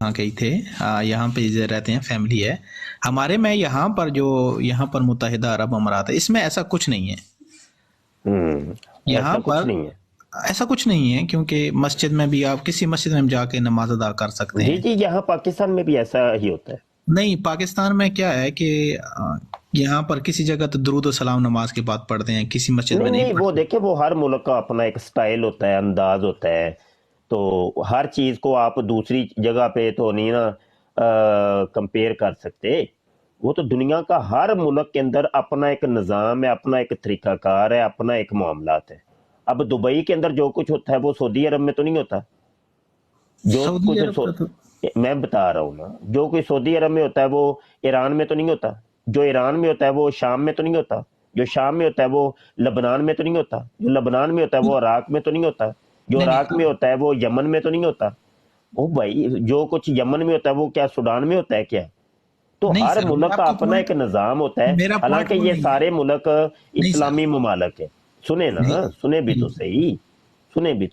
کہاں گئی تھے، یہاں پہ رہتے ہیں، فیملی ہے ہمارے میں یہاں پر، جو یہاں پر متحدہ عرب امارات ہے، اس میں ایسا کچھ نہیں ہے. یہاں پر ایسا کچھ نہیں ہے، کیونکہ مسجد میں بھی آپ کسی مسجد میں جا کے نماز ادا کر سکتے ہیں. جی یہاں پاکستان میں بھی ایسا ہی ہوتا ہے. نہیں، پاکستان میں کیا ہے کہ یہاں پر کسی جگہ تو درود و سلام نماز کے بعد پڑھتے ہیں، کسی مسجد میں نہیں. وہ دیکھیں، وہ ہر ملک کا اپنا ایک سٹائل ہوتا ہے، انداز ہوتا ہے، تو ہر چیز کو آپ دوسری جگہ پہ تو نہیں نا کمپیئر کر سکتے. وہ تو دنیا کا ہر ملک کے اندر اپنا ایک نظام ہے، اپنا ایک طریقہ کار ہے، اپنا ایک معاملات ہے. اب دبئی کے اندر جو کچھ ہوتا ہے وہ سعودی عرب میں تو نہیں ہوتا. جو کچھ میں بتا رہا ہوں نا، جو کوئی سعودی عرب میں ہوتا ہے وہ ایران میں تو نہیں ہوتا. جو ایران میں ہوتا ہے وہ شام میں تو نہیں ہوتا. جو شام میں ہوتا ہے وہ لبنان میں تو نہیں ہوتا. جو لبنان میں ہوتا ہے وہ عراق میں تو نہیں ہوتا. جو عراق میں ہوتا ہے وہ یمن میں تو نہیں ہوتا. او بھائی، جو کچھ یمن میں ہوتا ہے وہ کیا سوڈان میں ہوتا ہے کیا؟ تو ہر ملک کا اپنا ایک نظام ہوتا ہے. حالانکہ یہ سارے ملک اسلامی ممالک ہیں. سنیں نا، سنیں بھی تو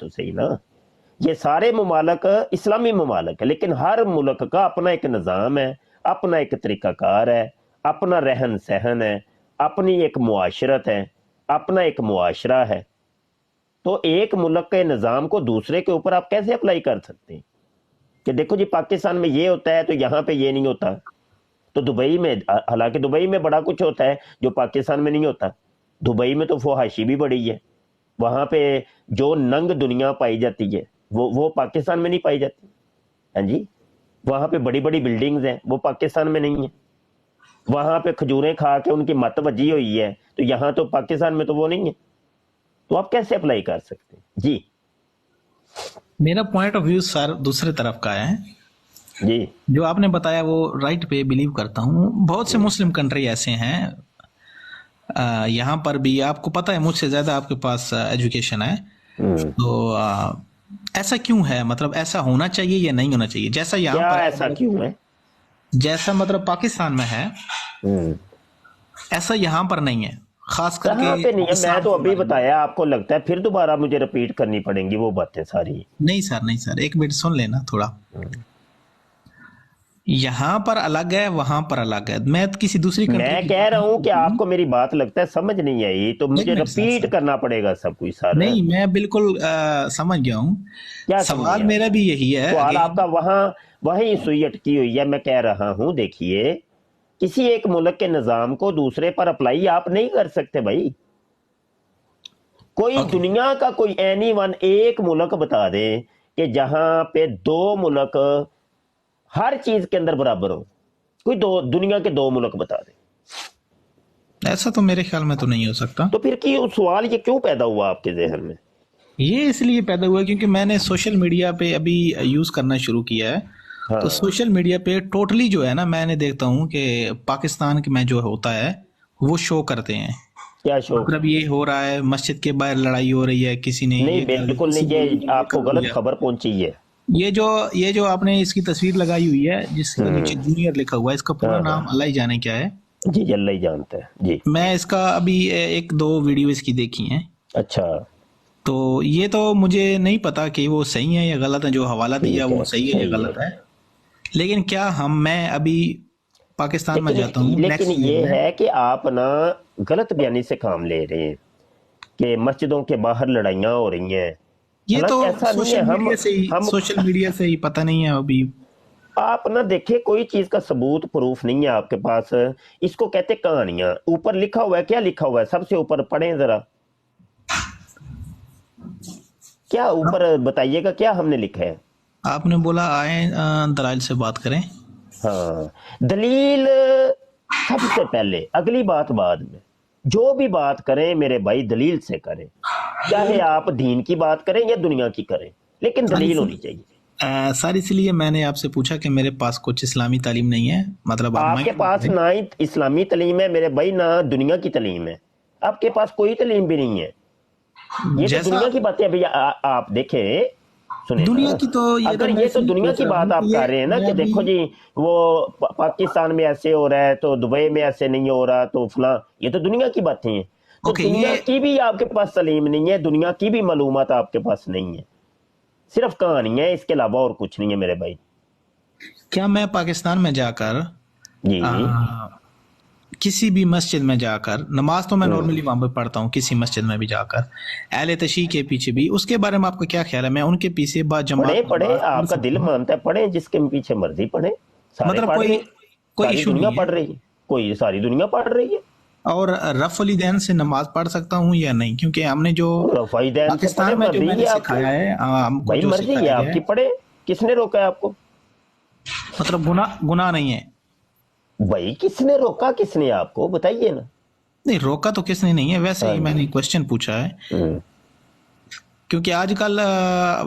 صحیح نا. یہ سارے ممالک اسلامی ممالک ہیں، لیکن ہر ملک کا اپنا ایک نظام ہے، اپنا ایک طریقہ کار ہے، اپنا رہن سہن ہے، اپنی ایک معاشرت ہے، اپنا ایک معاشرہ ہے. تو ایک ملک کے نظام کو دوسرے کے اوپر آپ کیسے اپلائی کر سکتے ہیں کہ دیکھو جی پاکستان میں یہ ہوتا ہے تو یہاں پہ یہ نہیں ہوتا. تو دبئی میں، حالانکہ دبئی میں بڑا کچھ ہوتا ہے جو پاکستان میں نہیں ہوتا. دبئی میں تو فحاشی بھی بڑی ہے. وہاں پہ جو ننگ دنیا پائی جاتی ہے وہ پاکستان میں نہیں پائی جاتی. ہاں جی، وہاں پہ بڑی بڑی بلڈنگز ہیں، وہ پاکستان میں نہیں ہیں. وہاں پہ کھجوریں کھا کے ان کی مت بجی ہوئی ہے، تو یہاں تو پاکستان میں تو وہ نہیں ہے. تو آپ کیسے اپلائی کر سکتے ہیں؟ جی میرا پوائنٹ آف ویو سر دوسرے طرف کا ہے. جی جو آپ نے بتایا وہ رائٹ پہ بلیو کرتا ہوں. بہت سے مسلم کنٹری ایسے ہیں، یہاں پر بھی آپ کو پتہ ہے مجھ سے زیادہ آپ کے پاس ایجوکیشن ہے. تو ایسا کیوں ہے؟ مطلب ایسا ہونا چاہیے یا نہیں ہونا چاہیے؟ جیسا یہاں پر ایسا کیوں ہے؟ جیسا مطلب پاکستان میں ہے ایسا یہاں پر نہیں ہے، خاص کر کے پہ نہیں ہے. میں تو ابھی بتایا، آپ کو لگتا ہے پھر دوبارہ مجھے ریپیٹ کرنی پڑیں گی وہ باتیں ساری؟ نہیں سر، ایک منٹ سن لینا تھوڑا. یہاں پر الگ ہے، وہاں پر الگ ہے. میں کسی دوسری کنٹری میں کہہ رہا ہوں کہ آپ کو میری بات لگتا ہے سمجھ نہیں آئی تو مجھے ریپیٹ کرنا پڑے گا سب کچھ سر. نہیں، میں بالکل سمجھ گیا ہوں. سوال میرا بھی یہی ہے. سوال آپ کا وہیں سوئی اٹکی ہوئی ہے. میں کہہ رہا ہوں دیکھیے، کسی ایک ملک کے نظام کو دوسرے پر اپلائی آپ نہیں کر سکتے بھائی. کوئی دنیا کا کوئی اینی ون ایک ملک بتا دیں کہ جہاں پہ دو ملک ہر چیز کے اندر برابر ہو. کوئی دنیا کے دو ملک بتا دیں. ایسا تو میرے خیال میں تو نہیں ہو سکتا. تو پھر سوال یہ کیوں پیدا ہوا آپ کے ذہن میں؟ یہ اس لیے پیدا ہوا کیونکہ میں نے سوشل میڈیا پہ ابھی یوز کرنا شروع کیا ہے. تو سوشل میڈیا پہ ٹوٹلی جو ہے نا، میں نے دیکھتا ہوں کہ پاکستان میں جو ہوتا ہے وہ شو کرتے ہیں. کیا شو؟ مطلب یہ ہو رہا ہے مسجد کے باہر لڑائی ہو رہی ہے، کسی نے نہیں، بالکل نہیں. یہ آپ کو غلط خبر پہنچی ہے. یہ جو آپ نے اس کی تصویر لگائی ہوئی ہے جس کے نیچے جونیئر لکھا ہوا ہے، اس کا پورا نام اللہ ہی جانے کیا ہے. جی اللہ ہی جانتا ہے. جی میں اس کا ابھی ایک دو ویڈیو اس کی دیکھی ہیں. اچھا. تو یہ تو مجھے نہیں پتا کہ وہ صحیح ہے یا غلط ہے، جو حوالہ دیا وہ صحیح ہے یا غلط ہے. لیکن کیا میں ابھی پاکستان میں جاتا ہوں، لیکن یہ ہے کہ آپ نا غلط بیانی سے کام لے رہے ہیں کہ مسجدوں کے باہر لڑائیاں ہو رہی ہیں. یہ تو سوشل میڈیا سے ہی پتہ نہیں ہے ابھی. آپ نہ دیکھیں، کوئی چیز کا ثبوت پروف نہیں ہے آپ کے پاس. اس کو کہتے کہانیاں. اوپر لکھا ہوا ہے، کیا لکھا ہوا ہے؟ سب سے اوپر پڑھیں ذرا. کیا اوپر بتائیے گا کیا ہم نے لکھا ہے؟ آپ نے بولا آئیں دلائل سے بات کریں. ہاں، دلیل سب سے پہلے، اگلی بات بعد میں. جو بھی بات کریں میرے بھائی دلیل سے کریں، چاہے آپ دین کی بات کریں یا دنیا کی کریں، لیکن دلیل ہونی چاہیے. سر اس لیے میں نے آپ سے پوچھا کہ میرے پاس کچھ اسلامی تعلیم نہیں ہے. مطلب آپ کے پاس نہ اسلامی تعلیم ہے میرے بھائی، نہ دنیا کی تعلیم ہے. آپ کے پاس کوئی تعلیم بھی نہیں ہے. یہ تو دنیا کی باتیں ابھی آپ دیکھیں، سنیں دنیا کی. تو اگر یہ تو دنیا کی بات آپ کر رہے ہیں نا کہ دیکھو جی وہ پاکستان میں ایسے ہو رہا ہے تو دبئی میں ایسے نہیں ہو رہا تو فلاں، یہ تو دنیا کی باتیں ہیں. تو دنیا کی بھی آپ کے پاس تعلیم نہیں ہے، دنیا کی بھی معلومات آپ کے پاس نہیں ہے. صرف کہانی ہے، اس کے علاوہ اور کچھ نہیں ہے میرے بھائی. क्या मैं पाकिस्तान में जाकर जी किसी भी मस्जिद में जाकर, नमाज तो मैं नॉर्मली वहां पे पढ़ता हूँ, किसी मस्जिद में भी जाकर अहले तशी के पीछे भी, उसके बारे में आपका क्या ख्याल है? मैं उनके पीछे पढ़े जमात पढ़े, नमाज पढ़ आपका दिल सकता हूँ? मानता है पढ़े, जिसके पीछे मर्जी पढ़े, सारे मतलब पढ़ रहे कोई हैं, कोई सारी इशू दुनिया नहीं है। पढ़ रही है, कोई सारी दुनिया पढ़ रही है। और रफ अली दैन से नमाज पढ़ सकता हूँ या नहीं? क्योंकि हमने जो रफ़ाई दैन से पढ़े, पाकिस्तान में जो मर्जी मैंने है आपकी, सिखाया है, हमको भाई जो मर्जी है सिखाया गया आपकी, है, पढ़े, किसने रोका है आपको? मतलब गुनाह गुनाह नहीं है। भाई किसने रोका, किसने आपको बताइए ना। नहीं, रोका तो किसने नहीं है, वैसे हाँ ही जी। मैंने क्वेश्चन पूछा है। हम्म। क्योंकि आजकल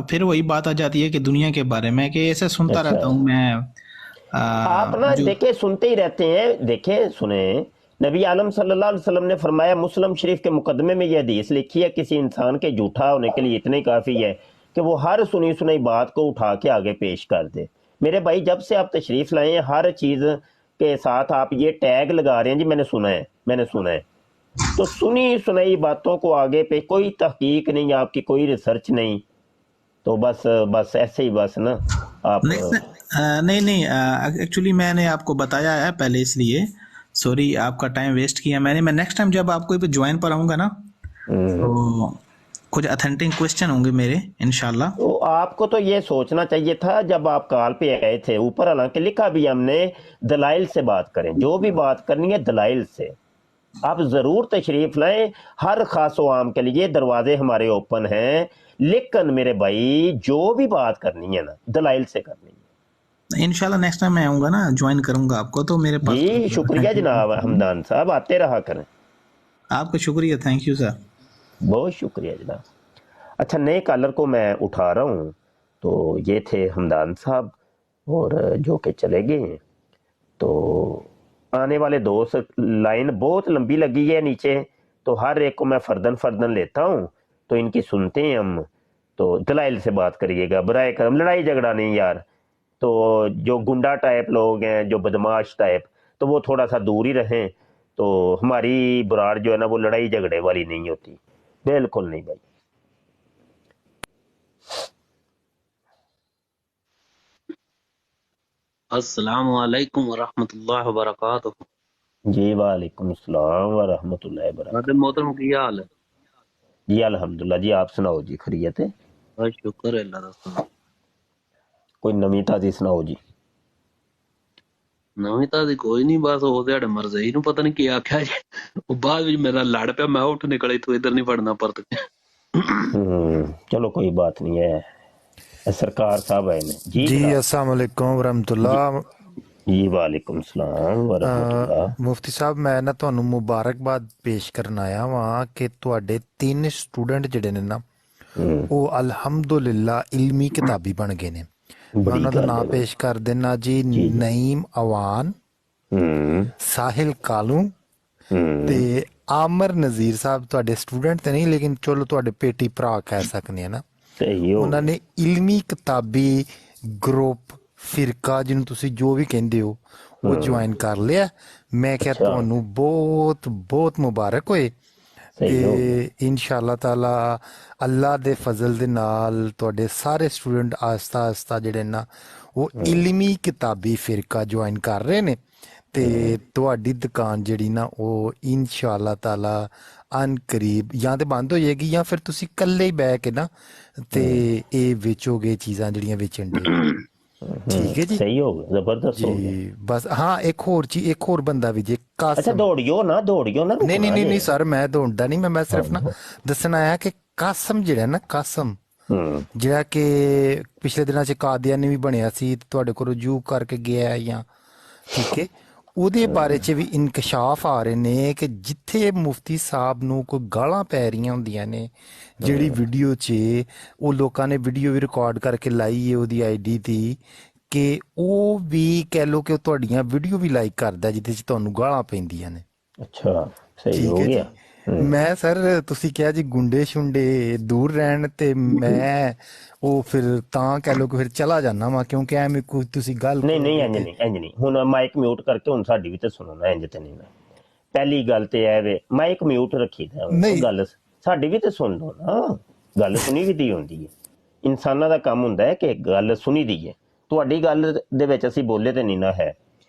फिर वही बात आ जाती है कि दुनिया के बारे में, कि ऐसे सुनता अच्छा, रहता हूँ मैं आप ना जो देखे सुनते ही रहते हैं, देखे सुने, नबी आलम सल्लल्लाहु अलैहि वसल्लम ने फरमाया, मुस्लिम शरीफ के मुकदमे में यह हदीस लिखी है, किसी इंसान के झूठा होने के लिए इतने काफ़ी है कि वो हर सुनी सुनाई बात को उठा के आगे पेश कर दे। मेरे भाई, जब से आप तशरीफ़ लाए हैं, हर चीज़ के साथ आप ये टैग लगा रहे हैं जी, मैंने सुना है, मैंने सुना है। तो सुनी सुनाई बातों को आगे पे कोई तहकीक नहीं, आपकी कोई रिसर्च नहीं, तो बस बस ऐसे ही बस ना आप। नहीं नहीं नहीं, एक्चुअली मैंने आपको बताया है पहले, इसलिए सॉरी आपका टाइम वेस्ट किया मैंने। मैं नेक्स्ट टाइम जब आपको भी ज्वाइन पर आऊँगा ना, हम्म। तो कुछ अथेंटिक क्वेश्चन होंगे मेरे, इंशाल्लाह। तो आपको तो ये सोचना चाहिए था जब आप कॉल पे आए थे, ऊपर हालांकि लिखा भी हमने दलाइल से बात करें, जो भी बात करनी है दलाइल से। आप जरूर तशरीफ लाएं, हर खास व आम के लिए दरवाजे हमारे ओपन हैं, लेकिन मेरे भाई जो भी बात करनी है ना दलाइल से करनी है। इंशाल्लाह नेक्स्ट टाइम मैं आऊँगा ना, ज्वाइन करूँगा आपको, तो मेरे पास जी शुक्रिया authentic जनाब questions होंगे। हमदान साहब, आते रहा करें। आपका शुक्रिया, थैंक यू सर। बहुत शुक्रिया जनाब। अच्छा, नए कॉलर को मैं उठा रहा हूँ, तो ये थे हमदान साहब, और जो कि चले गए हैं। तो आने वाले दोस्त, लाइन बहुत लंबी लगी है नीचे, तो हर एक को मैं फर्दन फर्दन लेता हूँ, तो इनकी सुनते हैं हम। तो दलाइल से बात करिएगा, बराए करम, लड़ाई झगड़ा नहीं यार। तो जो गुंडा टाइप लोग हैं, जो बदमाश टाइप, तो वो थोड़ा सा दूर ही रहें। तो हमारी बुराड़ जो है ना, वो लड़ाई झगड़े वाली नहीं होती, बिल्कुल नहीं भाई। अस्सलामु अलैकुम वरहमतुल्लाहि वबरकातुहू। जी वालेकुम अस्सलाम व रहमतुल्लाहि व साडे बरकातहू। मोहतरम की हाल है? जी अल्हम्दुलिल्लाह जी, आप सुनाओ जी, खैरियत है? बस शुक्र है अल्लाह दा। सुना कोई नवी ताजी सुनाओ जी। नवीं ताजी कोई नहीं, बस वो दिहाड़े मरज़ई नूं पता नहीं की आख्या जी, वो बाद विच मेरा लड़ पिया, मैं उठ निकले तू इधर नहीं पढ़ना परत के। चलो कोई बात नहीं है, सरकार साहब आए ने जी जी जनाब। अस्सलाम वालेकुम जी वरहमतुल्लाह। जी वालेकुम सलाम व रहमतुल्लाह। ਮੁਫਤੀ ਸਾਹਿਬ ਮੈਂ ਨਾ ਤੁਹਾਨੂੰ ਮੁਬਾਰਕਬਾਦ ਪੇਸ਼ ਕਰਨ ਆਇਆ ਵਾਂ ਕਿ ਤੁਹਾਡੇ 3 ਸਟੂਡੈਂਟ ਜਿਹੜੇ ਨੇ ਨਾ हम्म, ਉਹ ਅਲਹਮਦੁਲਿਲਾ ਇਲਮੀ ਕਿਤਾਬੀ ਬਣ ਗਏ ਨੇ। ਮੈਂ बड़ी ਉਹਨਾਂ ਦਾ गल ਨਾਮ है भाई। ਪੇਸ਼ ਕਰ ਦਿੰਨਾ ਜੀ, जी जी। ਨਈਮ ਅਵਾਨ, ਸਾਹਿਲ ਕਾਲੂ हम्म, ਤੇ ਆਮਰ ਨਜ਼ੀਰ ਸਾਹਿਬ। ਤੁਹਾਡੇ ਸਟੂਡੈਂਟ ਤੇ ਨਹੀਂ, ਲੇਕਿਨ ਚਲੋ ਤੁਹਾਡੇ ਪੇਟੀ ਭਰਾ ਕਹਿ ਸਕਨੇ ਆ ਨਾ। सही हो ਉਹਨਾਂ गया। ਨੇ ਇਲਮੀ ਕਿਤਾਬੀ ਗਰੁੱਪ, ਫਿਰਕਾ, ਜਿਹਨੂੰ ਤੁਸੀਂ ਜੋ ਵੀ ਕਹਿੰਦੇ ਹੋ, ਉਹ ਜੁਆਇਨ ਕਰ ਲਿਆ। ਮੈਂ ਕਿਹਾ अच्छा, ਤੁਹਾਨੂੰ ਬਹੁਤ ਬਹੁਤ ਮੁਬਾਰਕ ਹੋਏ। सही हो गया। ਤੇ ਇਨਸ਼ਾਅੱਲਾ ਤਾਲਾ ਅੱਲਾ ਦੇ ਫਜ਼ਲ ਦੇ ਨਾਲ ਤੁਹਾਡੇ ਸਾਰੇ ਸਟੂਡੈਂਟ ਆਸਤਾ ਆਸਤਾ ਜਿਹੜੇ ਨਾ ਉਹ ਇਲਮੀ ਕਿਤਾਬੀ ਫਿਰਕਾ ਜੁਆਇਨ ਕਰ ਰਹੇ ਨੇ। ਤੇ ਤੁਹਾਡੀ ਦੁਕਾਨ ਜਿਹੜੀ ਨਾ ਉਹ ਇਨਸ਼ਾਅੱਲਾ ਤਾਲਾ ਅਨ ਕਰੀਬ ਜਾਂ ਤੇ ਬੰਦ ਹੋ ਜਾਏਗੀ, ਜਾਂ ਫਿਰ ਤੁਸੀਂ ਇਕੱਲੇ ਹੀ ਬਹਿ ਕੇ ਨਾ ਤੇ ਇਹ ਵੇਚੋਗੇ ਚੀਜ਼ਾਂ ਜਿਹੜੀਆਂ ਵੇਚਣ ਦੇ। ਠੀਕ ਹੈ ਜੀ। सही हो गया, जबरदस्त हो गया। ਜੀ ਬਸ ਹਾਂ, ਇੱਕ ਹੋਰ ਚੀਜ਼, ਇੱਕ ਹੋਰ ਬੰਦਾ ਵੀ ਜੇ अच्छा ਕਾਸਮ। दौड़ियो ना, दौड़ियो ना, ਨਹੀਂ ਨਹੀਂ रुकना ਨਹੀਂ जे। ਨਹੀਂ ਸਰ, ਮੈਂ ਦੌੜਦਾ ਨਹੀਂ, ਮੈਂ ਸਿਰਫ ਨਾ ਦੱਸਣ ਆਇਆ ਕਿ ਕਾਸਮ ਜਿਹੜਾ ਨਾ, ਕਾਸਮ हम्म, ਜਿਹੜਾ ਕਿ ਪਿਛਲੇ ਦਿਨਾਂ 'ਚ ਕਾਦੀਆਨੀ ਵੀ ਬਣਿਆ ਸੀ, ਤੁਹਾਡੇ ਕੋਲ ਰਜੂ ਕਰਕੇ ਗਿਆ ਜਾਂ ਠੀਕ ਹੈ, ਉਹਦੇ ਬਾਰੇ 'ਚ ਵੀ ਇਨਕਸ਼ਾਫ ਆ ਰਹੇ ਨੇ ਕਿ ਜਿੱਥੇ ਮੁਫਤੀ ਸਾਹਿਬ ਨੂੰ ਕੋਈ ਗਾਲਾਂ ਪੈ ਰਹੀਆਂ ਹੁੰਦੀਆਂ ਨੇ, ਜਿਹੜੀ ਵੀਡੀਓ 'ਚ ਉਹ ਲੋਕਾਂ ਨੇ ਵੀਡੀਓ ਵੀ ਰਿਕਾਰਡ ਕਰਕੇ ਲਾਈ ਹੈ ਉਹਦੀ ਆਈਡੀ ਦੀ, ਕਿ ਉਹ ਵੀ ਕਹਿ ਲਓ ਕਿ ਉਹ ਤੁਹਾਡੀਆਂ ਵੀਡੀਓ ਵੀ ਲਾਈਕ ਕਰਦਾ ਜਿਹਦੇ 'ਚ ਤੁਹਾਨੂੰ ਗਾਲਾਂ ਪੈਂਦੀਆਂ ਨੇ। अच्छा सही हो ਠੀਕ ਹੈ गया। ਜੀ। ਮੈਂ ਸਰ, ਤੁਸੀਂ ਕਿਹਾ ਜੀ ਗੁੰਡੇ ਸ਼ੁੰਡੇ ਦੂਰ ਰਹਿਣ, ਤੇ ਮੈਂ ਉਹ ਫਿਰ ਤਾਂ ਕਹਿ ਲਓ ਕਿ ਫਿਰ ਚਲਾ ਜਾਣਾ ਵਾ, ਕਿਉਂਕਿ ਐਵੇਂ ਕੋਈ ਤੁਸੀਂ ਗੱਲ नहीं नहीं, ਕਰੋਗੇ इंज ਤੇ नहीं, इंज नहीं, हुण माइक म्यूट करके हुण साडी भी ते सुनो ना, इंज ते नहीं ना। पहली गल ते है वे, माइक म्यूट रखी दा, ਨਹੀਂ। गल साडी भी ते सुन लो ना, गल सुनी भी दी हुंदी है। इंसानां दा काम हुंदा है कि गल सुनी दी है, ਤੁਹਾਡੀ ਗੱਲ ਦੇ ਵਿੱਚ ਅਸੀਂ ਬੋਲੇ ਤੇ ਨਹੀਂ ਨਾ ਹੈ।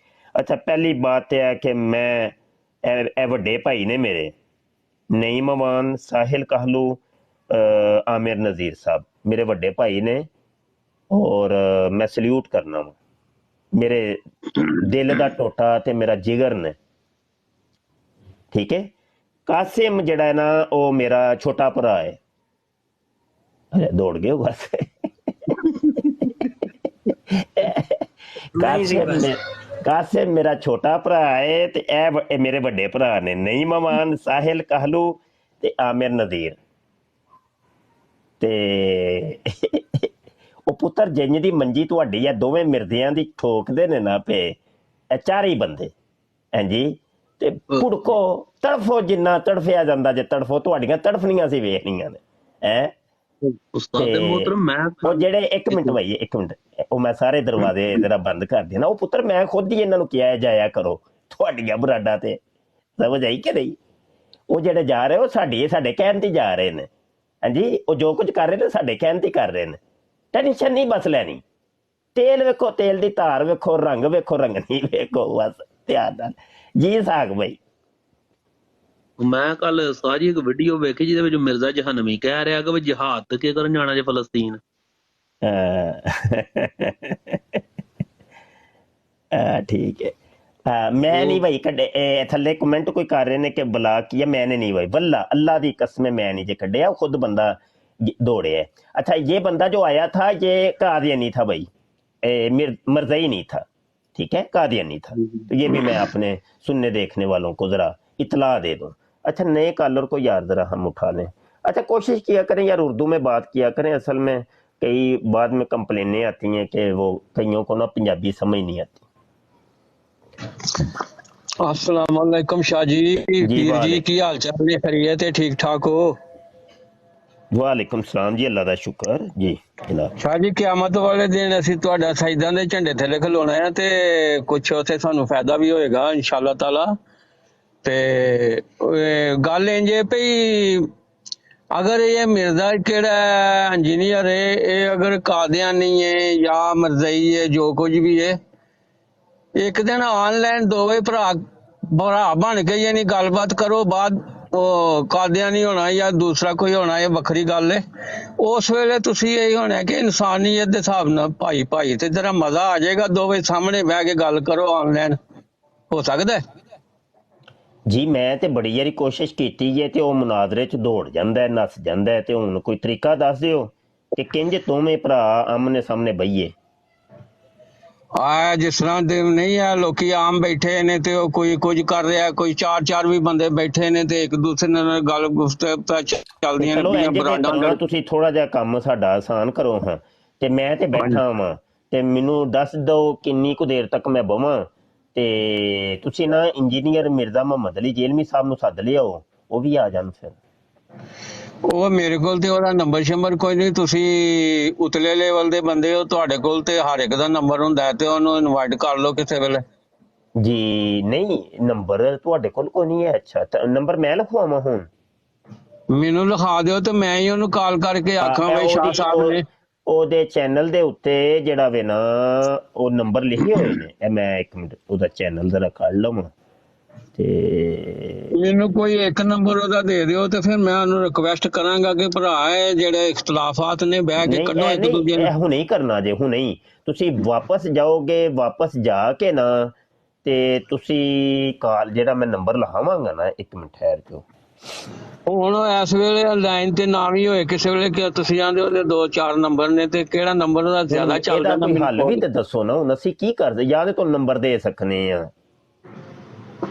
ਅੱਛਾ, ਪਹਿਲੀ ਬਾਤ ਇਹ ਹੈ ਕਿ ਮੈਂ ਇਹ ਵੱਡੇ ਭਾਈ ਨੇ ਮੇਰੇ, ਨਈਮ ਅਮਾਨ, ਸਾਹਿਲ ਕਾਹਲੂ, ਆਮਿਰ ਨਜ਼ੀਰ ਸਾਹਿਬ ਮੇਰੇ ਵੱਡੇ ਭਾਈ ਨੇ, ਔਰ ਮੈਂ ਸਲੂਟ ਕਰਨਾ ਵਾ, ਮੇਰੇ ਦਿਲ ਦਾ ਟੋਟਾ ਤੇ ਮੇਰਾ ਜਿਗਰ ਨੇ, ਠੀਕ ਹੈ। ਕਾਸਿਮ ਜਿਹੜਾ ਹੈ ਨਾ ਉਹ ਮੇਰਾ ਛੋਟਾ ਭਰਾ ਹੈ। ਦੌੜ ਗਏ ਬਸ। ਕਾਸਿਮ ਮੇਰਾ ਛੋਟਾ ਭਰਾ ਹੈ ਤੇ ਇਹ ਮੇਰੇ ਵੱਡੇ ਭਰਾ ਨੇ, ਨਈਮ ਅਮਾਨ, ਸਾਹਿਲ ਕਾਹਲੂ ਤੇ ਆਮਿਰ ਨਜ਼ੀਰ। ਤੇ ਉਹ ਪੁੱਤਰ ਜਿੰਜ ਦੀ ਮੰਜੀ ਤੁਹਾਡੀ ਆ, ਦੋਵੇਂ ਮਿਰਦਿਆਂ ਦੀ ਠੋਕਦੇ ਨੇ ਨਾ ਪਏ, ਇਹ ਚਾਰੇ ਹੀ ਬੰਦੇ ਹਾਂਜੀ। ਤੇ ਕੁੜਕੋ ਤੜਫੋ, ਜਿੰਨਾ ਤੜਫਿਆ ਜਾਂਦਾ, ਜੇ ਤੜਫੋ, ਤੁਹਾਡੀਆਂ ਤੜਫਣੀਆਂ ਸੀ ਵੇਖਣੀਆਂ ਨੇ ਹੈ। ਉਹ ਜਿਹੜੇ ਇੱਕ ਮਿੰਟ ਭਾਈ, ਇੱਕ ਮਿੰਟ, ਉਹ ਮੈਂ ਸਾਰੇ ਦਰਵਾਜ਼ੇ ਜਰਾ ਬੰਦ ਕਰ ਦੇਣਾ। ਉਹ ਪੁੱਤਰ ਮੈਂ ਖੁਦ ਹੀ ਇਹਨਾਂ ਨੂੰ ਕਿਹਾ ਜਾਇਆ ਕਰੋ ਤੁਹਾਡੀਆਂ ਬਰਾਡਾਂ ਤੇ, ਸਮਝ ਆਈ ਕਿ ਨਹੀਂ? ਉਹ ਜਿਹੜੇ ਜਾ ਰਹੇ ਉਹ ਸਾਡੇ ਕਹਿਣ ਤੇ ਜਾ ਰਹੇ ਨੇ ਹਾਂਜੀ। ਉਹ ਜੋ ਕੁਝ ਕਰ ਰਹੇ ਨੇ ਸਾਡੇ ਕਹਿਣ ਤੇ ਕਰ ਰਹੇ ਨੇ। ਟੈਨਸ਼ਨ ਨਹੀਂ ਬਸ ਲੈਣੀ। ਤੇਲ ਵੇਖੋ, ਤੇਲ ਦੀ ਧਾਰ ਵੇਖੋ, ਰੰਗ ਵੇਖੋ, ਰੰਗਣੀ ਵੇਖੋ, ਬਸ ਧਿਆਨ ਨਾਲ ਜੀ। ਸਾਗ ਭਾਈ, ਮੈਂ ਕੱਲ ਸਾਰੀ ਇੱਕ ਵੀਡੀਓ ਵੇਖੀ ਜਿਹਦੇ ਵਿੱਚ ਮਿਰਜ਼ਾ ਜਹਾਨਵੀ ਕਹਿ ਰਿਹਾ ਕਿ ਜਹਾਦ ਤੇ ਕੀ ਕਰਨ ਜਾਣਾ ਜੇ ਫਲਸਤੀਨ। ਠੀਕ ਹੈ। ਮੈਂ ਨਹੀਂ ਭਾਈ ਕੱਢੇ, ਥੱਲੇ ਕਮੈਂਟ ਕੋਈ ਕਰ ਰਹੇ ਨੇ ਕਿ ਬਲਾ ਕੀ ਹੈ, ਮੈਨੇ ਨਹੀਂ ਭਾਈ, ਵੱਲਾ ਅੱਲਾ ਦੀ ਕਸਮ ਮੈਂ ਨਹੀਂ ਜੇ ਕੱਢਿਆ, ਖੁਦ ਬੰਦਾ दौड़े है। अच्छा, ये बंदा जो आया था ये कादियानी था भाई, मरज़ई नहीं था, ठीक है, कादियानी था। तो ये भी मैं अपने सुनने देखने वालों को ज़रा इतला दे दूँ। अच्छा, नए कॉलर को यार ज़रा हम उठा लें। अच्छा, कोशिश किया करें यार उर्दू में बात किया करें। असल में कई बाद में कंप्लेनें आती हैं कि वो कईयों को ना पंजाबी समझ नहीं आती। अस्सलाम वालेकुम शाह जी, पीर जी की हाल चाल है? खैरियत है? ठीक ठाक हो? वालेकुम सलाम जी, अल्लाह दा शुक्र जी जनाब। शाह जी, क़यामत वाले दिन ਅਸੀਂ ਤੁਹਾਡਾ ਸਜਦਾ ਦੇ ਝੰਡੇ ਥੱਲੇ ਖਲੋਣਾ ਹੈ ਤੇ ਕੁਝ ਉੱਥੇ ਸਾਨੂੰ ਫਾਇਦਾ ਵੀ ਹੋਏਗਾ ਇਨਸ਼ਾਅੱਲਾ ਤਾਲਾ। ਤੇ ਗੱਲ ਇੰਜ ਹੈ ਭਈ अगर ये मिर्जा केड़ा इंजीनियर है, ये अगर कादियानी है या मरज़ई है, जो कुछ भी है, एक दिन ऑनलाइन दोवे भरा बन के यानी गलबात करो, बाद कादियानी होना या दूसरा कोई होना, ये वखरी गल है। उस वेले तुसी यही होना कि इंसानियत के हिसाब नाल भाई भाई ते जरा मजा आ जाएगा, दोवे सामने बह के गल करो, ऑनलाइन हो सकदा है? जी मैं तो बड़ी यारी कोशिश की है तो मुनाजरे च दौड़ जाता है, नस जाता है। तो हुण कोई तरीका दस दिओ कि किंज दोवें भरा आमने सामने बहिए। जिस तरह नहीं है लोकी आम बैठे ने ते कोई कुछ कर रहा है, कोई चार चार भी बंदे बैठे ने ते एक दूसरे नाल गल गुफ्तगू चलदियां ने। तुसीं थोड़ा जिहा काम साडा आसान करो। हाँ ते मैं ते बैठा वां ते मैनूं दस दो किन्नी कुछ देर तक मैं बवां। ਤੇ ਤੁਸੀਂ ਨਾ ਇੰਜੀਨੀਅਰ ਮਿਰਜ਼ਾ ਮੁਹੰਮਦ ਅਲੀ ਜੇਲਮੀ ਸਾਹਿਬ ਨੂੰ ਸੱਦ ਲਿਆਓ, ਉਹ ਵੀ ਆ ਜਾਣ। ਫਿਰ ਉਹ ਮੇਰੇ ਕੋਲ ਤੇ ਉਹਦਾ ਨੰਬਰ ਸ਼ੰਬਰ ਕੋਈ ਨਹੀਂ, ਤੁਸੀਂ ਉਤਲੇ ਲੈਵਲ ਦੇ ਬੰਦੇ ਹੋ, ਤੁਹਾਡੇ ਕੋਲ ਤੇ ਹਰ ਇੱਕ ਦਾ ਨੰਬਰ ਹੁੰਦਾ ਤੇ ਉਹਨੂੰ ਇਨਵਾਈਟ ਕਰ ਲਓ ਕਿਸੇ ਵੇਲੇ। ਜੀ ਨਹੀਂ, ਨੰਬਰ ਤੁਹਾਡੇ ਕੋਲ ਕੋਈ ਨਹੀਂ ਹੈ? ਅੱਛਾ, ਤਾਂ ਨੰਬਰ ਮੈਂ ਲਿਖਵਾਵਾਂ ਹੁਣ? ਮੈਨੂੰ ਲਿਖਾ ਦਿਓ ਤੇ ਮੈਂ ਹੀ ਉਹਨੂੰ ਕਾਲ ਕਰਕੇ ਆਖਾਂ ਬਈ ਸ਼ਾਹ ਸਾਹਿਬ ਨੇ ਉਹਦੇ ਚੈਨਲ ਦੇ ਉੱਤੇ ਜਿਹੜਾ ਵੇ ਨਾ ਉਹ ਨੰਬਰ ਲਿਖੇ ਹੋਏ ਨੇ। ਇਹ ਮੈਂ ਇੱਕ ਮਿੰਟ ਉਹਦਾ ਚੈਨਲ ਜ਼ਰਾ ਕੱਢ ਲਵਾਂ ਤੇ ਮੈਨੂੰ ਕੋਈ ਇੱਕ ਨੰਬਰ ਉਹਦਾ ਦੇ ਦਿਓ ਤੇ ਫਿਰ ਮੈਂ ਉਹਨੂੰ ਰਿਕਵੈਸਟ ਕਰਾਂਗਾ ਕਿ ਭਰਾ ਇਹ ਜਿਹੜੇ ਇਖਤਲਾਫਾਤ ਨੇ ਬਹਿ ਕੇ ਕੱਢੋ ਇੱਕ ਦੂਜੇ ਨੂੰ। ਹੁਣੇ ਹੀ ਕਰਨਾ ਜੇ, ਹੁਣੇ ਹੀ ਤੁਸੀਂ ਵਾਪਸ ਜਾਓਗੇ, ਵਾਪਸ ਜਾ ਕੇ ਨਾ ਤੇ ਤੁਸੀਂ ਕਾਲ ਜਿਹੜਾ ਮੈਂ ਨੰਬਰ ਲਿਖਾਵਾਂਗਾ ਨਾ, ਇੱਕ ਮਿੰਟ ਠਹਿਰ ਜਾਓ। ਹੁਣ ਇਸ ਵੇਲੇ ਲਾਈਨ ਤੇ ਨਾ ਵੀ ਹੋਏ ਕਿਸੇ ਵੇਲੇ ਕਿ ਤੁਸੀਂ ਆਂਦੇ ਉਹਦੇ 2-4 ਨੰਬਰ ਨੇ ਤੇ ਕਿਹੜਾ ਨੰਬਰ ਉਹਦਾ ਜ਼ਿਆਦਾ ਚੱਲਦਾ ਨਾ ਹੱਲ ਵੀ ਤੇ ਦੱਸੋ ਨਾ। ਹੁਣ ਅਸੀਂ ਕੀ ਕਰਦੇ? ਜਾਂ ਤੇ ਤੁਹਾਨੂੰ ਨੰਬਰ ਦੇ ਸਕਨੇ ਆ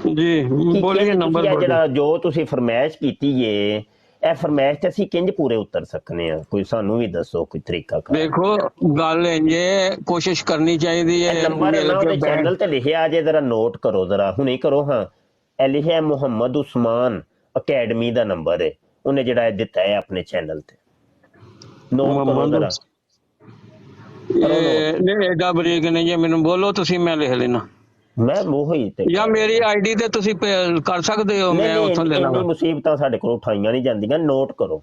ਜੀ, ਬੋਲੀਏ ਨੰਬਰ ਜਿਹੜਾ ਜੋ ਤੁਸੀਂ ਫਰਮਾਇਸ਼ ਕੀਤੀ ਏ, ਇਹ ਫਰਮਾਇਸ਼ ਤੇ ਅਸੀਂ ਕਿੰਜ ਪੂਰੇ ਉਤਰ ਸਕਨੇ ਆ? ਕੋਈ ਸਾਨੂੰ ਵੀ ਦੱਸੋ ਕੋਈ ਤਰੀਕਾ। ਦੇਖੋ ਗੱਲ ਇੰਜ ਕੋਸ਼ਿਸ਼ ਕਰਨੀ ਚਾਹੀਦੀ ਹੈ। ਨੰਬਰ ਉਹਦੇ ਚੈਨਲ ਤੇ ਲਿਖਿਆ ਜੇ, ਜਰਾ ਨੋਟ ਕਰੋ, ਜਰਾ ਹੁਣੇ ਕਰੋ। ਹਾਂ, ਇਹ ਲਿਖਿਆ ਮੁਹੰਮਦ ਉਸਮਾਨ ਅਕੈਡਮੀ ਦਾ ਨੰਬਰ ਹੈ, ਉਹਨੇ ਜਿਹੜਾ ਦਿੱਤਾ ਹੈ ਆਪਣੇ ਚੈਨਲ ਤੇ। ਨੋਟ ਕਰੋ ਜਰਾ। ਨਹੀਂ ਐਡਾ ਬਰੀਕ ਨਹੀਂ ਜੇ, ਮੈਨੂੰ ਬੋਲੋ ਤੁਸੀਂ, ਮੈਂ ਲਿਖ ਲੈਣਾ। ਮੈਂ ਉਹੀ ਤੇ ਜਾਂ ਮੇਰੀ ਆਈਡੀ ਤੇ ਤੁਸੀਂ ਕਰ ਸਕਦੇ ਹੋ, ਮੈਂ ਉੱਥੋਂ ਲੈ ਲਾਂਗਾ। ਮੁਸੀਬਤਾਂ ਸਾਡੇ ਕੋਲ ਉਠਾਈਆਂ ਨਹੀਂ ਜਾਂਦੀਆਂ, ਨੋਟ ਕਰੋ।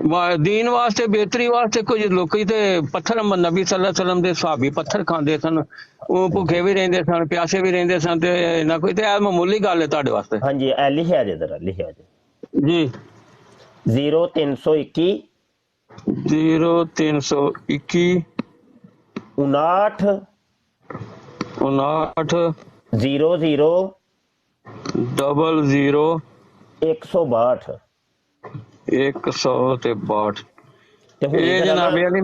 ਦੀਨ ਵਾਸਤੇ ਬਿਹਤਰੀ ਵਾਸਤੇ ਕੁਝ ਲੋਕੀ ਤੇ ਪੱਥਰ ਨਬੀ ਸੱਲੱਲਾਹੁ ਅਲੈਹਿ ਵਸੱਲਮ ਦੇ ਸਹਾਬੀ ਪੱਥਰ ਖਾਂਦੇ ਸਨ, ਉਹ ਭੁੱਖੇ ਵੀ ਰਹਿੰਦੇ ਸਨ, ਪਿਆਸੇ ਵੀ ਰਹਿੰਦੇ ਸਨ, ਤੇ ਨਾ ਕੋਈ ਤੇ ਇਹ ਮਾਮੂਲੀ ਗੱਲ ਹੈ ਤੁਹਾਡੇ ਵਾਸਤੇ। ਹਾਂਜੀ ਇਹ ਲਿਖਿਆ ਜੇ ਜ਼ਰਾ, ਲਿਖਿਆ ਜੇ ਜੀ 0321 0321 59 59 00 00 162। 162। ਤੇ ਹੁਣ ਇਹ ਜਨਾਬ ਜੀ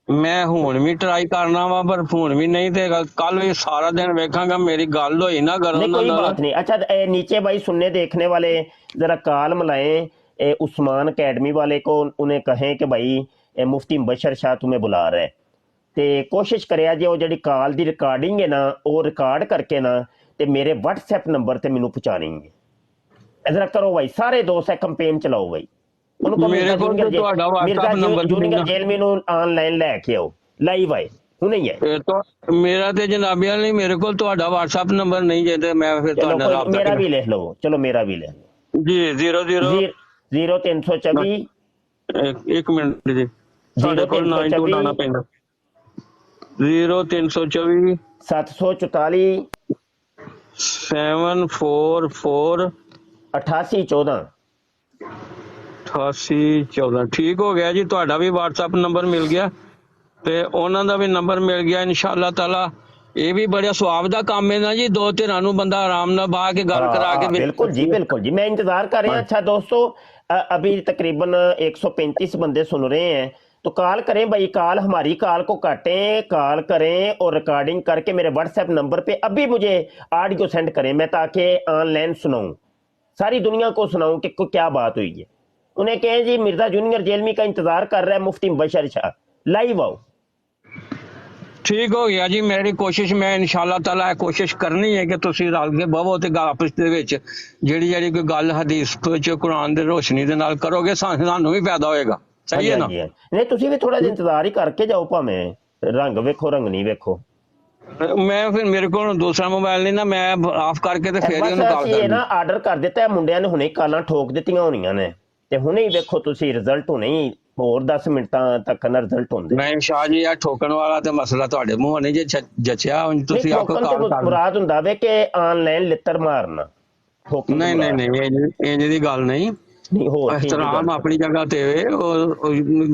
ਮੈਂ ਹੁਣ ਵੀ ਟਰਾਈ ਕਰਨਾ ਵਾ, ਪਰ ਹੁਣ ਵੀ ਨਹੀਂ ਤੇ ਕੱਲ ਵੀ ਸਾਰਾ ਦਿਨ ਵੇਖਾਂਗਾ, ਮੇਰੀ ਗੱਲ ਹੋਈ ਨਾ ਕਰੋ नहीं कोई बात नहीं। अच्छा नीचे भाई सुनने देखने वाले जरा कॉल मिलाएं उस्मान अकेडमी वाले को, उन्हें कहें कि भाई मुफ्ती मुबशर शाह तुम्हें बुला रहे, ते कोशिश करें जे वो जी कॉल की रिकॉर्डिंग है ना वो रिकॉर्ड करके ना ते मेरे WhatsApp नंबर ते मैनू पहुँचानी है। जरा करो भाई, सारे दोस्त है कंपेन चलाओ भाई, ਮੇਰੇ ਕੋਲ ਤੇ ਤੁਹਾਡਾ WhatsApp ਨੰਬਰ ਜੂਨੀਅਰ ਜੇਲ ਮੈਨੂੰ ਆਨਲਾਈਨ ਲੈ ਕੇ ਆਓ, ਲਾਈਵ ਆਏ ਹੁਣੇ ਹੀ ਹੈ। ਮੇਰਾ ਤੇ ਜਨਾਬੀਆਂ ਲਈ ਮੇਰੇ ਕੋਲ ਤੁਹਾਡਾ WhatsApp ਨੰਬਰ ਨਹੀਂ ਜੇ, ਤੇ ਮੈਂ ਫਿਰ ਤੁਹਾਡਾ ਰਾਬਤਾ ਮੇਰਾ ਵੀ ਲਿਖ ਲਓ, ਚਲੋ ਮੇਰਾ ਵੀ ਲਿਖ ਲਓ ਜੀ 0324 ਇੱਕ ਮਿੰਟ ਜੀ, ਸਾਡੇ ਕੋਲ 92 ਲਾਣਾ ਪੈਂਦਾ 0324 744 744 8814 8814। ਠੀਕ ਹੋ ਗਿਆ ਜੀ, ਤੁਹਾਡਾ ਵੀ WhatsApp ਨੰਬਰ ਮਿਲ ਗਿਆ ਤੇ ਉਹਨਾਂ ਦਾ ਵੀ ਨੰਬਰ ਮਿਲ ਗਿਆ ਇਨਸ਼ਾਅੱਲਾ ਤਾਲਾ। ਇਹ ਵੀ ਬੜਾ ਸਵਾਬ ਦਾ ਕੰਮ ਹੈ ਨਾ ਜੀ, ਦੋ ਧਿਰਾਂ ਨੂੰ ਬੰਦਾ ਆਰਾਮ ਨਾਲ ਬਾਹ ਕੇ ਗੱਲ करा के। बिल्कुल जी, बिल्कुल जी, मैं इंतजार कर रहे हैं। अच्छा दोस्तों अभी तकरीबन 135 बंदे सुन रहे हैं, तो कॉल करें भाई, कॉल हमारी कॉल को काटें, कॉल करें और रिकॉर्डिंग करके मेरे WhatsApp नंबर पे अभी मुझे ऑडियो सेंड करें, मैं ताकि ऑनलाइन सुनाऊं, सारी दुनिया को सुनाऊं कि क्या बात हुई है। उन्हें कहें जी मिर्जा जूनियर जेलमी का इंतजार कर रहा है मुफ्ती मुबशर शाह, लाइव आओ। ਠੀਕ ਹੋ ਗਿਆ ਜੀ, ਮੇਰੀ ਕੋਸ਼ਿਸ਼, ਮੈਂ ਇਨਸ਼ਾਅੱਲਾ ਤਾਲਾ ਕੋਸ਼ਿਸ਼ ਕਰਨੀ ਹੈ ਕਿ ਤੁਸੀਂ ਰਲ ਕੇ ਬਵੋ ਤੇ ਆਪਸ ਦੇ ਵਿੱਚ ਜਿਹੜੀ ਕੋਈ ਗੱਲ ਹਦੀਸ ਵਿੱਚ ਕੁਰਾਨ ਦੇ ਰੋਸ਼ਨੀ ਦੇ ਨਾਲ ਕਰੋਗੇ, ਸਾਨੂੰ ਵੀ ਫਾਇਦਾ ਹੋਏਗਾ। ਸਹੀ ਹੈ ਨਾ? ਨਹੀਂ ਤੁਸੀਂ ਵੀ ਥੋੜਾ ਜਿਹਾ ਇੰਤਜ਼ਾਰ ਹੀ ਕਰਕੇ ਜਾਓ, ਭਾਵੇਂ ਰੰਗ ਵੇਖੋ ਰੰਗ ਨਹੀਂ ਵੇਖੋ। ਮੈਂ ਫਿਰ ਮੇਰੇ ਕੋਲ ਦੂਸਰਾ ਮੋਬਾਈਲ ਨਹੀਂ ਨਾ, ਮੈਂ ਆਫ ਕਰਕੇ ਤੇ ਫੇਰ ਹੀ ਉਹਨੂੰ ਕਾਲ ਕਰਦਾ। ਇਹ ਨਾ ਆਰਡਰ ਕਰ ਦਿੱਤਾ ਹੈ ਮੁੰਡਿਆਂ ਨੇ, ਹੁਣੇ ਕਾਲਾਂ ਠੋਕ ਦਿੱਤੀਆਂ ਹੋਣੀਆਂ ਨੇ, ਤੇ ਹੁਣੇ ਹੀ ਵੇਖੋ ਤੁਸੀਂ ਰਿਜ਼ਲਟ, ਹੁਣੇ ਹੀ ਹੋਰ 10 ਮਿੰਟਾਂ ਤੱਕ ਨਾ ਰਿਜ਼ਲਟ ਹੁੰਦੇ। ਮੈਂ ਸ਼ਾਹ ਜੀ ਆ ਠੋਕਣ ਵਾਲਾ ਤੇ ਮਸਲਾ ਤੁਹਾਡੇ ਮੂੰਹ ਨਹੀਂ ਜੇ ਜਚਿਆ, ਤੁਸੀਂ ਆਖੋ ਕਾਲ ਕਰ। ਮੁਰਾਦ ਹੁੰਦਾ ਵੇ ਕਿ ਆਨਲਾਈਨ ਲਿੱਤਰ ਮਾਰਨਾ, ਨਹੀਂ ਨਹੀਂ ਨਹੀਂ, ਇੰਜ ਦੀ ਗੱਲ ਨਹੀਂ। ਇhtਰਾਮ ਆਪਣੀ ਜਗ੍ਹਾ ਤੇ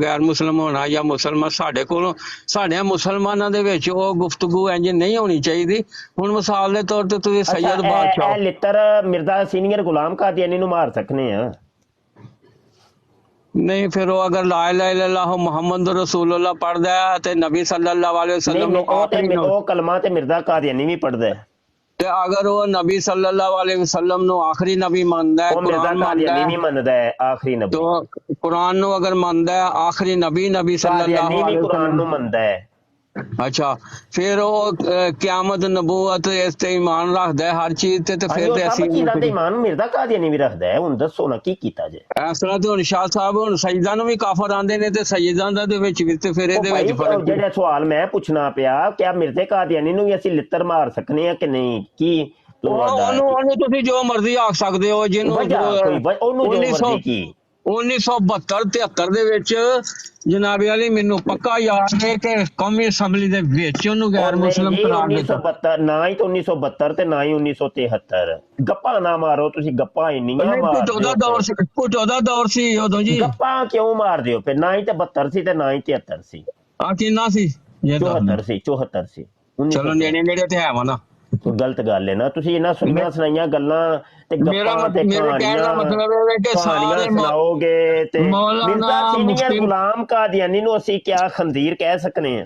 ਗੈਰ ਮੁਸਲਮ ਹੋਣਾ ਜਾਂ ਮੁਸਲਮਾਨ, ਸਾਡੇ ਕੋਲੋਂ ਸਾਡਿਆਂ ਮੁਸਲਮਾਨਾਂ ਦੇ ਵਿੱਚ ਉਹ ਗੁਫ਼ਤਗੂ ਇੰਜ ਨਹੀਂ ਹੋਣੀ ਚਾਹੀਦੀ। ਹੁਣ ਮਿਸਾਲ ਦੇ ਤੌਰ ਤੇ ਤੁਸੀਂ ਸੈਯਦ ਬਾਦਸ਼ਾਹ ਲਿੱਤਰ ਮਿਰਜ਼ਾ ਸੀਨੀਅਰ ਗੁਲਾਮ ਕਾਦੀਆਨੀ ਨੂੰ ਮਾਰ ਸਕਨੇ ਆ। ਨਹੀਂ ਫਿਰ ਉਹ ਅਗਰ ਲਾ ਇਲਾਹਾ ਇਲੱਲਾਹ ਮੁਹੰਮਦ ਰਸੂਲੁल्लाह ਪੜਦਾ ਹੈ ਤੇ ਨਬੀ ਸੱਲੱਲਾਹੁ ਅਲੈਹਿ ਵਸੱਲਮ ਨੂੰ ਉਹ ਕਲਮਾ ਤੇ ਮਿਰਜ਼ਾ ਕਾਦੀਆਨੀ ਵੀ ਪੜਦਾ ਹੈ, ਤੇ ਅਗਰ ਉਹ ਨਬੀ ਸੱਲੱਲਾਹੁ ਅਲੈਹਿ ਵਸੱਲਮ ਨੂੰ ਆਖਰੀ ਨਬੀ ਮੰਨਦਾ ਹੈ, ਕੁਰਾਨ ਮੰਨਦਾ ਹੈ ਆਖਰੀ ਨਬੀ, तो कुरान ਨੂੰ ਅਗਰ ਮੰਨਦਾ ਹੈ ਆਖਰੀ ਨਬੀ ਸੱਲੱਲਾਹੁ ਅਲੈਹਿ ਵਸੱਲਮ ਕੁਰਾਨ ਨੂੰ ਮੰਨਦਾ ਹੈ। ਅੱਛਾ, ਫਿਰ ਉਹ ਕਿਆਮਤ ਨਬੂਵਤ ਇਸ ਤੇ ਈਮਾਨ ਰੱਖਦਾ ਹੈ ਹਰ ਚੀਜ਼ ਤੇ ਫਿਰ ਤੇ ਅਸੀਂ ਈਮਾਨ ਮਿਰਜ਼ਾ ਕਾਦੀਆਨੀ ਵੀ ਰੱਖਦਾ ਹੈ। ਹੁਣ ਦੱਸੋ ਨਾ ਕੀ ਕੀਤਾ ਜੇ ਇਸ ਤਰ੍ਹਾਂ ਤੇ ਹੁਣ ਸ਼ਾਹ ਸਾਹਿਬ ਹੁਣ ਸਜਦਾ ਨੂੰ ਵੀ ਕਾਫਰ ਆਂਦੇ ਨੇ ਤੇ ਸਜਦਾਂ ਦਾ ਦੇ ਵਿੱਚ ਵੀ ਤੇ ਫਿਰ ਇਹਦੇ ਵਿੱਚ ਫਰਕ। ਜਿਹੜਾ ਸਵਾਲ ਮੈਂ ਪੁੱਛਣਾ ਪਿਆ, ਕਿਆ ਮਿਰਜ਼ੇ ਕਾਦੀਆਨੀ ਨੂੰ ਵੀ ਅਸੀਂ ਲਿੱਤਰ ਮਾਰ ਸਕਨੇ ਆ ਕਿ ਨਹੀਂ? ਕੀ ਉਹਨੂੰ ਤੁਸੀਂ ਜੋ ਮਰਜ਼ੀ ਆਖ ਸਕਦੇ ਹੋ, ਜਿਹਨੂੰ 1972-73 ਦੇ ਵਿੱਚ ਜਨਾਬੇ ਵਾਲੀ ਮੈਨੂੰ ਪੱਕਾ ਯਾਦ ਹੈ ਕਿ ਕੌਮੀ ਅਸੈਂਬਲੀ ਦੇ ਵਿੱਚ ਉਹਨੂੰ ਗੈਰ ਮੁਸਲਮ ਕਰਾਰ ਦਿੱਤਾ। 1972 ਨਾ ਹੀ 1972 ਤੇ ਨਾ ਹੀ 1973। ਗੱਪਾਂ ਨਾ ਮਾਰੋ ਤੁਸੀਂ, ਗੱਪਾਂ ਇੰਨੀਆਂ ਮਾਰਦੇ ਭੁੱਟੋ ਦਾ ਦੌਰ ਸੀ ਉਦੋਂ ਜੀ। ਗੱਪਾਂ ਕਿਉਂ ਮਾਰਦੇ ਹੋ? ਫਿਰ ਨਾ ਹੀ ਤੇ 72 ਸੀ ਤੇ ਨਾ ਹੀ 73 ਸੀ। ਆ ਕਿੰਨਾ ਸੀ? 74 ਸੀ, 74 ਸੀ। ਚਲੋ ਨੇੜੇ ਤੇ ਹੈ ਵਾ ਨਾ, ਗਲਤ ਗੱਲ ਹੈ ਨਾ। ਤੁਸੀਂ ਇਹਨਾਂ ਸੁਣੀਆਂ ਸੁਣਾਈਆਂ ਗੱਲਾਂ ਤੇ ਗੱਪਾਂ ਤੇ ਕਹਾਣੀਆਂ ਸੁਣਾਓਗੇ ਤੇ ਮਿਰਜ਼ਾ ਸੀਨੀਅਰ ਗੁਲਾਮ ਕਾਦੀਆਨੀ ਨੂੰ ਅਸੀਂ ਕਿਆ ਖੰਦੀਰ ਕਹਿ ਸਕਨੇ ਆ?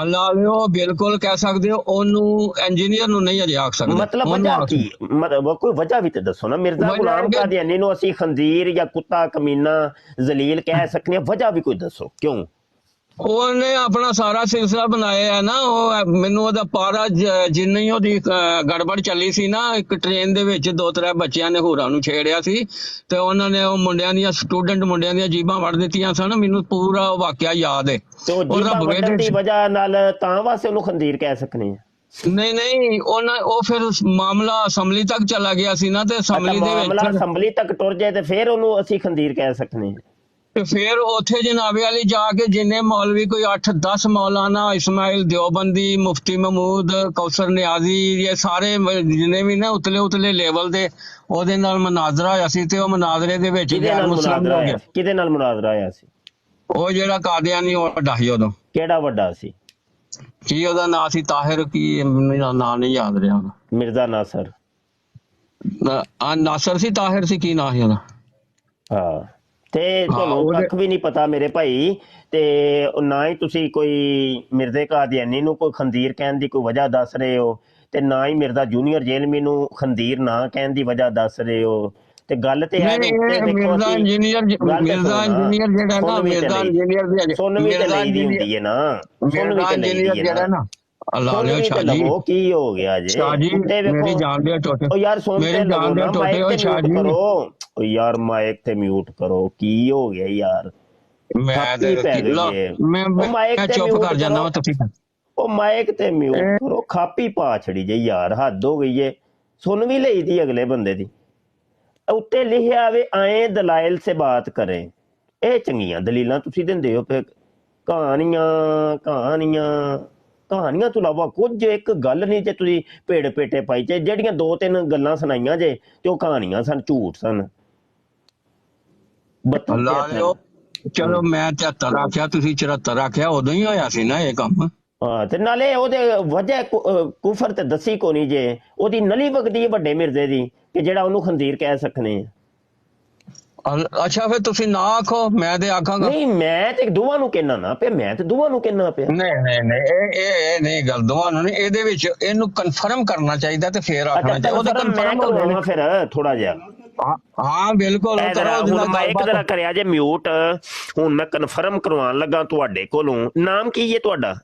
ਅੱਲਾਹ ਬਿਲਕੁਲ ਕਹਿ ਸਕਦੇ ਹੋ, ਉਹਨੂੰ ਇੰਜੀਨੀਅਰ ਨੂੰ ਨਹੀਂ ਅਜੇ ਆਖ ਸਕਦੇ। ਮਤਲਬ ਵਜ੍ਹਾ ਕੀ? ਮਤਲਬ ਕੋਈ ਵਜ੍ਹਾ ਵੀ ਤੇ ਦੱਸੋ ਨਾ। ਮਿਰਜ਼ਾ ਗੁਲਾਮ ਕਾਦੀਆਨੀ ਨੂੰ ਅਸੀਂ ਖੰਦੀਰ ਜਾਂ ਕੁੱਤਾ ਕਮੀਨਾ ਜ਼ਲੀਲ ਕਹਿ ਸਕਨੇ ਆ, ਵਜ੍ਹਾ ਵੀ ਕੋਈ ਦੱਸੋ ਕਿਉਂ? ਉਹਨੇ ਆਪਣਾ ਸਾਰਾ ਸਿਲਸਿਲਾ ਬਣਾਇਆ ਹੈ ਨਾ। ਉਹ ਮੈਨੂੰ ਉਹਦਾ ਪਾਰਾ ਜਿੰਨੀ ਹੀ ਉਹਦੀ ਗੜਬੜ ਚੱਲੀ ਸੀ ਨਾ, ਇੱਕ ਟ੍ਰੇਨ ਦੇ ਵਿੱਚ 2-3 ਬੱਚਿਆਂ ਨੇ ਹੋਰਾਂ ਨੂੰ ਛੇੜਿਆ ਸੀ ਤੇ ਉਹਨਾਂ ਨੇ ਉਹ ਮੁੰਡਿਆਂ ਦੀਆਂ ਸਟੂਡੈਂਟ ਮੁੰਡਿਆਂ ਦੀਆਂ ਜੀਬਾਂ ਵੜ ਦਿੱਤੀਆਂ ਸਨ। ਮੈਨੂੰ ਪੂਰਾ ਵਾਕਿਆ ਯਾਦ ਹੈ। ਉਹਦੀ ਵਜ੍ਹਾ ਨਾਲ ਤਾਂ ਵਾਸਤੇ ਉਹਨੂੰ ਖੰਦੀਰ ਕਹਿ ਸਕਨੇ ਆ? ਨਹੀਂ ਉਹ ਫਿਰ ਮਾਮਲਾ ਅਸੈਂਬਲੀ ਤੱਕ ਚਲਾ ਗਿਆ ਸੀ ਨਾ, ਤੇ ਅਸੈਂਬਲੀ ਦੇ ਵਿੱਚ ਅਸੈਂਬਲੀ ਤੱਕ ਟੁਰ ਜਾਏ ਤੇ ਫਿਰ ਉਹਨੂੰ ਅਸੀਂ ਖੰਦੀਰ ਕਹਿ ਸਕਨੇ ਆ? ਤੇ ਫਿਰ ਉੱਥੇ ਜਨਾਬੇ ਵਾਲੀ ਜਾ ਕੇ ਜਿੰਨੇ ਮੌਲਵੀ ਕੋਈ 8-10 ਮੌਲਾਨਾ ਇਸਮਾਇਲ ਦਿਓਬੰਦੀ, ਮੁਫਤੀ ਮਹਿਮੂਦ, ਕੌਸਰ ਨਿਆਜ਼ੀ, ਇਹ ਸਾਰੇ ਜਿੰਨੇ ਵੀ ਨਾ ਉਤਲੇ ਲੈਵਲ ਦੇ ਉਹਦੇ ਨਾਲ ਮਨਾਜ਼ਰਾ ਹੋਇਆ ਸੀ ਤੇ ਉਹ ਮਨਾਜ਼ਰੇ ਦੇ ਵਿੱਚ ਕਿਹਦੇ ਗੈਰ ਨਾਲ ਮੁਸਲਮ ਮੁਨਾਜ਼ਰਾ ਹੋ ਹੋਇਆ ਗਿਆ। ਸੀ? ਕਿਹਦੇ ਨਾਲ ਮੁਨਾਜ਼ਰਾ ਹੋਇਆ ਸੀ? ਉਹ ਜਿਹੜਾ ਕਾਦੀਆਨੀ ਉਹ ਵੱਡਾ ਸੀ ਉਦੋਂ, ਕਿਹੜਾ ਵੱਡਾ ਸੀ? ਕੀ ਉਹਦਾ ਨਾਂ ਸੀ, ਤਾਹਿਰ ਕੀ, ਮੈਨੂੰ ਨਾਂ ਨਹੀਂ ਯਾਦ ਰਿਹਾ ਉਹਦਾ। ਮਿਰਜ਼ਾ ਨਾਸਰ। ਨਾਸਰ ਸੀ, ਤਾਹਿਰ ਸੀ, ਕੀ ਨਾਂ ਸੀ ਉਹਦਾ? ਹਾਂ, ਤੇ ਤੁਹਾਨੂੰ ਉਹਦੇ- ਕੱਖ ਵੀ ਨਹੀਂ ਪਤਾ ਮੇਰੇ ਭਾਈ, ਤੇ ਨਾ ਹੀ ਤੁਸੀਂ ਕੋਈ ਮਿਰਜ਼ੇ ਕਾਦੀਆਨੀ ਨੂੰ ਕੋਈ ਖੰਦੀਰ ਕਹਿਣ ਦੀ ਕੋਈ ਵਜ੍ਹਾ ਦੱਸ ਰਹੇ ਹੋ, ਤੇ ਨਾ ਹੀ ਮਿਰਜ਼ਾ ਜੂਨੀਅਰ ਜੇਲਮੀ ਨੂੰ ਖੰਦੀਰ ਨਾ ਕਹਿਣ ਦੀ ਵਜ੍ਹਾ ਦੱਸ ਰਹੇ ਹੋ। ਤੇ ਗੱਲ ਤੇ ਹੈ ਨਹੀਂ, ਉੱਤੇ ਇਹ ਵੇਖੋ ਮਿਰਜ਼ਾ ਅਸੀਂ ਇੰਜੀਨੀਅਰ ਜਿਹੜਾ ਨਾ, ਮਿਰਜ਼ਾ ਇੰਜੀਨੀਅਰ ਦੀ ਸੁਣ ਵੀ ਤੇ ਲਈ ਦੀ ਹੁੰਦੀ ਹੈ ਨਾ, ਸੁਣ ਵੀ ਤੇ ਲਈ ਦੀ ਹੈ ਜਿਹੜਾ ਨਾ, ਨਾ ਅੱਲਾ ਸੁਣ ਲਿਓ ਵੀ ਤੇ ਸ਼ਾਹ ਜੀ, ਲਵੋ ਕੀ ਹੋ ਗਿਆ ਜੇ ਸ਼ਾਹ ਜੀ ਉੱਤੇ ਮੇਰੀ ਵੇਖੋ। ਜਾਨ ਦੇ ਟੋਟੇ, ਉਹ ਯਾਰ ਸੁਣ ਮੇਰੀ ਤੇ ਲਵੋ ਜਾਨ ਦੇ ਨਾ, ਟੋਟੇ ਮਾਈਕ ਹੋ ਤੇ ਸ਼ਾਹ ਮਿਊਟ ਜੀ। ਕਰੋ। ਉਹ ਯਾਰ ਮਾਈਕ ਤੇ ਮਿਊਟ ਕਰੋ, ਕੀ ਹੋ ਗਿਆ ਯਾਰ? ਮੈਂ ਥਾਪੀ ਪੈ ਗਈ ਏ। ਉਹ ਮਾਈਕ ਮੈਂ ਤੇ ਚੁੱਪ mute ਕਰ ਜਾਂਦਾ ਕਰੋ। ਵਾ ਤੁਸੀਂ। ਉਹ ਮਾਈਕ ਤੇ ਮਿਊਟ ਕਰੋ, ਖਾਪੀ ਪਾ ਛੜੀ ਜੇ ਯਾਰ, ਹੱਦ ਹੋ ਗਈ ਏ। ਸੁਣ ਵੀ ਲਈ ਦੀ ਅਗਲੇ ਬੰਦੇ ਦੀ। ਉੱਤੇ ਲਿਖਿਆ ਵੇ ਆਏ ਦਲਾਇਲ ਸੇ ਬਾਤ ਕਰੇ, ਇਹ ਚੰਗੀਆਂ ਦਲੀਲਾਂ ਤੁਸੀਂ ਦਿੰਦੇ ਹੋ। ਫਿਰ ਕਹਾਣੀਆਂ ਤੋਂ ਇਲਾਵਾ ਕੁਝ ਇੱਕ ਗੱਲ ਨਹੀਂ ਜੇ ਤੁਸੀਂ ਭੇੜ ਪੇਟੇ ਪਾਈ ਜੇ, ਜਿਹੜੀਆਂ 2-3 ਗੱਲਾਂ ਸੁਣਾਈਆਂ ਜੇ ਤੇ ਉਹ ਕਹਾਣੀਆਂ ਸਨ, ਝੂਠ ਸਨ। ਅੱਲਾ ਲਿਓ, ਚਲੋ ਮੈਂ 73 ਆਖਿਆ, ਤੁਸੀਂ 74 ਆਖਿਆ, ਉਦੋਂ ਹੀ ਹੋਇਆ ਸੀ ਨਾ ਇਹ ਕੰਮ। ਹਾਂ, ਤੇ ਨਾਲੇ ਉਹਦੇ ਵਜ੍ਹਾ ਕੁਫਰ ਤੇ ਦੱਸੀ ਕੋ ਨਹੀਂ ਜੇ, ਉਹਦੀ ਨਲੀ ਵਗਦੀ ਹੈ ਵੱਡੇ ਮਿਰਜ਼ੇ ਦੀ, ਕਿ ਜਿਹੜਾ ਉਹਨੂੰ ਖੰਦੀਰ ਕਹਿ ਸਕਨੇ ਆ। ਅੱਛਾ ਫਿਰ ਤੁਸੀਂ ਨਾ ਆਖੋ, ਮੈਂ ਤੇ ਆਖਾਂਗਾ। ਨਹੀਂ, ਮੈਂ ਤੇ ਦੋਵਾਂ ਨੂੰ ਕਹਿਣਾ ਨਾ ਪਿਆ, ਮੈਂ ਤੇ ਦੋਵਾਂ ਨੂੰ ਕਹਿਣਾ ਪਿਆ। ਨਹੀਂ ਇਹ ਨਹੀਂ ਗੱਲ ਦੋਵਾਂ ਨੂੰ ਨਹੀਂ, ਇਹਦੇ ਵਿੱਚ ਇਹਨੂੰ ਕਨਫਰਮ ਕਰਨਾ ਚਾਹੀਦਾ ਤੇ ਫੇਰ ਆਖਣਾ ਚਾਹੀਦਾ। ਉਹਦਾ ਮੈਂ ਕਨਫਰਮ ਹੋ ਕਰਵਾਵਾਂ ਫਿਰ ਥੋੜਾ ਜਿਹਾ। ਹਾਂ ਬਿਲਕੁਲ ਹੁਣ ਮਾਈਕ ਜਰਾ ਕਰਿਆ ਜੇ ਮਿਊਟ। ਹੁਣ ਮੈਂ ਕਨਫਰਮ ਕਰਵਾਉਣ ਲੱਗਾ ਤੁਹਾਡੇ ਕੋਲੋਂ। ਨਾਮ ਕੀ ਹੈ ਤੁਹਾਡਾ?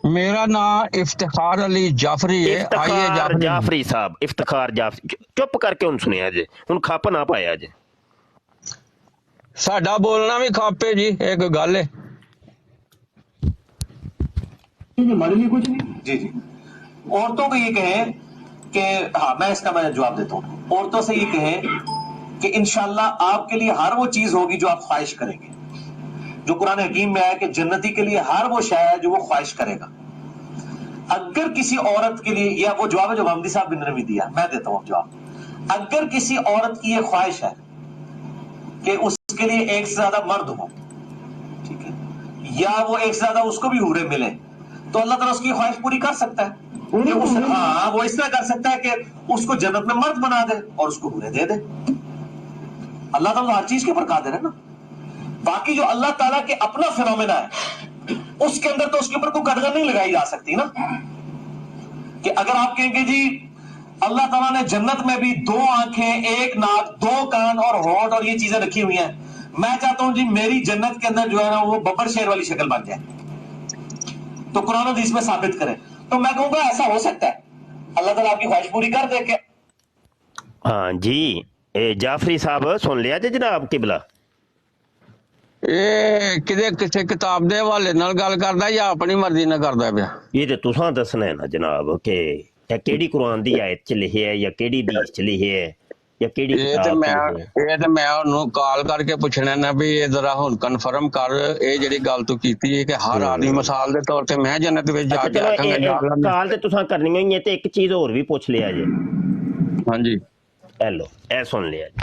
ਮੇਰਾ ਨਾਮ ਇਫਤਖਾਰ ਅਲੀ ਜਾਫਰੀ ਹੈ। ਇਫਤਖਾਰ ਜਾਫਰੀ ਸਾਹਿਬ, ਇਫਤਖਾਰ ਜਾਫਰੀ। ਚੁੱਪ ਕਰਕੇ ਹੁਣ ਸੁਣਿਆ ਜੇ, ਹੁਣ ਖੱਪ ਨਾ ਪਾਇਆ ਜੇ। ਸਾਡਾ ਬੋਲਣਾ ਵੀ ਖਾਪੇ ਜੀ, ਇੱਕ ਗੱਲ ਹੈ। हमारे लिए कुछ नहीं। जी जी, औरतों को ये कहें कि हाँ, मैं जवाब देता हूँ। औरतों से ये कहें कि इंशाल्लाह आपके लिए हर वो चीज होगी जो आप ख्वाहिश करेंगे। जो कुरान हकीम में है कि जन्नती के लिए हर वो शय है जो वो ख्वाहिश करेगा। अगर किसी औरत के लिए, या वो जवाब है जो महमदी साहब ने भी दिया, मैं देता हूँ जवाब। अगर किसी औरत की ये ख्वाहिश है कि उसके लिए एक से ज्यादा मर्द हो, ठीक है, या वो एक से ज्यादा उसको भी हूरे मिले, तो अल्लाह ताला उसकी ख्वाहिश पूरी कर सकता है। वो इस तरह कर सकता है कि उसको जन्नत में मर्द बना दे और उसको हूरे दे दे। अल्लाह ताला हर चीज के ऊपर कादिर है ना। बाकी जो अल्लाह ताला के अपना फिनोमेना है, उसके अंदर तो उसके ऊपर कोई कदर नहीं लगाई जा सकती ना। कि अगर आप कहेंगे जी अल्लाह ताला ने जन्नत में भी 2 आंखें, 1 नाक, 2 कान और होंठ और ये चीजें रखी हुई हैं, मैं चाहता हूं जी मेरी जन्नत के अंदर जो है ना वो बब्बर शेर वाली शक्ल बन जाए, तो कुरान हदीस में साबित करें। तो मैं कहूंगा ऐसा हो सकता है, अल्लाह ताला आपकी ख्वाहिश पूरी कर दे के। हाँ जी, जाफरी साहब सुन लिया जी जनाब किबला। ਇਹ ਕਿਸੇ ਕਿਤਾਬ ਦੇ ਹਵਾਲੇ ਨਾਲ ਗੱਲ ਕਰਦਾ ਜਾਂ ਆਪਣੀ ਮਰਜ਼ੀ ਨਾਲ ਕਰਦਾ ਪਿਆ? ਇਹ ਤੇ ਤੁਸੀਂ ਦੱਸਣਾ ਹੈ ਨਾ ਜਨਾਬ ਕਿ ਇਹ ਕਿਹੜੀ ਕੁਰਾਨ ਦੀ ਆਇਤ ਚ ਲਿਖਿਆ ਹੈ, ਜਾਂ ਕਿਹੜੀ ਹਦੀਸ ਚ ਲਿਖਿਆ ਹੈ, ਜਾਂ ਕਿਹੜੀ ਕਿਤਾਬ ਚ ਲਿਖਿਆ ਹੈ। ਇਹ ਤੇ ਮੈਂ ਉਹਨੂੰ ਕਾਲ ਕਰਕੇ ਪੁੱਛਣਾ ਨਾ ਵੀ ਇਹ ਜ਼ਰਾ ਹੁਣ ਕਨਫਰਮ ਕਰ, ਇਹ ਜਿਹੜੀ ਗੱਲ ਤੂੰ ਕੀਤੀ ਹੈ ਕਿ ਹਰ ਆਦਮੀ ਮਿਸਾਲ ਦੇ ਤੌਰ ਤੇ ਮੈਂ ਜੰਨਤ ਵਿੱਚ ਜਾ ਕੇ ਆਖਾਂਗਾ। ਕਾਲ ਤੇ ਤੁਸੀਂ ਕਰਨੀ ਹੋਈ ਹੈ, ਤੇ ਇੱਕ ਚੀਜ਼ ਹੋਰ ਵੀ ਪੁੱਛ ਲਿਆ ਜੇ। ਹਾਂਜੀ, ਹੈਲੋ, ਇਹ ਸੁਣ ਲਿਆ ਜੀ।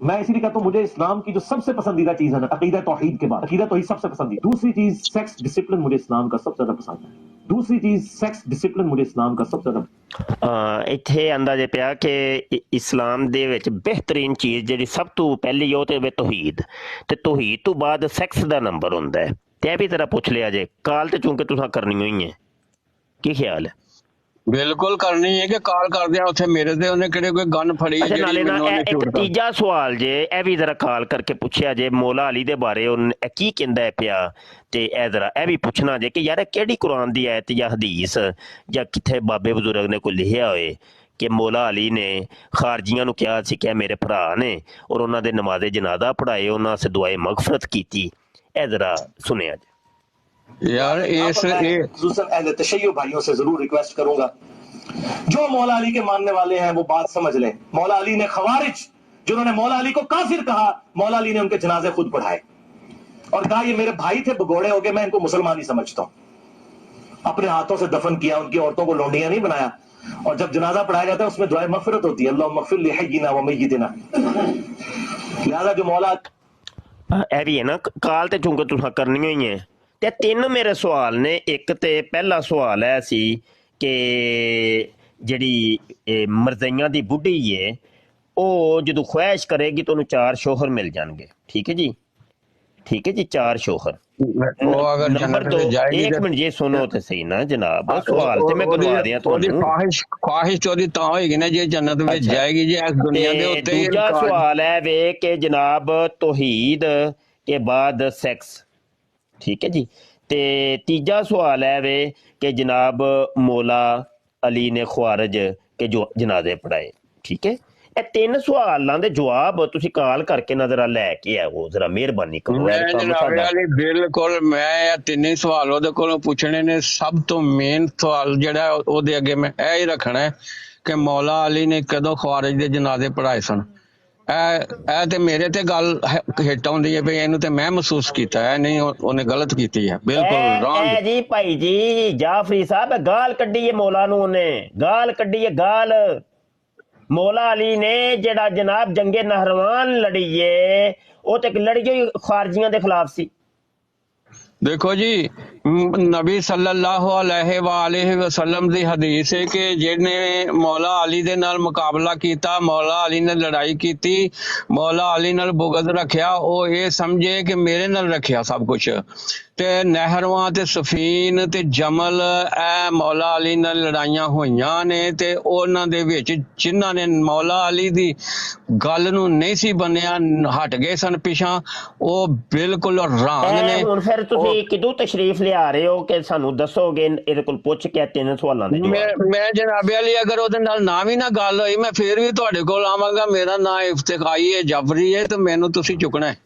मैं इसीलिए कहता हूं मुझे इस्लाम की जो सबसे पसंदीदा चीज है ना, अकीदा तौहीद के बाद अकीदा तौहीद सबसे पसंदीदा। दूसरी चीज सेक्स डिसिप्लिन मुझे इस्लाम का सबसे ज्यादा पसंद है। दूसरी चीज सेक्स डिसिप्लिन मुझे इस्लाम का सबसे ज्यादा ਇੱਥੇ ਆਂਦਾ ਜੇ ਪਿਆ ਕਿ ਇਸਲਾਮ ਦੇ ਵਿੱਚ ਬਿਹਤਰੀਨ ਚੀਜ਼ ਜਿਹੜੀ ਸਭ ਤੋਂ ਪਹਿਲੀ ਉਹ ਤੇ ਵੇ ਤੌਹੀਦ, ਤੇ ਤੌਹੀਦ ਤੋਂ ਬਾਅਦ ਸੈਕਸ ਦਾ ਨੰਬਰ ਹੁੰਦਾ ਹੈ। ਤੇ ਇਹ ਵੀ ਤਰ੍ਹਾਂ ਪੁੱਛ ਲਿਆ ਜੇ। ਕਾਲ ਤੇ ਚੂੰਕਿ ਤੁਸੀਂ ਕਰਨੀ ਹੋਈ ਹੈ, ਕੀ ਖਿਆਲ ਹੈ? ਬਿਲਕੁਲ ਕਰਨੀ ਹੈ ਕਿ ਕਾਲ ਕਰਦੇ ਆ ਉੱਥੇ ਮੇਰੇ ਤੇ ਉਹਨੇ ਕਿਹੜੇ ਕੋਈ ਗਨ ਫੜੀ ਅੱਛਾ, ਨਾਲੇ ਨਾ ਇੱਕ ਤੀਜਾ ਸਵਾਲ ਜੇ, ਇਹ ਵੀ ਜ਼ਰਾ ਕਾਲ ਕਰਕੇ ਪੁੱਛਿਆ ਜੇ ਮੌਲਾ ਅਲੀ ਦੇ ਬਾਰੇ ਉਹ ਕੀ ਕਹਿੰਦਾ ਪਿਆ, ਤੇ ਇਹ ਜ਼ਰਾ ਇਹ ਵੀ ਪੁੱਛਣਾ ਜੇ ਕਿ ਯਾਰ ਕਿਹੜੀ ਕੁਰਾਨ ਦੀ ਆਇਤ ਜਾਂ ਹਦੀਸ ਜਾਂ ਕਿੱਥੇ ਬਾਬੇ ਬਜ਼ੁਰਗ ਨੇ ਕੋਈ ਲਿਖਿਆ ਹੋਏ ਕਿ ਮੌਲਾ ਅਲੀ ਨੇ ਖਾਰਜੀਆਂ ਨੂੰ ਕਿਹਾ ਸੀ ਕਿ ਮੇਰੇ ਭਰਾ ਨੇ, ਔਰ ਉਹਨਾਂ ਦੇ ਨਮਾਜ਼ੇ ਜਨਾਜ਼ਾ ਪੜ੍ਹਾਏ, ਉਹਨਾਂ ਸੇ ਦੁਆਏ ਮਗਫਰਤ ਕੀਤੀ। ਇਹ ਜ਼ਰਾ ਸੁਣਿਆ ਜੇ। यार मैं अहले तशय्युअ भाइयों से जरूर रिक्वेस्ट करूंगा जो मौला अली के मानने वाले हैं वो बात समझ लें, मौला अली ने खवारिज जिन्होंने मौला अली को काफिर कहा, मौला अली ने उनके जनाजे खुद पढ़ाए और कहा ये मेरे भाई थे, भगोड़े हो गए, मैं इनको मुसलमान ही समझता हूं। अपने हाथों से दफन किया, उनकी औरतों को लौंडियां नहीं बनाया। और जब जनाजा पढ़ाया जाता है उसमें दुआए मगफिरत होती है, अल्लाह मगफिर li हय्यिना व मय्यितिना। लिहाजा जो मौला ਇਹ ਵੀ ਹੈ ਨਾ ਕਾਲ ਤੇ ਚੁੰਗ ਤੁਸੀਂ ਕਰਨੀਆਂ ਹੀ ਹੈ। ਤੇ ਤਿੰਨ ਮੇਰੇ ਸਵਾਲ ਨੇ। ਇੱਕ ਤੇ ਪਹਿਲਾ ਸਵਾਲ ਹੈ ਸੀ ਕਿ ਜਿਹੜੀ ਮਰਜ਼ਈਆਂ ਦੀ ਬੁੱਢੀ ਹੈ ਉਹ ਜਦੋਂ ਖੁਆਇਸ਼ ਕਰੇਗੀ ਤਾਂ ਉਹਨੂੰ 4 ਸ਼ੋਹਰ ਮਿਲ ਜਾਣਗੇ। ਠੀਕ ਹੈ ਜੀ, ਠੀਕ है जी, 4 शोहर। वो अगर नंबर जन्नत 2, में जाएगी एक मिनट ये सुनो तो सही ना जनाब, सवाल ते मैं करवा दिया ਤੁਹਾਨੂੰ। ख्वाहिश ਉਹਦੀ ਤਾਂ ਹੋਏਗੀ ਨਾ ਜੇ ਜੰਨਤ ਵਿੱਚ ਜਾਏਗੀ ਜੇ ਇਸ ਦੁਨੀਆ ਦੇ ਉੱਤੇ ਹੀ ਦੂਜਾ ਸਵਾਲ ਹੈ ਵੇ ਕਿ जनाब तौहीद के बाद सेक्स। ठीक है जी। ते तीजा सवाल है वे कि जनाब मौला अली ने ख्वारिज के जो जनाजे पढ़ाए। ठीक है, ਇਹ ਤਿੰਨ ਸਵਾਲਾਂ ਦੇ ਜਵਾਬ ਤੁਸੀਂ ਕਾਲ ਕਰਕੇ ਨਾ ਜ਼ਰਾ ਲੈ ਕੇ ਆਓ, ਜ਼ਰਾ ਮਿਹਰਬਾਨੀ ਕਰੋ। ਬਿਲਕੁਲ ਮੈਂ ਇਹ ਤਿੰਨੇ ਸਵਾਲ ਉਹਦੇ ਕੋਲੋਂ ਪੁੱਛਣੇ ਨੇ। ਸਭ ਤੋਂ ਮੇਨ ਸਵਾਲ ਜਿਹੜਾ ਉਹਦੇ ਅੱਗੇ ਮੈਂ ਇਹ ਹੀ ਰੱਖਣਾ ਹੈ ਕਿ ਮੌਲਾ ਅਲੀ ਨੇ ਕਦੋਂ ਖਵਾਰਿਜ ਦੇ ਜਨਾਜ਼ੇ ਪੜ੍ਹਾਏ ਸਨ। ਇਹ ਤੇ ਮੇਰੇ ਤੇ ਗੱਲ ਹਿੱਟ ਆਉਂਦੀ ਹੈ ਵੀ ਇਹਨੂੰ ਤੇ ਮੈਂ ਮਹਿਸੂਸ ਕੀਤਾ ਹੈ, ਨਹੀਂ ਉਹਨੇ ਗਲਤ ਕੀਤੀ ਹੈ। ਬਿਲਕੁਲ ਰੌਂਗ ਜੀ ਭਾਈ ਜੀ ਜਾਫਰੀ ਸਾਹਿਬ, ਗਾਲ ਕੱਢੀ ਹੈ ਮੌਲਾ ਨੂੰ, ਉਹਨੇ ਗਾਲ ਕੱਢੀ ਹੈ ਗਾਲ। मौला अली ने जेड़ा जनाब जंगे नहरवान लड़ी है वो तो लड़ी हुई खारजियां के खिलाफ सी। देखो जी नबी सल्लल्लाहु अलैहि वसल्लम दी हदीस है कि जिन्ने मौला अली दे नाल मुकाबला कीता, मौला अली ने लड़ाई कीती, मौला अली नाल बुगद रखिया, वो ये समझे कि मेरे नाल रखिया सब कुछ। ते नहरवां ते सफीन ते जमल ए मौला अली नाल लड़ाइयां होईयां ने ते उन्हां दे विच जिन्हां ने मौला अली दी गल नूं नहीं सी बन्निया, हट गए सन पिछां, वो बिल्कुल रांग ने। हुण फिर तुसीं किदों तशरीफ लिया रहे हो कि सानू दसोगे? इहदे कोल पुੱਛ के तीन सवालां दे जवाब। मैं जनाबे अली अगर ਉਹਦੇ ਨਾਲ ਨਾ ਵੀ ਨਾ ਗੱਲ ਹੋਈ ਮੈਂ ਫੇਰ ਵੀ ਤੁਹਾਡੇ ਕੋਲ ਆਵਾਂਗਾ। ਮੇਰਾ ਨਾਂ ਇਫਤਿਖਾਈ ਹੈ, ਜਾਫਰੀ ਹੈ, ਤੇ ਮੈਨੂੰ ਤੁਸੀਂ ਚੁੱਕਣਾ ਹੈ।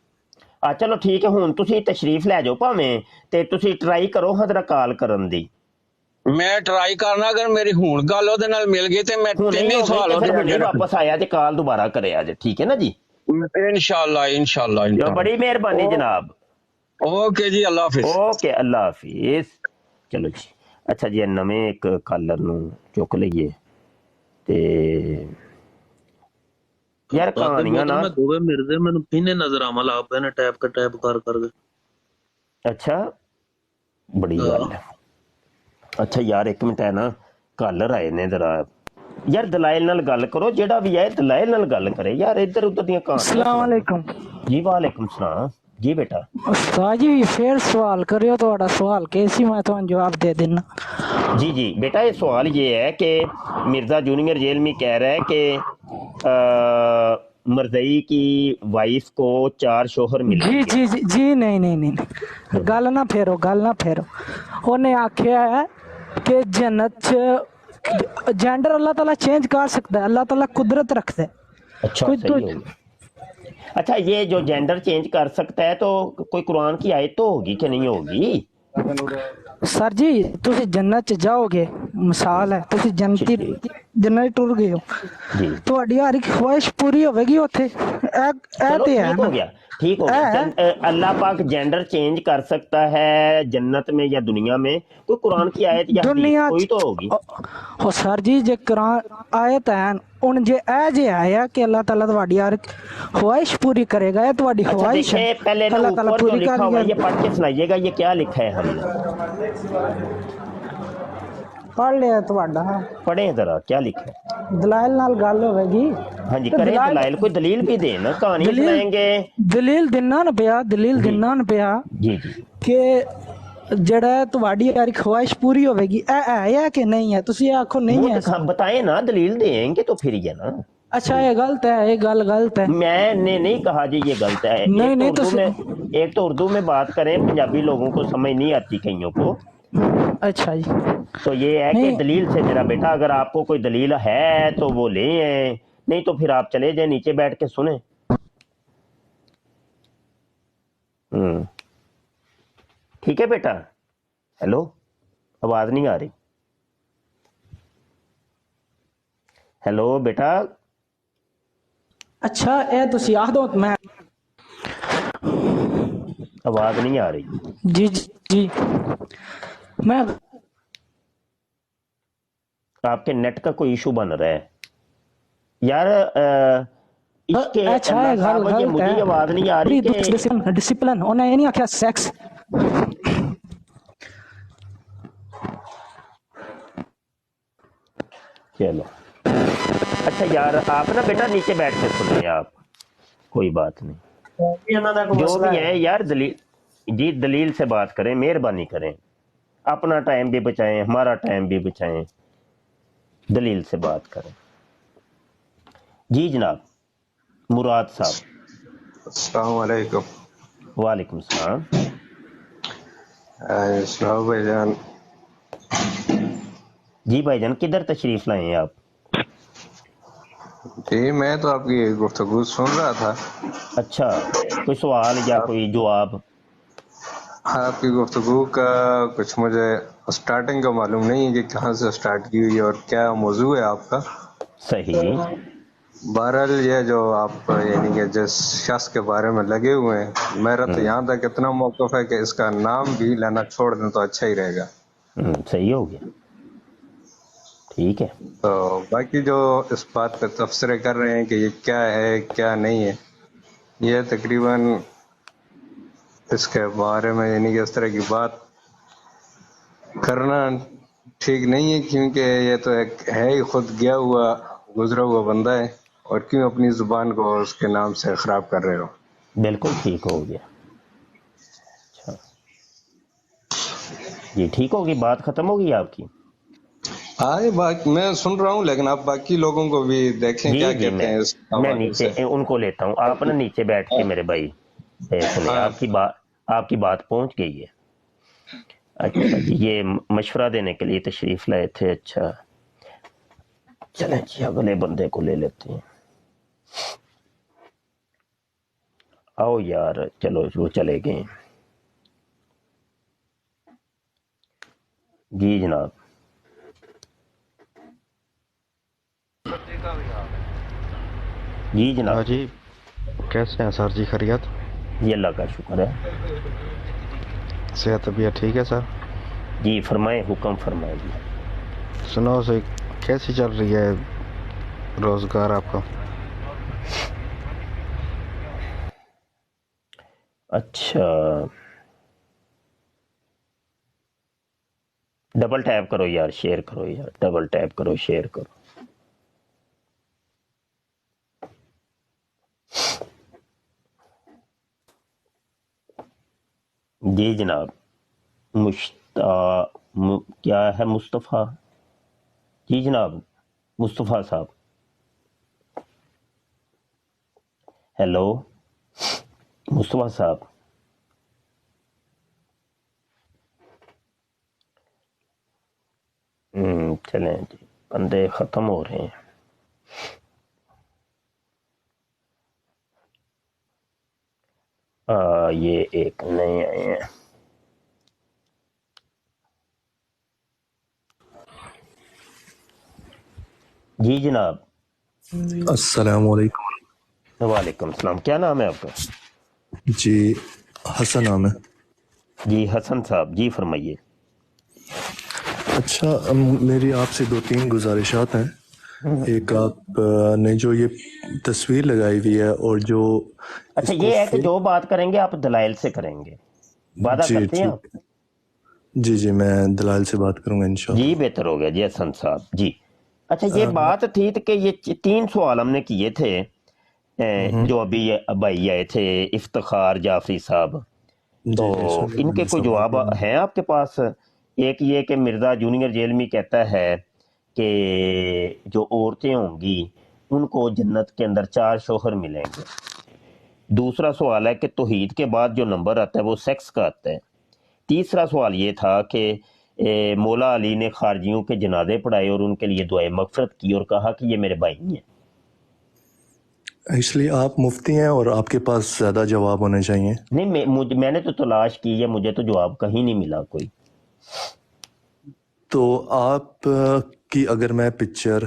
ਚਲੋ ਠੀਕ ਹੈ, ਹੁਣ ਤੁਸੀਂ ਤਸ਼ਰੀਫ ਲੈ ਜਾਓ ਭਾਵੇਂ, ਤੇ ਤੁਸੀਂ ਟਰਾਈ ਕਰੋ ਹਜ਼ਰਾ ਕਾਲ ਕਰਨ ਦੀ। ਮੈਂ ਟਰਾਈ ਕਰਨਾ, ਅਗਰ ਮੇਰੀ ਹੁਣ ਗੱਲ ਉਹਦੇ ਨਾਲ ਮਿਲ ਗਈ ਤੇ ਮੈਂ ਤਿੰਨੇ ਸਵਾਲ ਉਹਦੇ ਅੱਗੇ ਵਾਪਸ ਆਇਆ ਤੇ ਕਾਲ ਦੁਬਾਰਾ ਕਰਿਆ ਜੇ। ਠੀਕ ਹੈ ਨਾ ਜੀ, इंशाल्लाह इंशाल्लाह। बड़ी मेहरबानी जनाब। ओके जी, अल्लाह हाफिज। ओके अल्लाह हाफिज। चलो जी, अच्छा जी नਵੇਂ ਇੱਕ ਕਾਲਰ ਨੂੰ ਚੁੱਕ ਲਈਏ ਤੇ ਯਾਰ ਕਹਾਣੀਆਂ ਨਾ ਦੋਵੇਂ ਮਿਰਜ਼ੇ ਮੈਨੂੰ ਕਿੰਨੇ ਨਜ਼ਰ ਆਵਾਂ ਲੱਗ ਪਏ ਨੇ ਟੈਪ ਕਰ ਕਰਕੇ। ਅੱਛਾ ਬੜੀ ਗੱਲ ਹੈ। ਅੱਛਾ ਯਾਰ ਇੱਕ ਮਿੰਟ ਹੈ ਨਾ, ਕਾਲਰ ਆਏ ਨੇ ਜ਼ਰਾ यार दलाइल नाल गल करो, जेड़ा भी है दलाइल नाल गल करे यार, इधर उधर दी कहानियां। अस्सलाम वालेकुम जी वालेकुम सलाम जी बेटा। उस्ताद जी फिर सवाल करियो, ਤੁਹਾਡਾ सवाल कैसी मैं ਤੁਹਾਨੂੰ जवाब दे देना। जी जी बेटा, ये सवाल ये है कि मिर्जा जूनियर जेल में कह रहा है कि मरज़ई की वाइफ को 4 शोहर मिले। जी जी जी जी नहीं गल ना फेरो ਉਹਨੇ ਆਖਿਆ ਹੈ कि जन्नत च जेंडर अल्लाह ताला चेंज कर सकता है, अल्लाह ताला कुदरत रखता है। अच्छा सही हो गया। अच्छा ये जो जेंडर चेंज कर सकता है तो कोई कुरान की आयत तो होगी कि नहीं होगी? सर जी तुसी जन्नत च जाओगे, मिसाल है तुसी जन्नत टुर गए हो, ਤੁਹਾਡੀ हर एक ख्वाहिश पूरी होगी ਉੱਥੇ। ਇਹ ਤੇ ਹੈ हो गया, ठीक हो गया। अल्लाह पाक जेंडर चेंज कर सकता है जन्नत में या दुनिया में, कोई कुरान की आयत या दुनिया कोई तो होगी। हो सर जी जे कुरान आयत है ਹੁਣ ਜੇ ਇਹ ਜੇ ਆਇਆ ਕਿ ਅੱਲਾਹ ਤਾਲਾ ਤੁਹਾਡੀ ਹਰ ख्वाहिश पूरी करेगा, ये तुम्हारी ख्वाहिश है, पहले ना अल्लाह ताला ऊपर जो पूरी लिखा हुआ है ये करेगा। पढ़ के सुनाइएगा, ये क्या लिखा है हमने पढ़ लिया ਤੁਹਾਡਾ, पढ़े जरा क्या लिखा है। दलाइल नाल गल होवेगी। हाँ जी करें दलाइल, कोई दलील भी देना, कहानी सुनाएंगे। दलील दिना न पिया, दलील दिना न पिया जी जी कि ਜਿਹੜਾ ਤੁਹਾਡੀ हर ख्वाहिश पूरी होवेगी, ਇਹ है कि नहीं है? ਤੁਸੀਂ आखो नहीं है, बताए ना, दलील देंगे तो फिर ये ना। अच्छा ये गलत है, ये गल गलत है। मैंने नहीं कहा जी ये गलत है। नहीं एक तो उर्दू में बात करें, पंजाबी लोगों को समझ नहीं आती कईयों को। अच्छा जी, तो ये है कि दलील से मेरा बेटा, अगर आपको कोई दलील है तो वो ले आए, नहीं तो फिर आप चले जाए नीचे बैठ के सुने। ठीक है बेटा। हेलो, आवाज नहीं आ रही। हेलो बेटा, अच्छा ए तुसी आख दो मैं आवाज नहीं आ रही। जी जी जी मैं आपके नेट का कोई इशू बन रहा है यार। इसके अच्छा अल्लाह है गल साहब, ये गलत मुझे है आवाज नहीं आ रही बड़ी कि डिसिप्लिन उन्हें ये नहीं आख्या सेक्स चलो अच्छा यार, आप ना बेटा नीचे बैठ के सुनिए आप, कोई बात नहीं, ਇਹਨਾਂ ਦਾ ਕੋਈ जो ਮਸਲਾ भी है है यार। दलील जी, दलील से बात करें, मेहरबानी करें, अपना टाइम भी बचाएं, हमारा टाइम भी बचाएं, दलील से बात करें। जी जनाब, मुराद साहब। अस्सलाम वालेकुम। वालेकुम सलाम। सुनाओ भाईजान। जी भाईजान, किधर तशरीफ लाए हैं आप? जी मैं तो आपकी गुफ्तगू सुन रहा था। अच्छा, कोई सवाल या कोई जवाब? आपकी गुफ्तगू का कुछ मुझे स्टार्टिंग का मालूम नहीं है कि कहाँ से स्टार्ट की हुई है और क्या मौजू है आपका। सही। बहरहाल ये जो आप यानी कि जिस शख्स के बारे में लगे हुए हैं, मेरा तो यहाँ तक इतना मौक़िफ़ है कि इसका नाम भी लेना छोड़ दें तो अच्छा ही रहेगा। सही हो गया, ठीक है। तो बाकी जो इस बात पे तबसरे कर रहे हैं कि ये क्या है क्या नहीं है, ये तकरीबन इसके बारे में यानी कि इस तरह की बात करना ठीक नहीं है, क्योंकि ये तो एक है ही खुद गया हुआ गुजरा हुआ बंदा है, और क्यों अपनी जुबान को उसके नाम से खराब कर रहे हो। बिल्कुल ठीक हो गया। अच्छा जी, ठीक होगी, बात खत्म होगी आपकी। हाँ ये बात मैं सुन रहा हूँ, लेकिन आप बाकी लोगों को भी देखें जी क्या जी, कहते हैं इस मैं हवाले से। नीचे उनको लेता हूँ, आप ना नीचे बैठ के मेरे भाई सुनिए, हाँ आपकी बात पहुंच गई है। अच्छा जी, ये मशवरा देने के लिए तशरीफ लाए थे। अच्छा चलें जी, अगले बंदे को ले लेते हैं। आओ यार, चलो वो चले गए। जी जनाब। जी हाँ जनाब। जी, कैसे हैं सर जी? खैरियत? जी अल्लाह का शुक्र है। सेहत तबीयत ठीक है सर? जी फरमाएं, हुक्म फरमाएं जी। सुनाओ सर, कैसी चल रही है रोजगार आपका? अच्छा, डबल टैप करो यार, शेयर करो यार, डबल टैप करो, शेयर करो। जी जनाब। क्या है मुस्तफ़ा? जी जनाब, मुस्तफ़ा साहब। हेलो मुस्तफ़ा साहब। चलें जी, बंदे ख़त्म हो रहे हैं। ये एक नए आए हैं। जी जनाब। अस्सलाम वालेकुम। वालेकुम सलाम। क्या नाम है आपका? जी हसन नाम है। जी हसन साहब, जी फरमाइए। अच्छा, मेरी आपसे 2-3 गुजारिशात हैं। एक आप ने जो ये तस्वीर लगाई हुई है और जो अच्छा, इसको ये है कि जो बात करेंगे आप दलाइल से करेंगे, वादा जी करते हैं आप? ठीक, जी जी मैं दलाल से बात करूंगा जी इंशाल्लाह। बेहतर हो गया जी हसन साहब जी। अच्छा, ये बात थी कि ये 3 सवाल हमने किए थे, जो अभी भाई आए थे इफ्तिखार जाफरी साहब, तो जी जी सुन इनके कोई सवाल जवाब पढ़ना। हैं आपके पास? एक ये कि मिर्जा जूनियर जेल में कहता है कि जो औरतें होंगी उनको जन्नत के अंदर 4 शौहर मिलेंगे। दूसरा सवाल है कि तौहीद के बाद जो नंबर आता है वो सेक्स का आता है। तीसरा सवाल ये था कि मौला अली ने खारजियों के जनाजे पढ़ाए और उनके लिए दुआए मगफरत की और कहा कि ये मेरे भाई हैं। इसलिए आप मुफ्ती हैं और आपके पास ज़्यादा जवाब होने चाहिए। नहीं, मैंने तो तलाश की है, मुझे तो जवाब कहीं नहीं मिला कोई। तो आप की अगर मैं पिक्चर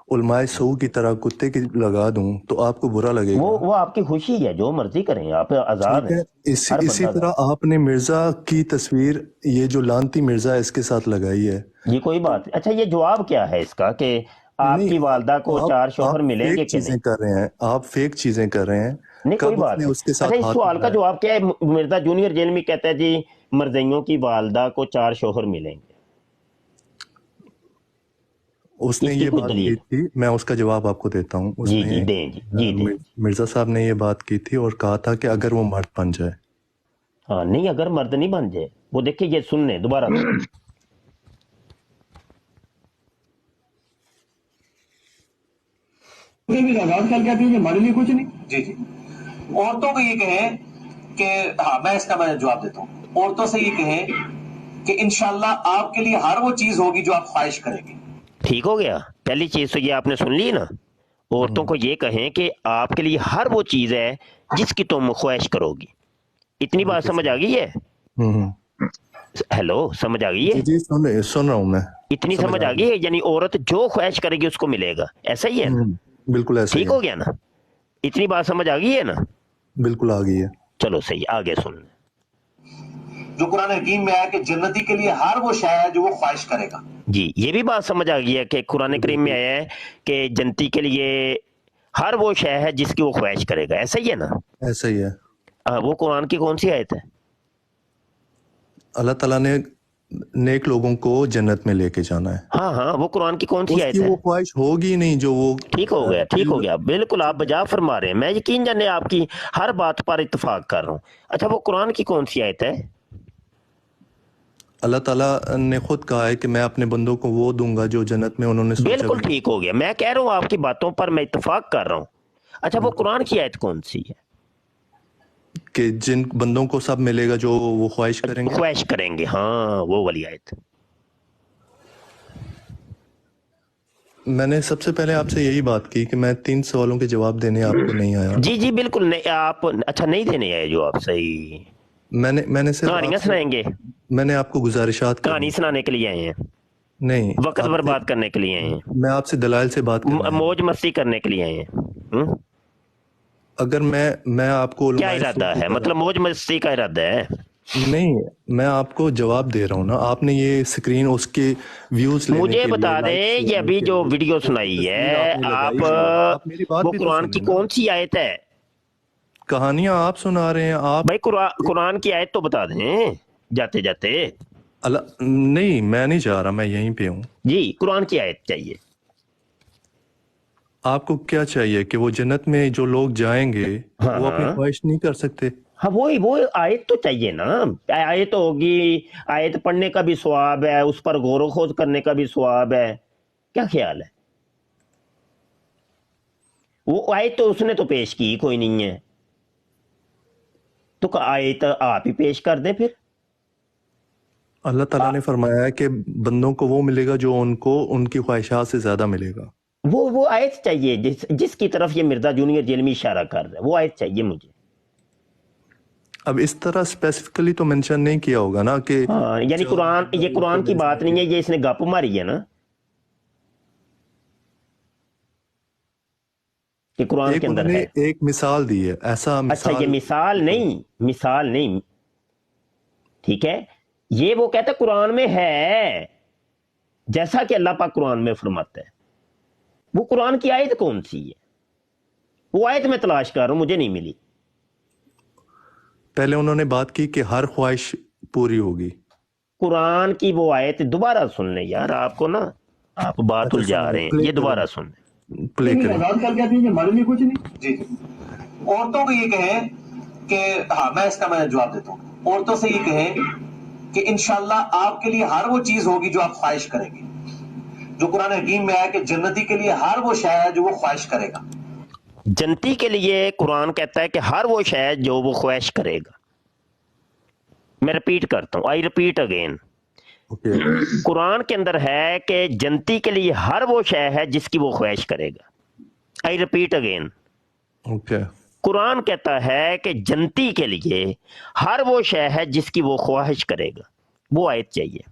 उलमाए सऊ की तरह कुत्ते की लगा दूं तो आपको बुरा लगेगा। वो आपकी खुशी है, जो मर्जी करें, आप आजाद ठीक हैं, है। इसी हर इसी बंदा तरह आपने मिर्जा की तस्वीर, ये जो लानती मिर्जा इसके साथ लगाई है। ये कोई बात। अच्छा, ये जवाब क्या है इसका कि नहीं, आपकी वालदा को आप 4 शौहर मिलेंगे फेक कि चीजें नहीं? कर रहे हैं, आप फेक चीजें कर रहे हैं। नहीं, कोई कब बात उसने है। उसके अच्छा, साथ इस हाथ सवाल का मिलाया? जवाब क्या है? मिर्जा जूनियर जेलमी कहता है जी मरज़इयों की वालदा को 4 शौहर मिलेंगे, उसने इसकी ये कोई बात की दलील? थी, मैं उसका जवाब आपको देता हूँ। जी उसने जी दें, जी दें। मिर्जा साहब ने ये बात की थी और कहा था कि अगर वो मर्द बन जाए। हाँ, नहीं, अगर मर्द नहीं बन जाए, वो देखिए ये सुनने दोबारा सुन। भी आजाद कर कहती है कि हमारे लिए कुछ नहीं। जी जी, औरतों को ये कहें कि हाँ, मैं इसका जवाब देता हूँ। औरतों से ये कहें कि इंशाल्लाह आपके लिए हर वो चीज होगी जो आप ख्वाहिश करेंगे। ठीक हो गया। पहली चीज तो ये आपने सुन ली ना, औरतों को ये कहें कि आपके लिए हर वो चीज है जिसकी तुम ख्वाहिश करोगी। इतनी बात समझ आ गई है? हेलो, समझ आ गई है? जी सुन रहा हूँ मैं। इतनी समझ आ गई है, यानी औरत जो ख्वाहिश करेगी उसको मिलेगा, ऐसा ही है ना? बिल्कुल ऐसा ठीक हो गया ना? इतनी बात समझ आ गई है ना? बिल्कुल आ गई है। चलो सही, आगे सुन। जो कुरान हकीम में आया कि जन्नती के लिए हर वो शय है जो वो ख्वाहिश करेगा। जी, ये भी बात समझ आ गई है कि कुरान करीम में आया है कि जन्नती के लिए हर वो शय है जिसकी वो ख्वाहिश करेगा, ऐसा ही है ना? ऐसा ही है। वो कुरान की कौन सी आयत है? अल्लाह ताला ने नेक लोगों को जन्नत में लेके जाना है। हाँ हाँ, वो कुरान की कौन सी आयत उसकी है? वो ख्वाहिश होगी नहीं जो वो। ठीक हो गया, ठीक हो गया, बिल्कुल आप बजा फरमा रहे हैं। मैं यकीन जाने आपकी हर बात पर इत्तेफाक कर रहा हूँ। अच्छा, वो कुरान की कौन सी आयत है? अल्लाह ताला ने खुद कहा है कि मैं अपने बंदों को वो दूंगा जो जन्नत में उन्होंने सोचा बिल्कुल भी। ठीक हो गया, मैं कह रहा हूँ आपकी बातों पर मैं इत्तेफाक कर रहा हूँ। अच्छा, वो कुरान की आयत कौन सी है कि जिन बंदों को सब मिलेगा जो वो ख्वाहिश करेंगे? ख्वाहिश करेंगे, हाँ, वो वाली आयत। मैंने सबसे पहले आपसे यही बात की कि मैं 3 सवालों के जवाब देने आपको नहीं आया। जी जी बिल्कुल नहीं, आप अच्छा नहीं देने आए जवाब, सही। मैंने सिर्फ कहानियां सुनाएंगे? मैंने आपको गुजारिशात कहानी सुनाने के लिए आए हैं? नहीं, वक्त बर्बाद करने के लिए आए हैं? मैं आपसे दलाइल से बात कर मौज मस्ती करने के लिए आए हैं? अगर मैं आपको क्या इरादा है, मतलब मौज मस्ती का इरादा है? नहीं, मैं आपको जवाब दे रहा हूँ ना। आपने ये स्क्रीन उसके व्यूज लेने मुझे के बता लिए, दें, ये अभी जो वीडियो सुनाई है आप, मेरी बात वो भी तो कुरान की सुनिए ना। कौन सी आयत है? कहानियां आप सुना रहे हैं आप। भाई कुरान की आयत तो बता दें जाते जाते। अल्लाह, नहीं मैं नहीं जा रहा, मैं यहीं पे हूँ जी, कुरान की आयत चाहिए। आपको क्या चाहिए कि वो जन्नत में जो लोग जाएंगे हाँ, वो अपनी ख्वाहिश नहीं कर सकते? हाँ, वो आयत तो चाहिए ना। आयत होगी, आयत पढ़ने का भी सवाब है, उस पर गौर खोज करने का भी सवाब है। क्या ख्याल है? वो आयत तो उसने तो पेश की कोई नहीं है, तो आयत आप ही पेश कर दे फिर। अल्लाह ताला ने फरमाया है कि बंदों को वो मिलेगा जो उनको उनकी ख्वाहिशात से ज्यादा मिलेगा। वो आयत चाहिए जिसकी तरफ ये मिर्जा जूनियर जेलमी इशारा कर रहा है, वो आयत चाहिए मुझे। अब इस तरह स्पेसिफिकली तो मेंशन नहीं किया होगा ना कि हाँ, यानी कुरान, ये कुरान की बात नहीं है, ये इसने गप मारी है ना कि कुरान के अंदर है। एक मिसाल दी है, ऐसा अच्छा, ये मिसाल नहीं, ठीक है। ये वो कहता है कुरान में है, जैसा कि अल्लाह पाक कुरान में फरमाता है। वो कुरान की आयत कौन सी है? वो आयत मैं तलाश कर रहा हूं, मुझे नहीं मिली। पहले उन्होंने बात की कि हर ख्वाहिश पूरी होगी। कुरान की वो आयत दोबारा सुन ले यार, आपको ना आप बात उलझा रहे हैं, ये दोबारा सुन प्ले करें। आजाद कर कहती है कि हमारे लिए कुछ नहीं। जी जी, औरतों को ये कहें कि हाँ, मैं इसका जवाब देता हूँ। औरतों से ये कहें कि इंशाल्लाह आपके लिए हर वो चीज होगी जो आप ख्वाहिश करेंगे। जो कुरान हकीम में आया कि जन्नती के लिए हर वो शय है जो वो ख्वाहिश करेगा। जन्नती के लिए कुरान कहता है कि हर वो शय जो वो ख्वाहिश करेगा। मैं रिपीट करता हूं, आई रिपीट अगेन। कुरान के अंदर है कि जन्नती के लिए हर वो शय है जिसकी वो ख्वाहिश करेगा। I repeat again. कुरान कहता है कि जन्नती के लिए हर वो शय है जिसकी वो ख्वाहिश करेगा। वो आयत चाहिए।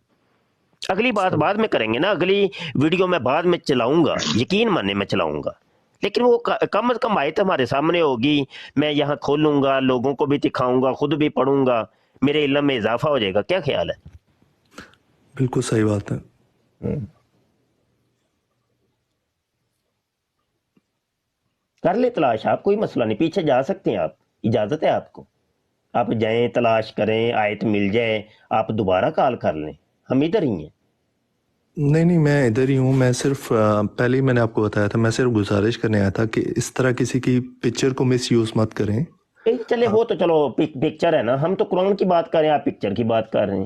اگلی بات بعد میں کریں گے نا, اگلی ویڈیو میں بعد میں چلاؤں گا, یقین ماننے میں چلاؤں گا, لیکن وہ کم از کم آیت ہمارے سامنے ہوگی, میں یہاں کھولوں گا, لوگوں کو بھی دکھاؤں گا, خود بھی پڑھوں گا, میرے علم میں اضافہ ہو جائے گا. کیا خیال ہے؟ بالکل صحیح بات ہے. کر لیں تلاش آپ, کوئی مسئلہ نہیں, پیچھے جا سکتے ہیں آپ, اجازت ہے آپ کو, آپ جائیں تلاش کریں, آیت مل جائے, آپ دوبارہ کال کر لیں, ہم ادھر ہی ہیں. نہیں میں ادھر ہی ہوں. میں صرف پہلے ہی میں نے آپ کو بتایا تھا, میں صرف گزارش کرنے آیا تھا کہ اس طرح کسی کی پکچر کو مس یوز مت کریں. چلے وہ تو چلو پکچر ہے نا, ہم تو قرآن کی بات کر رہے ہیں, آپ پکچر کی بات کر رہے ہیں.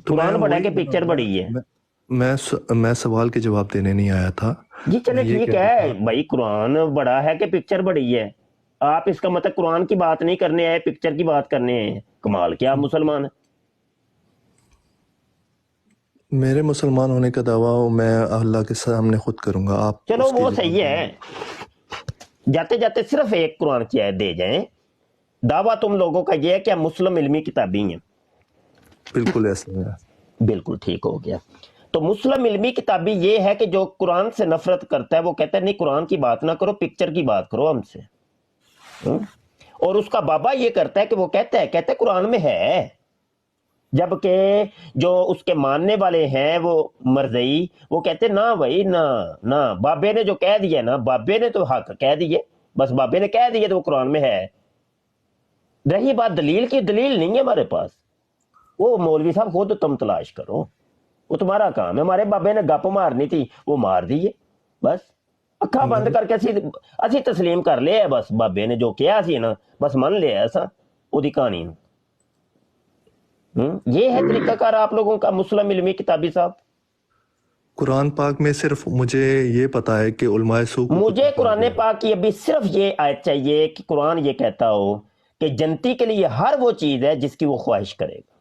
قرآن بڑا ہے کہ پکچر بڑی ہے؟ میں سوال کے جواب دینے نہیں آیا تھا. جی چلے ٹھیک ہے بھائی, قرآن بڑا ہے کہ پکچر بڑی ہے, آپ اس کا مطلب قرآن کی بات نہیں کرنے آئے, پکچر کی بات کرنے آئے. کمال کیا آپ مسلمان ہیں. میرے مسلمان ہونے کا دعویٰ میں اللہ کے سامنے خود کروں گا. آپ چلو وہ صحیح ہے, جاتے جاتے صرف ایک قرآن کی آیت دے جائیں. دعویٰ تم لوگوں کا یہ ہے کہ ہم مسلم علمی کتابی ہیں. بالکل ایسا ہے. بالکل ٹھیک ہو گیا. تو مسلم علمی کتابی یہ ہے کہ جو قرآن سے نفرت کرتا ہے وہ کہتا ہے نہیں قرآن کی بات نہ کرو, پکچر کی بات کرو ہم سے. اور اس کا بابا یہ کرتا ہے کہ وہ کہتا ہے قرآن میں ہے, جبکہ جو اس کے ماننے والے ہیں وہ مرزئی, وہ کہتے نہ بھائی نہ, بابے نے جو کہہ دیا نا, بابے نے تو حق کہہ دیے, بس بابے نے کہہ دیے تو وہ قرآن میں ہے. رہی بات دلیل کی, دلیل نہیں ہے ہمارے پاس, وہ مولوی صاحب خود تم تلاش کرو, وہ تمہارا کام ہے. ہمارے بابے نے گپ مارنی تھی, وہ مار دیے, بس اکھا بند کر کے اسی تسلیم کر لے, بس بابے نے جو کیا سی نا بس من لیا ایسا وہی کہانی. یہ ہے طریقہ کار آپ لوگوں کا مسلم علمی کتابی صاحب. قرآن پاک میں صرف مجھے یہ پتا ہے کہ علماء سو, مجھے قرآن پاک کی ابھی صرف یہ آیت چاہیے کہ قرآن یہ کہتا ہو کہ جنتی کے لیے ہر وہ چیز ہے جس کی وہ خواہش کرے گا.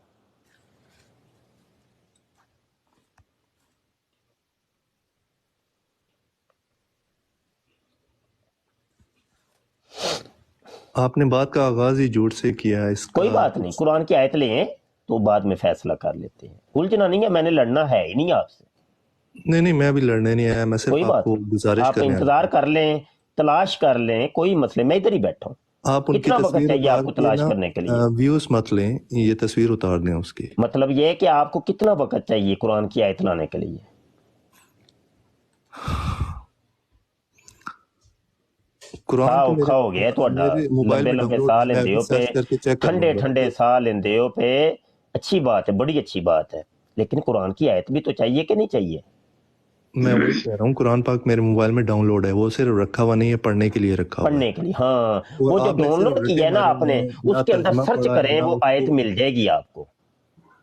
آپ نے بات کا آغاز ہی جھوٹ سے کیا ہے. اس کوئی بات نہیں, قرآن کی آیت لیں تو بعد میں فیصلہ کر لیتے ہیں. الجھنا نہیں ہے, میں نے لڑنا ہے ہی نہیں آپ سے. نہیں میں ابھی لڑنے نہیں آیا, میں صرف آپ کو گزارش آپ انتظار کر لیں, تلاش کر لیں, کوئی مسئلہ, میں ادھر ہی بیٹھا ہوں. آپ ان کی کتنا وقت تصویر چاہیے آپ کو تلاش کرنے کے لیے؟ ویوز مت لیں, یہ تصویر اتار دیں اس کی. مطلب یہ ہے کہ آپ کو کتنا وقت چاہیے قرآن کی آیت لانے کے لیے؟ کھاؤ گیا لمبے سال لیندے ہو پہ, ٹھنڈے سال لیندے ہو پہ, اچھی بات ہے, بڑی اچھی بات ہے, لیکن قرآن کی آیت بھی تو چاہیے کہ نہیں چاہیے؟ میں وہی کہہ رہا ہوں, قرآن پاک میرے موبائل میں ڈاؤن لوڈ ہے, وہ صرف رکھا ہوا نہیں ہے, پڑھنے کے لیے رکھا ہوا ہے. پڑھنے کے لیے, ہاں, وہ جو ڈاؤن لوڈ کیا ہے نا آپ نے, اس کے اندر سرچ کریں, وہ آیت مل جائے گی آپ کو,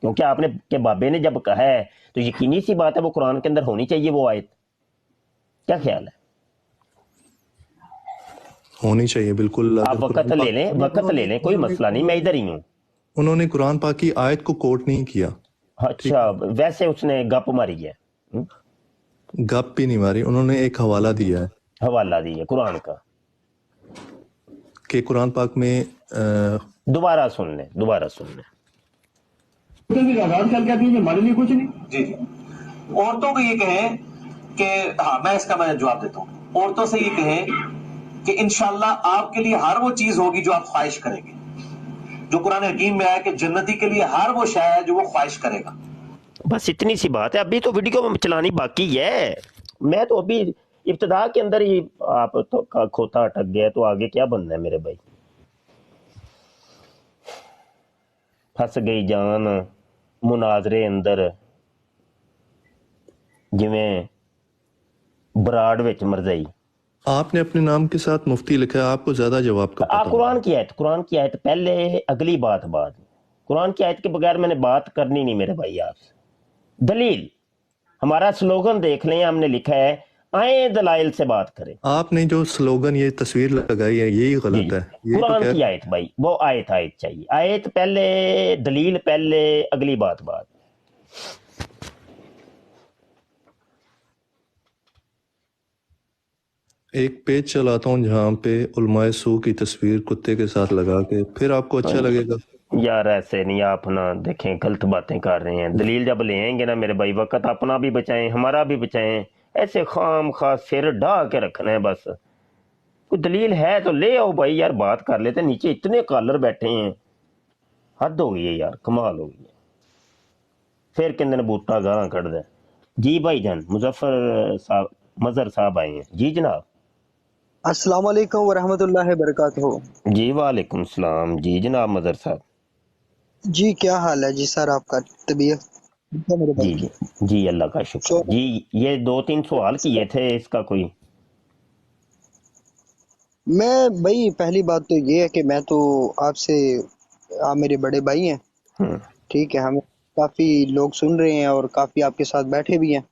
کیونکہ آپ نے کہ بابے نے جب کہا ہے تو یقینی سی بات ہے وہ قرآن کے اندر ہونی چاہیے وہ آیت. کیا خیال ہے؟ ہونی چاہیے بالکل. آپ وقت لے لیں, کوئی مسئلہ نہیں, میں ادھر ہی ہوں. انہوں نے قرآن پاک کی آیت کو کوٹ نہیں کیا. اچھا, ویسے اس نے گپ ماری ہے. گپ بھی نہیں ماری, انہوں نے ایک حوالہ دیا ہے, حوالہ دیا قرآن کا, کہ قرآن پاک میں دوبارہ سن لیں. ہمارے لیے کچھ نہیں. جی عورتوں کو یہ کہیں کہ ہاں میں اس کا جواب دیتا ہوں. عورتوں سے یہ کہیں کہ انشاءاللہ آپ کے لیے ہر وہ چیز ہوگی جو آپ خواہش کریں گے, جو قرآن حکیم میں آیا کہ جنتی کے لیے ہر وہ شے ہے جو وہ خواہش کرے گا. بس اتنی سی بات ہے. ابھی تو ویڈیو میں چلانی باقی ہے, میں تو ابھی ابتدا کے اندر ہی آپ تو کھوتا اٹک گیا, تو آگے کیا بننا ہے میرے بھائی؟ پھنس گئی جان مناظرے اندر, جویں براڈ وچ مرزئی. آپ نے اپنے نام کے ساتھ مفتی لکھا ہے, آپ کو زیادہ جواب کا آپ قرآن کی آیت پہلے, اگلی بات بعد. قرآن کی آیت کے بغیر میں نے بات کرنی نہیں میرے بھائی آپ سے. دلیل, ہمارا سلوگن دیکھ لیں, ہم نے لکھا ہے آئیں دلائل سے بات کریں. آپ نے جو سلوگن یہ تصویر لگائی ہے یہی غلط ہے. قرآن کی آیت بھائی, وہ آیت چاہیے, آیت پہلے, دلیل پہلے, اگلی بات بعد. ایک پیج چلاتا ہوں جہاں پہ علماء سو کی تصویر کتے کے ساتھ لگا کے, پھر آپ کو اچھا لگے گا. यार ऐसे नहीं, आप ना देखें गलत बातें कर रहे हैं। दलील जब ले आएंगे ना मेरे भाई, वक्त अपना भी बचाएं हमारा भी बचाएं। ऐसे खाम खा सिर ढा के रखना है बस। कोई दलील है तो ले आओ भाई यार, बात कर लेते। नीचे इतने कॉलर बैठे हैं, हद हो गई है यार, कमाल हो गई है। फिर कहते ने बूटा गाना कट दे। जी भाई जान मुजफ्फर साहब मजहर साहब आए हैं। जी जनाब। अस्सलाम वालेकुम वरहमतुल्लाहि वबरकातुहू। जी वालेकुम सलाम। जी जनाब मजहर साहब। जी क्या हाल है जी सर आपका, तबीयत ठीक है मेरे जी भाई? जी जी अल्लाह का शुक्र। जी ये 2-3 सवाल किए थे, इसका कोई? मैं भाई पहली बात तो ये है कि मैं तो आपसे, आप मेरे बड़े भाई हैं, हम्म, ठीक है, हमें काफी लोग सुन रहे हैं और काफी आपके साथ बैठे भी हैं,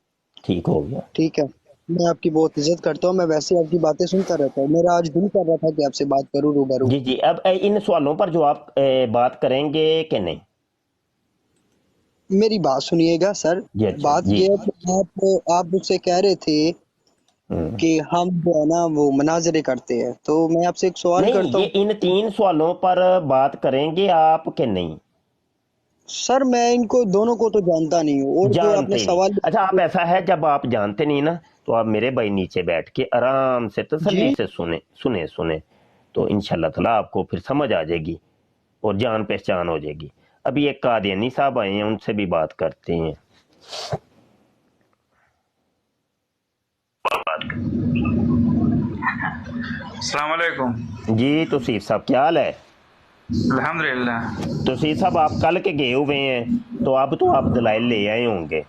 ठीक हो गया। ठीक है। मैं आपकी बहुत इज्जत करता हूँ, मैं वैसे आपकी बातें सुनता रहता हूँ। मेरा आज दिल कर रहा था कि आपसे बात करूँ रूबरू। जी जी अब इन सवालों पर जो आप बात करेंगे कि नहीं? मेरी बात सुनिएगा सर। जी अच्छा बात जी। ये है कि आप मुझसे कह रहे थे हम्म। कि हम जो है ना वो मनाजरे करते हैं, तो मैं आपसे एक सवाल नहीं, करता ये हूँ इन 3 सवालों पर बात करेंगे आप कि नहीं? सर। मैं इनको दोनों को तो जानता नहीं हूँ, और जो आपने जानते नहीं। सवाल अच्छा आप ऐसा है, जब आप जानते नहीं ना तो आप मेरे भाई नीचे बैठ के आराम से तसल्ली जी से सुने तो इंशाल्लाह ताला आपको फिर समझ आ जाएगी और जान पहचान हो जाएगी। अभी एक कादियानी साहब आए हैं, उनसे भी बात करते हैं। अस्सलाम वालेकुम। जी तौसीफ साहब क्या हाल है? अल्हम्दुलिल्लाह। तौसीफ साहब आप कल के गए हुए हैं, तो अब तो आप दलाइल ले आए होंगे।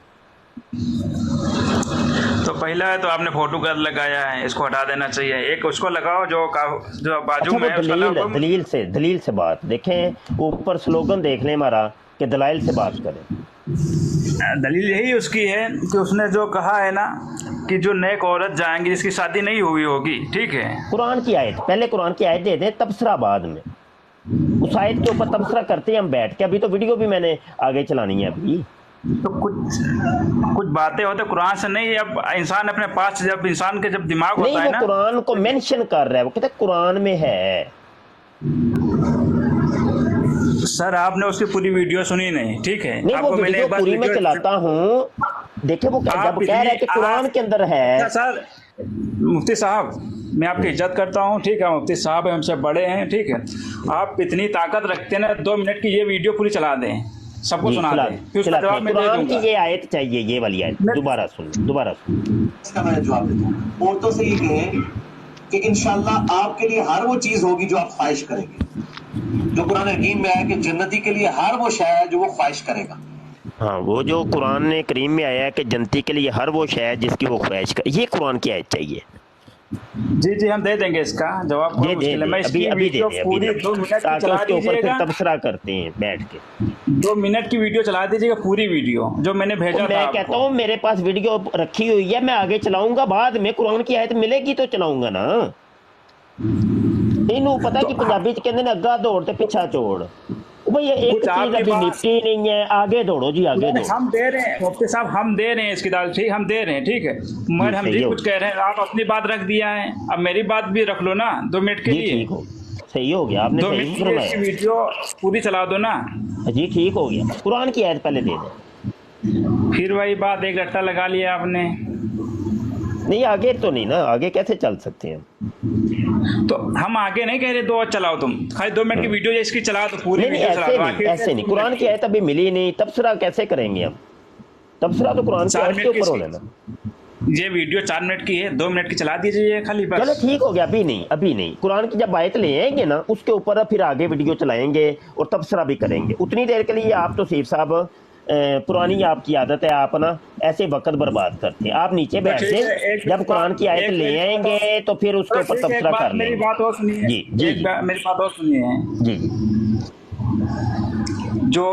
तो पहला है तो आपने फोटो कद लगाया है, इसको हटा देना चाहिए। एक उसको लगाओ जो बाजू अच्छा में वो है उसका लगाओ। दलील से बात देखें, ऊपर स्लोगन देख लें हमारा कि दलाइल से बात करें। दलील यही उसकी है कि उसने जो कहा है ना कि जो नेक औरत जाएंगी जिसकी शादी नहीं हुई होगी, ठीक है। कुरान की आयत, पहले कुरान की आयत दे दें, तबसरा बाद में। उस आयत के ऊपर तबसरा करते हैं हम बैठ के। अभी तो वीडियो भी मैंने आगे चलानी है अभी। तो कुछ बातें होते कुरान से नहीं। अब इंसान अपने पास, जब इंसान के जब दिमाग नहीं, होता है वो ना, कुरान को मेंशन कर रहा है, वो कहता है कुरान में है। सर आपने उसकी पूरी वीडियो सुनी नहीं, ठीक है। नहीं, वो आपको मैंने वीडियो एक बार पूरी में चलाता हूँ। देखिए वो जब कह रहा है कि कुरान के अंदर है। सर मुफ्ती साहब मैं आपकी इज्जत करता हूँ, ठीक है। मुफ्ती साहब हमसे बड़े हैं, ठीक है। आप इतनी ताकत रखते हैं ना, 2 मिनट की ये वीडियो पूरी चला दें, सबको सुना दें, फिर उसका जवाब मैं दे कुरान की दूंगा। ये आयत चाहिए, ये वाली आयत दोबारा सुन। इसका मैं जवाब देता हूँ। औरतों से ये कहें कि इंशाल्लाह आपके लिए हर वो चीज होगी जो आप ख्वाहिश करेंगे। जो कुरान हकीम में आया कि जन्नती के लिए हर वो शय है जो वो ख्वाहिश करेगा। हाँ, वो जो कुरान ने करीम में आया है कि जन्नती के लिए हर वो शय है जिसकी वो ख्वाहिश कर, ये कुरान की आयत चाहिए। जी जी हम दे देंगे इसका जवाब। कोई मुश्किल है। मैं इसकी वीडियो पूरी 2 मिनट की चला दीजिएगा। तबसरा करते हैं बैठ के। 2 मिनट की वीडियो चला दीजिएगा, पूरी वीडियो जो मैंने भेजा था। मैं कहता हूँ मेरे पास वीडियो रखी हुई है, मैं आगे चलाऊंगा, बाद में कुरान की आयत मिलेगी तो चलाऊंगा ना। इन्हों पता कि पंजाबी कहते हैं अग्गा दौड़ ते पिछा छोड़। भाई ये एक चीज अभी निपटी नहीं है, आगे दौड़ो जी, आगे दौड़ो। हम दे रहे हैं मुफ्ती साहब, हम दे रहे हैं इसकी दाल, ठीक, हम दे रहे हैं, ठीक है। मगर हम जी कुछ कह रहे हैं, आप अपनी बात रख दिया है, अब मेरी बात भी रख लो ना 2 मिनट के लिए। सही हो गया, आपने 2 सही मिनट की फरमाया। वीडियो पूरी चला दो ना जी, ठीक हो गया। कुरान की आयत पहले दे दे। फिर वही बात, एक रट्टा लगा लिया आपने। नहीं आगे तो नहीं ना, आगे कैसे चल सकते हैं? तो हम आगे नहीं कह रहे 2 चलाओ, तुम खाली 2 मिनट की वीडियो इसकी चला तो पूरी वीडियो चला दो। ऐसे नहीं, कुरान की आयत अभी मिली नहीं, तबसरा कैसे करेंगे हम? तबसरा तो कुरान की आयत के ऊपर होना ना। ये वीडियो 4 मिनट की है, 2 मिनट की चला दीजिए खाली बस। चलो ठीक हो गया, अभी नहीं। कुरान की जब आयत ले आएंगे ना उसके ऊपर फिर आगे वीडियो चलाएंगे और तबसरा भी करेंगे। उतनी देर के लिए आप तो सीफ साहब पुरानी आपकी आदत है, आप ना ऐसे वक्त बर्बाद करते हैं। आप नीचे बैठ के जब कुरान की आयत ले आएंगे तो फिर उसके ऊपर तबसरा कर लेंगे। मेरी बात और सुनिए जी मेरी बात और सुनिए जी। जो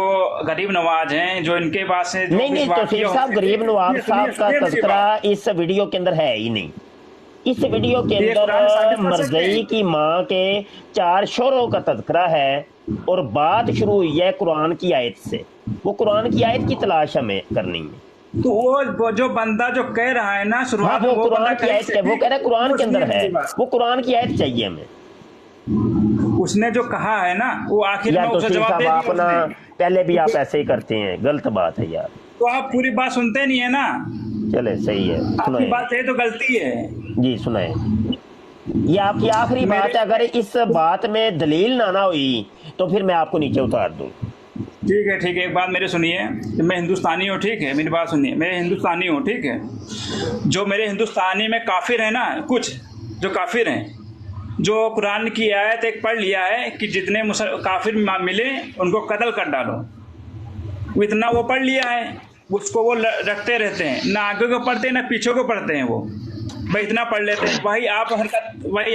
गरीब नवाज हैं, जो इनके पास से नहीं तो सीफ साहब गरीब नवाज साहब का तज़किरा इस वीडियो के अंदर है ही नहीं। इस वीडियो के अंदर मरज़ई की माँ के 4 शोरों का तज़किरा है और बात शुरू हुई है कुरान की आयत से। वो कुरान की आयत की तलाश हमें करनी है। तो वो जो बंदा जो कह रहा है ना शुरुआत में, वो कुरान की आयत है, वो कह रहा है कुरान के अंदर है, वो कुरान की आयत चाहिए हमें। उसने जो कहा है ना वो आखिर यार में तो उसे सिंह जवाब साहब दे आप दिया ना उसने। पहले भी आप ऐसे ही करते हैं, गलत बात है यार। तो आप पूरी बात सुनते नहीं है ना, चले सही है, आपकी सुनाए बात है तो गलती है। जी, सुनाए। ये आपकी आखिरी बात मेरे है, अगर इस बात में दलील ना हुई तो फिर मैं आपको नीचे उतार दूं। ठीक है, एक बात मेरी सुनिए, मैं हिंदुस्तानी हूँ, ठीक है, मेरी बात सुनिए, मैं हिंदुस्तानी हूँ, ठीक है। जो मेरे हिंदुस्तानी में काफिर है ना, कुछ जो काफिर हैं, जो कुरान की आयत एक पढ़ लिया है कि जितने काफिर मिले उनको कत्ल कर डालो, वो इतना वो पढ़ लिया है, उसको वो रखते रहते हैं, ना आगे को पढ़ते हैं ना पीछे को पढ़ते हैं, वो भाई इतना पढ़ लेते हैं। वही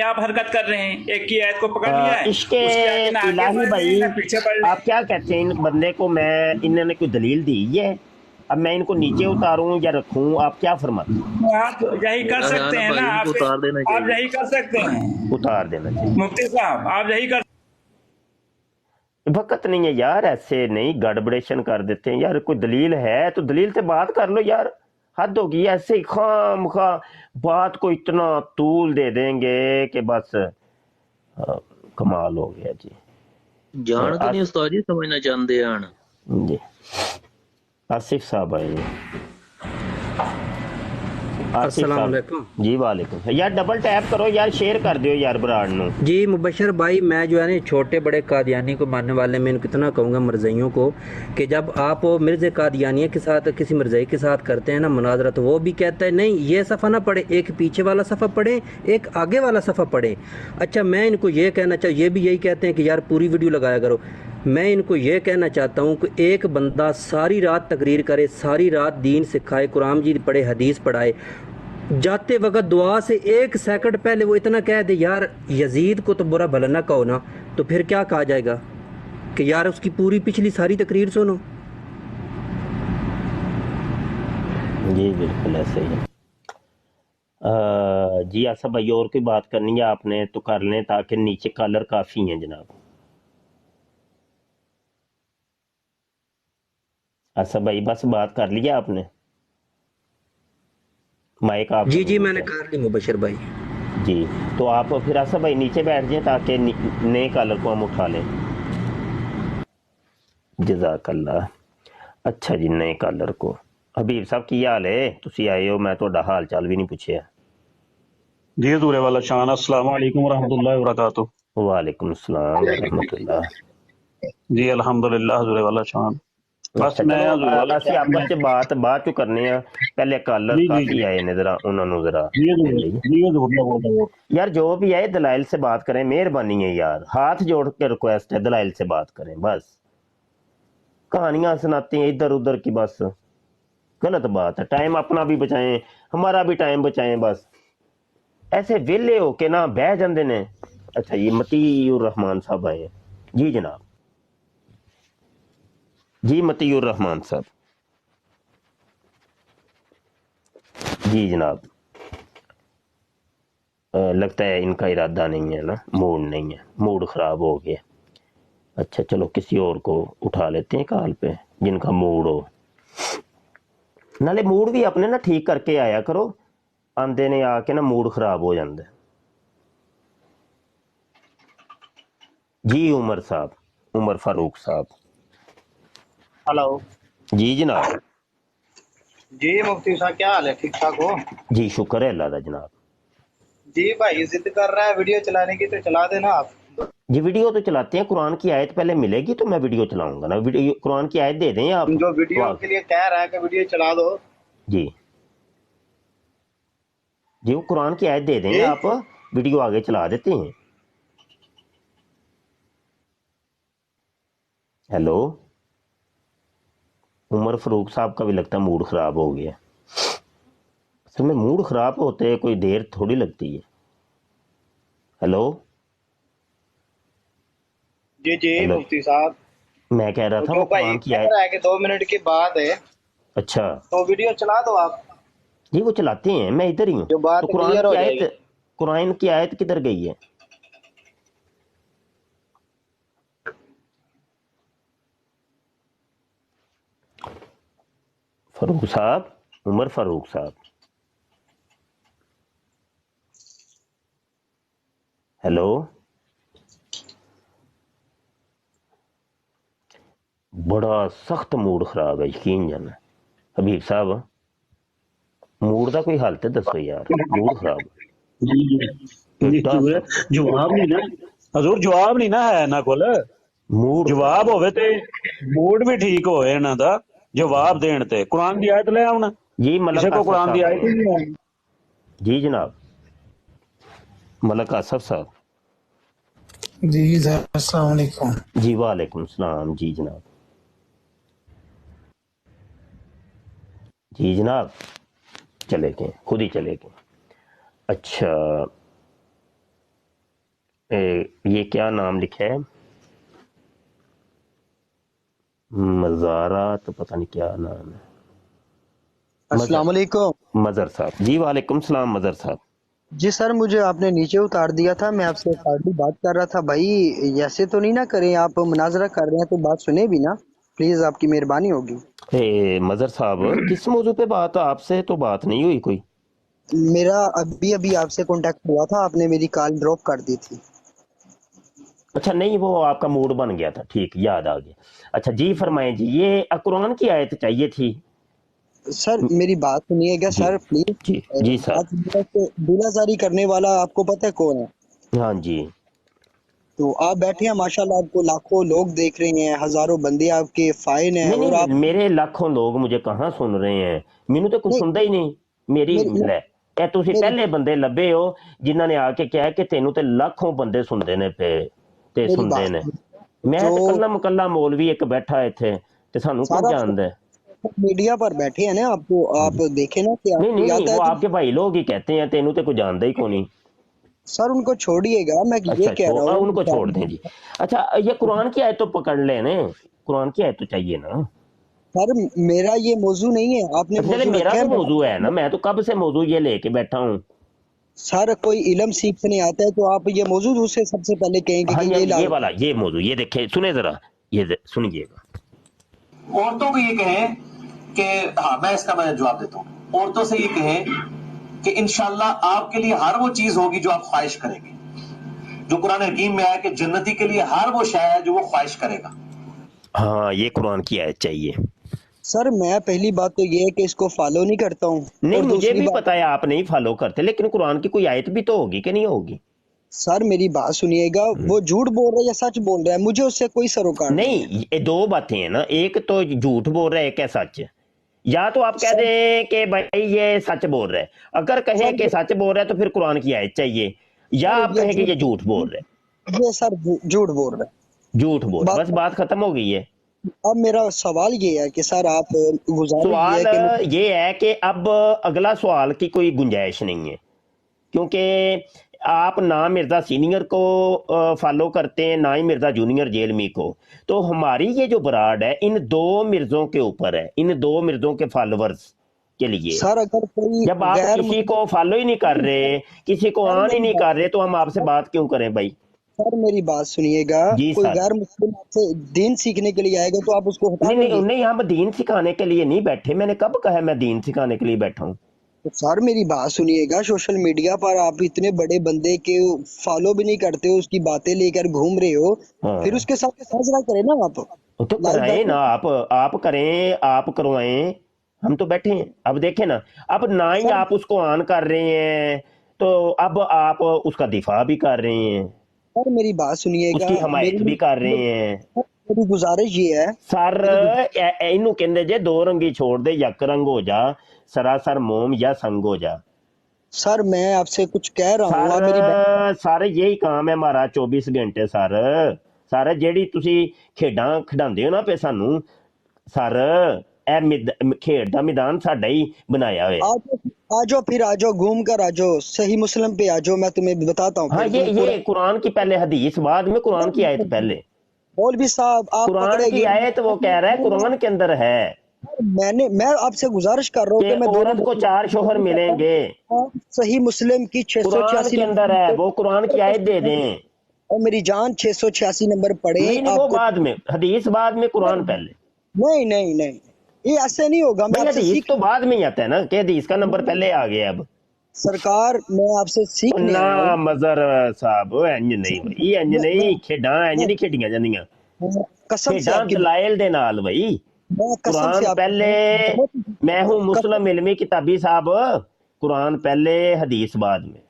आप हरकत कर रहे हैं, एक की आयत को पकड़ लिया है, इसके उसके आगे ना आगे इलाही पढ़ भाई रहे हैं, ना पीछे पढ़ रहे हैं। आप क्या कहते हैं इन बंदे को, मैं इन्होंने कोई दलील दी है, अब मैं इनको नीचे उतारूं या रखूं, आप क्या फरमाते हैं? आप यही कर सकते हैं ना, आप यही कर सकते हैं, उतार देना चाहिए मुफ्ती साहब, आप यही कर। वक्त नहीं है यार, ऐसे नहीं गड़बड़ेशन कर देते हैं यार। कोई दलील है तो दलील से बात कर लो यार, हद होगी। ऐसे ही खामखा बात को इतना तूल दे देंगे कि बस कमाल हो गया जी। जान के नहीं उस्ताद जी समझना चाहते हैं जी। आसिफ साहब आए अस्सलाम वालेकुम जी। वालेकुम यार, डबल टैप करो यार, शेयर कर दियो यार ब्रांड नु जी। मुबशर भाई, मैं जो है ना छोटे बड़े कादियानी को मानने वाले मैं इनको कितना कहूँगा मरज़इयों को, कि जब आप मिर्ज़े कादियानिया के साथ किसी मरज़ई के साथ करते हैं ना मुनाजरा, तो वो भी कहता है नहीं ये सफ़ा ना पढ़े, एक पीछे वाला सफ़ा पढ़े, एक आगे वाला सफ़ा पढ़े। अच्छा, मैं इनको ये कहना चाहिए, ये भी यही कहते हैं कि यार पूरी वीडियो लगाया करो। मैं इनको ये कहना चाहता हूँ कि एक बंदा सारी रात तकरीर करे, सारी रात दीन सिखाए, कुरान जी पढ़े, हदीस पढ़ाए, जाते वक्त दुआ से 1 सेकंड पहले वो इतना कह दे यार यजीद को तो बुरा भला ना कहो ना, तो फिर क्या कहा जाएगा कि यार उसकी पूरी पिछली सारी तकरीर सुनो। जी बिल्कुल ऐसे ही है। जी आसा भाई, और कोई बात करनी है आपने तो कर लें, ताकि नीचे कलर काफ़ी हैं जनाब। आसा भाई बस बात कर लिया आपने, माइक आप जी मैंने कर ली मुबशर भाई जी। तो आप फिर आसा भाई नीचे बैठ जाएं ताकि नए कलर को हम उठा लें। जज़ाकल्लाह। अच्छा जी, नए कलर को हबीब साहब की हाल है, तुसी आए हो, मैं तो हाल चाल भी नहीं पूछे जी। हज़ूर वाला शान, अस्सलाम वालेकुम रहमतुल्लाहि व बरकातुहू। वालेकुम अस्सलाम व रहमतुल्लाह जी अल्हम्दुलिल्लाह हज़ूर वाला शान। बस मैं ਅਸੀਂ ਆਪਸ ਚ ਬਾਤ ਚੋਂ ਕਰਨੇ ਆ, ਪਹਿਲੇ ਕਾਲਰ ਕਾਫੀ ਆਏ ਨੇ, जरा उन्होंने जरा यार जो भी आए दलाइल से बात करें, मेहरबानी है यार, हाथ जोड़ के रिक्वेस्ट है, दलाइल से बात करें। बस कहानियां सुनाते हैं इधर उधर की, बस गलत बात है। टाइम अपना भी बचाएं, हमारा भी टाइम बचाएं। बस ऐसे वेले हो के ना बह जाते ने। अच्छा ये मतीउर रहमान साहब आए जी। जनाब जी, मतीउर रहमान साहब जी। जनाब लगता है इनका इरादा नहीं है ना, मूड नहीं है, मूड ख़राब हो गया। अच्छा चलो किसी और को उठा लेते हैं कॉल पे जिनका मूड हो। नाले मूड भी अपने ना ठीक करके आया करो, आंदे ने आके ना मूड ख़राब हो जाता है जी। उमर साहब, उमर फारूक साहब। हेलो जी जनाब। जी मुफ्ती साहब क्या हाल है, ठीक ठाक हो? जी शुक्र है अल्लाह का जनाब। जी भाई जिद कर रहा है वीडियो चलाने की, तो चला देना आप। जी वीडियो तो चलाते हैं, कुरान की आयत पहले मिलेगी तो मैं वीडियो चलाऊंगा ना। वीडियो कुरान की आयत दे दें आप, जो वीडियो के लिए कह रहा है कि वीडियो चला दो। जी जी, वो कुरान की आयत दे देंगे आप, वीडियो आगे चला देते हैं। हेलो, उमर फारूक साहब का भी लगता है मूड खराब हो गया। असल में मूड खराब होते कोई देर थोड़ी लगती है। हेलो जी जी मुफ्ती साहब, मैं कह रहा था वो कुरान की आयत है कि 2 मिनट की बात है। अच्छा तो वीडियो चला दो आप। जी वो चलाते हैं, मैं इधर ही हूँ। तो कुरान की आयत किधर गई है? फारूक साहब, उमर फारूक साहब। हेलो बड़ा सख्त मूड खराब है, यकीन जाना हबीब साहब, मूड का कोई हल तो दसो यार, मूड खराब जवाब नहीं ना हजूर, जवाब नहीं ना है ना कोल, मूड जवाब होवे ते मूड भी ठीक होए इन्हां दा, जवाब देण ते कुरान दी आयत ले आउणा जी। किसी को कुरान दी आयत ही नहीं है। जी जनाब, मलक आसफ साहब। जी सर, अस्सलाम वालेकुम। जी वालेकुम सलाम। जी जनाब, जी जनाब, चले गए, खुद ही चले गए। अच्छा, ये क्या नाम लिखा है, मज़ारा, तो पता नहीं क्या नाम है। अस्सलाम वालेकुम। मज़र साहब। जी वालेकुम सलाम मज़र साहब। जी सर, मुझे आपने नीचे उतार दिया था, मैं आपसे काफी बात कर रहा था। भाई ऐसे तो नहीं ना करें, आप मुनाजरा कर रहे हैं तो बात सुने भी ना, प्लीज, आपकी मेहरबानी होगी। मज़र साहब, किस मौजू पे बात, आपसे तो बात नहीं हुई कोई? मेरा अभी अभी आपसे कांटेक्ट हुआ था, आपने मेरी कॉल ड्रॉप कर दी थी। अच्छा, नहीं वो आपका मूड बन गया था, ठीक, याद आ गया। अच्छा जी, फरमाएं जी, ये कुरान की आयत चाहिए थी। सर मेरी बात सुनिएगा सर, प्लीज। जी जी सर। दूल्हाजारी करने वाला आपको पता है कौन है? हाँ जी। तो आप बैठे हैं, माशाल्लाह, आपको लाखों लोग देख रहे हैं, हजारों बंदे आपके फाइन हैं, नहीं और आप मेरे लाखों लोग मुझे कहाँ सुन रहे हैं, मैनू तो कुछ सुनता ही नहीं। मेरी ਲੈ ਇਹ ਤੁਸੀਂ ਪਹਿਲੇ ਬੰਦੇ ਲੱਭੇ ਹੋ ਜਿਨ੍ਹਾਂ ਨੇ ਆ ਕੇ ਕਿਹਾ ਕਿ ਤੈਨੂੰ ਤੇ ਲੱਖੋਂ ਬੰਦੇ ਸੁਣਦੇ ਨੇ ਪਏ ਤੇ ਸੁਣਦੇ ਨੇ। ਮੈਂ ਤੇ ਕੱਲਾ ਮੁਕੱਲਾ ਮੌਲਵੀ ਇੱਕ ਬੈਠਾ ਇੱਥੇ ਤੇ ਸਾਨੂੰ ਕੌਣ ਜਾਣਦਾ ਹੈ? मीडिया पर बैठे हैं ना, आपको आप देखे ना कि नहीं वो आपके भाई लोग ही कहते हैं तेनू तो कोई जानता ही कौन नहीं। सर उनको छोड़िएगा, मैं ये कह रहा हूँ उनको छोड़ दें जी। अच्छा, ये कुरान की आयत तो पकड़ लेने, कुरान की आयत तो चाहिए ना। सर मेरा ये मौजू नहीं है, आपने मेरा तो मौजू है ना, मैं तो कब से मौजू ये लेके बैठा हूँ। सर कोई इल्म सीखने आता है तो आप ये मौजू उससे सबसे पहले कहेंगे कि ये वाला ये मौजू, ये देखे, सुने जरा, ये सुनिएगा। औरतों को ये कहें कि हाँ, मैं इसका मैं जवाब देता हूँ। औरतों से ये कहें कि इंशाल्लाह आपके लिए हर वो चीज होगी जो आप ख्वाहिश करेंगे, जो कुरान हकीम में आया कि जन्नती के लिए हर वो शय है जो वो ख्वाहिश करेगा। हाँ, ये कुरान की आयत चाहिए। सर मैं पहली बात तो ये है कि इसको फॉलो नहीं करता हूँ। नहीं, मुझे भी पता है आप नहीं फॉलो करते, लेकिन कुरान की कोई आयत भी तो होगी कि नहीं होगी? सर मेरी बात सुनिएगा, वो झूठ बोल रहा है या सच बोल रहा है, मुझे उससे कोई सरोकार नहीं। ये दो बातें हैं ना, एक तो झूठ बोल रहा है, एक है सच। या तो आप कह दें कि भाई ये सच बोल रहा है, अगर कहें कि सच बोल रहा है तो फिर कुरान की आयत चाहिए, या आप कहें कि ये झूठ बोल रहा है। ये सर झूठ बोल रहा है, झूठ बोल, बस बात खत्म हो गई है। अब मेरा सवाल ये है कि सर आप सवाल ये है कि अब अगला सवाल की कोई गुंजाइश नहीं है, क्योंकि आप ना मिर्जा सीनियर को फॉलो करते हैं, ना ही मिर्जा जूनियर जेलमी को। तो हमारी ये जो बराड है इन दो मिर्जों के ऊपर है, इन दो मिर्जों के फॉलोअर्स के लिए। सर अगर कोई जब आप किसी को फॉलो ही नहीं कर रहे, किसी को ऑन ही नहीं कर रहे, तो हम आपसे बात क्यों करें भाई? सर मेरी बात सुनिएगा, कोई गैर मुस्लिम आपसे दीन सीखने के लिए आएगा तो आप उसको हटा नहीं, नहीं, हम दीन सिखाने के लिए नहीं बैठे। मैंने कब कहा मैं दीन सिखाने के लिए बैठा हूँ? तो सर मेरी बात सुनिएगा, सोशल मीडिया पर आप इतने बड़े बंदे के फॉलो भी नहीं करते हो, उसकी बातें लेकर घूम रहे हो, फिर उसके साथ साझा करें ना आप। तो कराएं ना, आप करें, आप करवाएं, हम तो बैठे हैं। अब देखें ना, अब ना ही आप उसको ऑन कर रहे हैं तो अब आप उसका दिफा भी कर रहे हैं। सर मेरी बात सुनिएगा, उसकी हमायत भी कर रहे हैं। मेरी गुजारिश ये है सर, इनू कहंदे जे दो रंगी छोड़ दे, यक रंग हो जा, सरासर मोम या संग हो जा। सर मैं आपसे कुछ कह रहा हूँ, सर यही काम है हमारा 24 घंटे। सर ਜਿਹੜੀ ਤੁਸੀਂ ਖੇਡਾਂ ਖਿਡਾਉਂਦੇ ਹੋ ਨਾ ਪੇ ਸਾਨੂੰ, ਸਰ ਇਹ ਖੇਡ ਦਾ ਮੈਦਾਨ ਸਾਡਾ ਹੀ ਬਣਾਇਆ ਹੋਇਆ। आ जाओ फिर आ जाओ, घूम कर आ जाओ, सही मुस्लिम पे आ जाओ, मैं तुम्हें बताता हूँ। हाँ, ये कुरान की पहले हदीस, बाद में कुरान की आयत पहले। मौलवी साहब आप कुरान की आयत वो कह रहा है कुरान के अंदर है। मैं आपसे गुजारिश कर रहा हूँ कि मैं औरत को 4 शोहर मिलेंगे, सही मुस्लिम की 686 के अंदर है, वो कुरान की आयत दे दें। और मेरी जान 686 नंबर पढ़े। नहीं, वो बाद में, हदीस बाद में, कुरान पहले। नहीं, ये ऐसे नहीं होगा। मैं हदीस तो बाद में ही आता है ना, कि हदीस का नंबर पहले आ गया। अब सरकार मैं आपसे सीखने ना मज़र साहब, इंज नहीं भाई, इंज नहीं, खेडां इंज नहीं खेडियां जांदियां। कसम से भेडां आपकी दलाइल दे नाल भाई मैं कसम से कुरान आप पहले मैं हूँ मुस्लिम इल्मी किताबी साहब कुरान पहले हदीस बाद में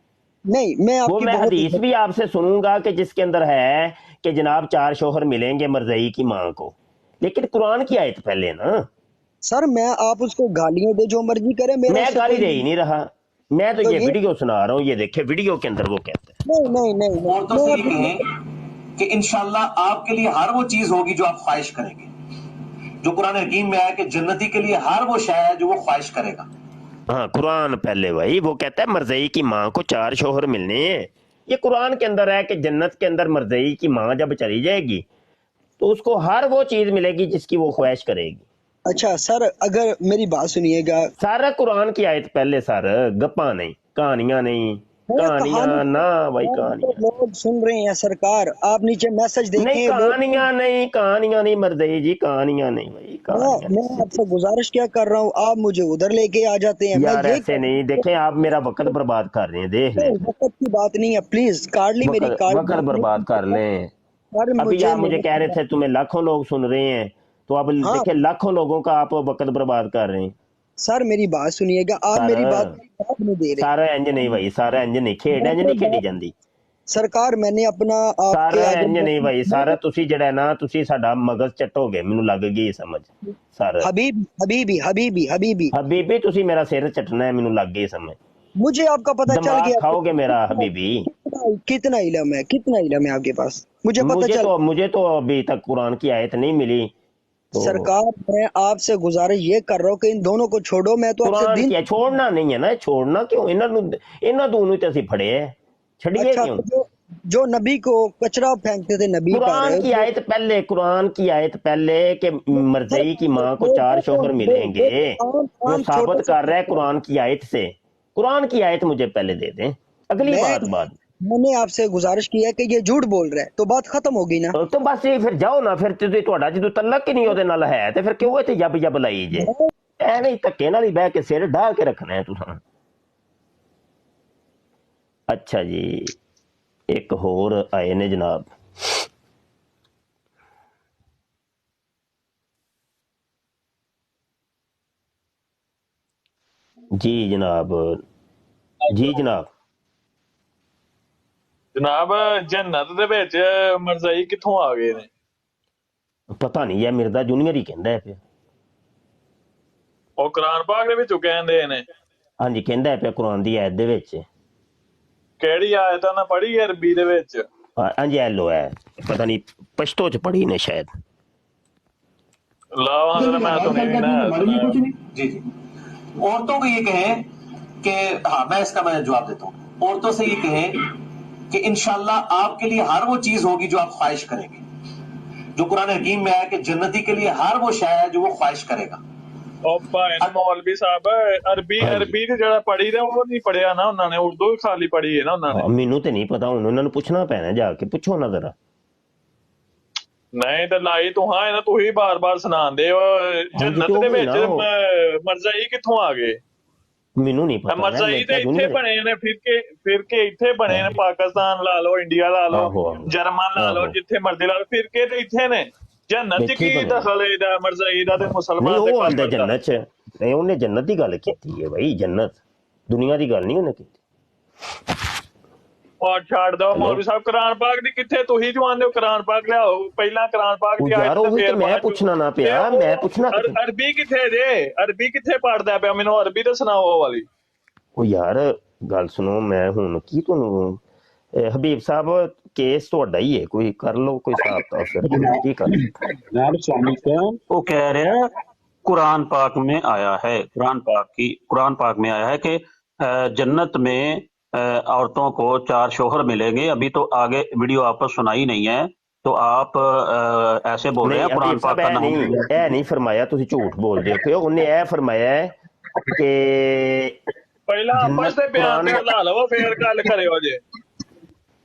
नहीं मैं वो आपकी मैं बहुत हदीस भी आपसे सुनूंगा कि जिसके अंदर है कि जनाब 4 शोहर मिलेंगे मरज़ई की माँ को, लेकिन कुरान की आयत पहले ना। सर मैं आप उसको गालियां दे जो मर्जी करे, मेरा मैं उससे गाली कोई दे ही नहीं रहा, मैं तो ये वीडियो सुना रहा हूँ, ये देखे वीडियो के अंदर वो कहते हैं। नहीं नहीं नहीं, नहीं। औरतों से ये कहें कि इंशाल्लाह आपके लिए हर वो चीज होगी जो आप ख्वाहिश करेंगे, जो कुरान हकीम में आया कि जन्नती के लिए हर वो शय है जो वो ख्वाहिश करेगा। हाँ कुरान पहले भाई वो कहता है मरज़ई की माँ को 4 शोहर मिलने हैं, ये कुरान के अंदर है कि जन्नत के अंदर मरज़ई की माँ जब चली जाएगी तो उसको हर वो चीज मिलेगी जिसकी वो ख्वाहिश करेगी। अच्छा सर अगर मेरी बात सुनिएगा, सारा कुरान की आयत पहले सर, गप्पा नहीं, कहानियां नहीं, कहानियां ना भाई, कहानियां लोग सुन रहे हैं सरकार, आप नीचे मैसेज देखें। नहीं, कहानियां नहीं मरदई जी, कहानियां नहीं भाई, मैं आपसे गुजारिश क्या कर रहा हूँ, आप मुझे उधर लेके आ जाते हैं। यार ऐसे नहीं, देखें आप मेरा वक्त बर्बाद कर रहे हैं, देख लें। वक्त की बात नहीं है, प्लीज कार्ड ली मेरी कार्ड, वक्त बर्बाद कर लें। अभी आप मुझे कह रहे थे तुम्हें लाखों लोग सुन रहे हैं, तो अब देखें लाखों लोगों का आप वक्त बर्बाद कर रहे हैं। सर मेरी बात सुनिएगा, आप मेरी बात नहीं दे रहे। सारा इंज नहीं भाई, सारा इंज नहीं, खेड इंज नहीं खेडी ਜਾਂਦੀ सरकार मैंने अपना सारा इंज नहीं भाई, सारा ਤੁਸੀਂ ਜਿਹੜਾ ਨਾ ਤੁਸੀਂ ਸਾਡਾ ਮਗਜ਼ ਚੱਟੋਗੇ, ਮੈਨੂੰ ਲੱਗ ਗਈ ਸਮਝ ਸਾਰਾ। हबीबी ਤੁਸੀਂ ਮੇਰਾ ਸਿਰ ਚੱਟਣਾ ਹੈ, ਮੈਨੂੰ ਲੱਗ गई समझ। मुझे आपका पता चल गया, खाओगे मेरा हबीबी। कितना इल्म है आपके पास, मुझे पता चल। मुझे तो अभी तक कुरान की आयत नहीं मिली। सरकार मैं आपसे गुजारिश ये कर रहा हूँ कि इन दोनों को छोड़ो। मैं तो आपसे दिन छोड़ना नहीं है ना, छोड़ना क्यों, इन्हों दोनों तो ਅਸੀਂ फड़े है, छड़िए क्यों। जो नबी को कचरा फेंकते थे, नबी कुरान की आयत पहले, कुरान की आयत पहले कि मरज़ई की माँ को 4 शोहर मिलेंगे, वो साबित कर रहा है कुरान की आयत से। कुरान की आयत मुझे पहले दे दें, अगली बात बाद। मैंने आपसे गुजारिश की है कि ये झूठ बोल रहा है, तो बात खत्म होगी ना। तो बस ये फिर जाओ ना, फिर ਤੁਹਾਡਾ ਜਦੋਂ ਤਲਕ ਹੀ ਨਹੀਂ ਉਹਦੇ ਨਾਲ ਹੈ ਤੇ ਫਿਰ ਕਿਉਂ ਇੱਥੇ ਜੱਬ ਜੱਬ ਲਾਈ ਜੇ, ਐ ਨਹੀਂ ਧੱਕੇ ਨਾਲ ਹੀ ਬਹਿ ਕੇ ਸਿਰ ਢਾ ਕੇ ਰੱਖਣਾ ਹੈ ਤੁਸੀਂ। ਅੱਛਾ ਜੀ, ਇੱਕ ਹੋਰ ਆਏ ਨੇ ਜਨਾਬ। ਜੀ ਜਨਾਬ, ਜੀ ਜਨਾਬ। ਜਨਾਬ ਜन्नत ਦੇ ਵਿੱਚ ਮਰਜ਼ਈ ਕਿੱਥੋਂ ਆ ਗਏ ਨੇ? ਪਤਾ ਨਹੀਂ, ਇਹ ਮਿਰਜ਼ਾ ਜੂਨੀਅਰ ਹੀ ਕਹਿੰਦਾ ਹੈ ਪਿਆ। ਉਹ ਕੁਰਾਨ ਪਾਕ ਦੇ ਵਿੱਚੋਂ ਕਹਿੰਦੇ ਨੇ। ਹਾਂਜੀ ਕਹਿੰਦਾ ਪਿਆ ਕੁਰਾਨ ਦੀ ਆਇਤ ਦੇ ਵਿੱਚ। ਕਿਹੜੀ ਆਇਤ ਨਾ ਪੜ੍ਹੀ ਅਰਬੀ ਦੇ ਵਿੱਚ? ਹਾਂਜੀ ਐਲੋ ਹੈ, ਪਤਾ ਨਹੀਂ ਪਸ਼ਤੋ ਚ ਪੜ੍ਹੀ ਨੇ शायद। लावा मैं तो नहीं। जी जी, औरतों को ये कहें कि हाँ मैं इसका मैं जवाब देता हूँ। औरतों से ये कहें कि इंशाल्लाह आपके लिए हर वो चीज होगी जो आप ख्वाहिश करेंगे, जो कुरान हकीम में आया कि जन्नती के लिए हर वो शय है जो वो ख्वाहिश करेगा। मौलवी साहब अरबी ਤੇ ਜਿਹੜਾ ਪੜ੍ਹੀ ਦਾ ਉਹ ਨਹੀਂ ਪੜਿਆ ਨਾ ਉਹਨਾਂ ਨੇ, ਉਰਦੂ ਹੀ ਖਾਲੀ ਪੜ੍ਹੀ ਹੈ ਨਾ ਉਹਨਾਂ ਨੇ। ਮੈਨੂੰ ਤੇ ਨਹੀਂ ਪਤਾ, ਹੁਣ ਉਹਨਾਂ ਨੂੰ ਪੁੱਛਣਾ ਪੈਣਾ, ਜਾ ਕੇ ਪੁੱਛੋ ਨਾ ਜ਼ਰਾ। ਨਹੀਂ ਤੇ ਲਾਈ ਤੂੰ ਹਾਂ ਇਹਨਾਂ ਤੂੰ ਹੀ ਬਾਰ-ਬਾਰ ਸੁਣਾਉਂਦੇ ਹੋ ਜੰਨਤ ਦੇ ਵਿੱਚ ਮਰਜ਼ਈ ਕਿੱਥੋਂ ਆ ਗਏ? ਮੈਨੂੰ ਨਹੀਂ ਪਤਾ। ਮਰਜ਼ਈ ਤੇ ਇੱਥੇ ਬਣੇ ਨੇ, ਫਿਰਕੇ ਇੱਥੇ ਬਣੇ ਨੇ, ਪਾਕਿਸਤਾਨ ਲਾ ਲਓ, ਇੰਡੀਆ ਲਾ ਲਓ, ਜਰਮਨ ਲਾ ਲਓ, ਜਿੱਥੇ ਮਰਜ਼ੀ ਲਾ ਲਓ, ਫਿਰਕੇ ਤੇ ਇੱਥੇ ਨੇ। ਜੰਨਤ ਚ ਕੀ ਦਖਲ ਇਹਦਾ ਮਰਜ਼ਈ ਦਾ ਤੇ ਮੁਸਲਮਾਨ ਦੇ? ਉਹ ਆਂਦਾ ਜੰਨਤ ਚ, ਉਹਨੇ ਜੰਨਤ ਦੀ ਗੱਲ ਕੀਤੀ ਹੈ ਭਾਈ, ਜੰਨਤ ਦੁਨੀਆ ਦੀ ਗੱਲ ਨਹੀਂ ਉਹਨੇ ਕੀਤੀ। और छाड़ दो मौलवी साहब, कुरान पाक दी किथे तुही जो आंदे हो कुरान पाक लियाओ, पहला कुरान पाक दी आयत ते फिर मैं पूछना ना पिया, मैं पूछना अरबी किथे जे, अरबी किथे पढ़दा पिया, मैनू अरबी ते सुनाओ ओ वाली। ओ यार गल सुनो, मैं हुण की तुहानू हबीब साहब केस तुहाडा ही है, कोई कर लो कोई हिसाब तो फिर की कर। जनाब वो कह रहे हैं कुरान पाक में आया है, कुरान पाक में आया है कि जन्नत में औरतों को 4 शोहर मिलेंगे। अभी तो आगे वीडियो आपको सुनाई नहीं है, तो आप ऐसे बोल रहे हैं कुरान पाक का नाम नहीं फरमाया, तुसी झूठ बोल रहे हो। उन्हें यह फरमाया है कि पहला आपस दे बयान ते ला लवो फिर गल करियो जे।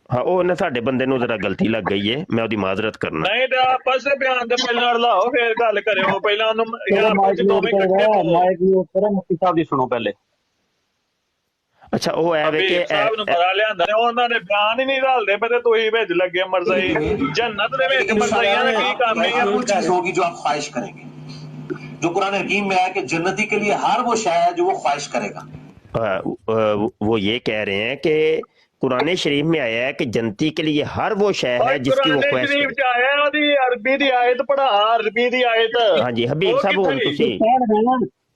हाँ ਉਹਨੇ ਸਾਡੇ ਬੰਦੇ ਨੂੰ ਜ਼ਰਾ ਗਲਤੀ ਲੱਗ ਗਈ ਹੈ, ਮੈਂ ਉਹਦੀ ਮਾਜ਼ਰਤ ਕਰਨਾ। ਨਹੀਂ ਤੇ ਆਪਸ ਦੇ ਬਿਆਨ ਤੇ ਪਹਿਲਾਂ ਲਾਓ ਫਿਰ ਗੱਲ ਕਰਿਓ, ਪਹਿਲਾਂ ਉਹਨੂੰ ਆਪਸ ਵਿੱਚ ਦੋਵੇਂ ਇਕੱਠੇ ਮਾਈਕ ਨੂੰ ਉੱਪਰ ਮੁਫਤੀ ਸਾਹਿਬ ਦੀ ਸੁਣੋ ਪਹਿਲੇ। ਅੱਛਾ ਉਹ ਹੈ ਵੇ ਕਿ ਹਬੀਬ ਸਾਹਿਬ ਨੂੰ ਬੜਾ ਲਿਆਂਦਾ ਨੇ, ਉਹਨਾਂ ਨੇ ਬਿਆਨ ਹੀ ਨਹੀਂ ਰਲਦੇ ਪਏ ਤੇ ਤੁਸੀਂ ਵਿੱਚ ਲੱਗੇ ਮਰਜ਼ਈ ਜन्नत ਦੇ ਵਿੱਚ ਮਰਜ਼ਈਆਂ ਨੇ ਕੀ ਕਰਨੀ ਹੈ। वो चीज होगी जो आप ख्वाहिश करेंगे, जो कुरान हकीम में है कि जन्नती के लिए हर वो शय है जो वो ख्वाहिश करेगा। वो ये कह रहे हैं कि कुरान शरीफ में आया है कि जन्नती के लिए हर वो शय है जिसकी वो ख्वाहिश शरीफ च आया ਉਹਦੀ ਅਰਬੀ ਦੀ ਆਇਤ ਪੜਾ, ਅਰਬੀ ਦੀ ਆਇਤ। ਹਾਂਜੀ ਹਬੀਬ ਸਾਹਿਬ ਹੁਣ ਤੁਸੀਂ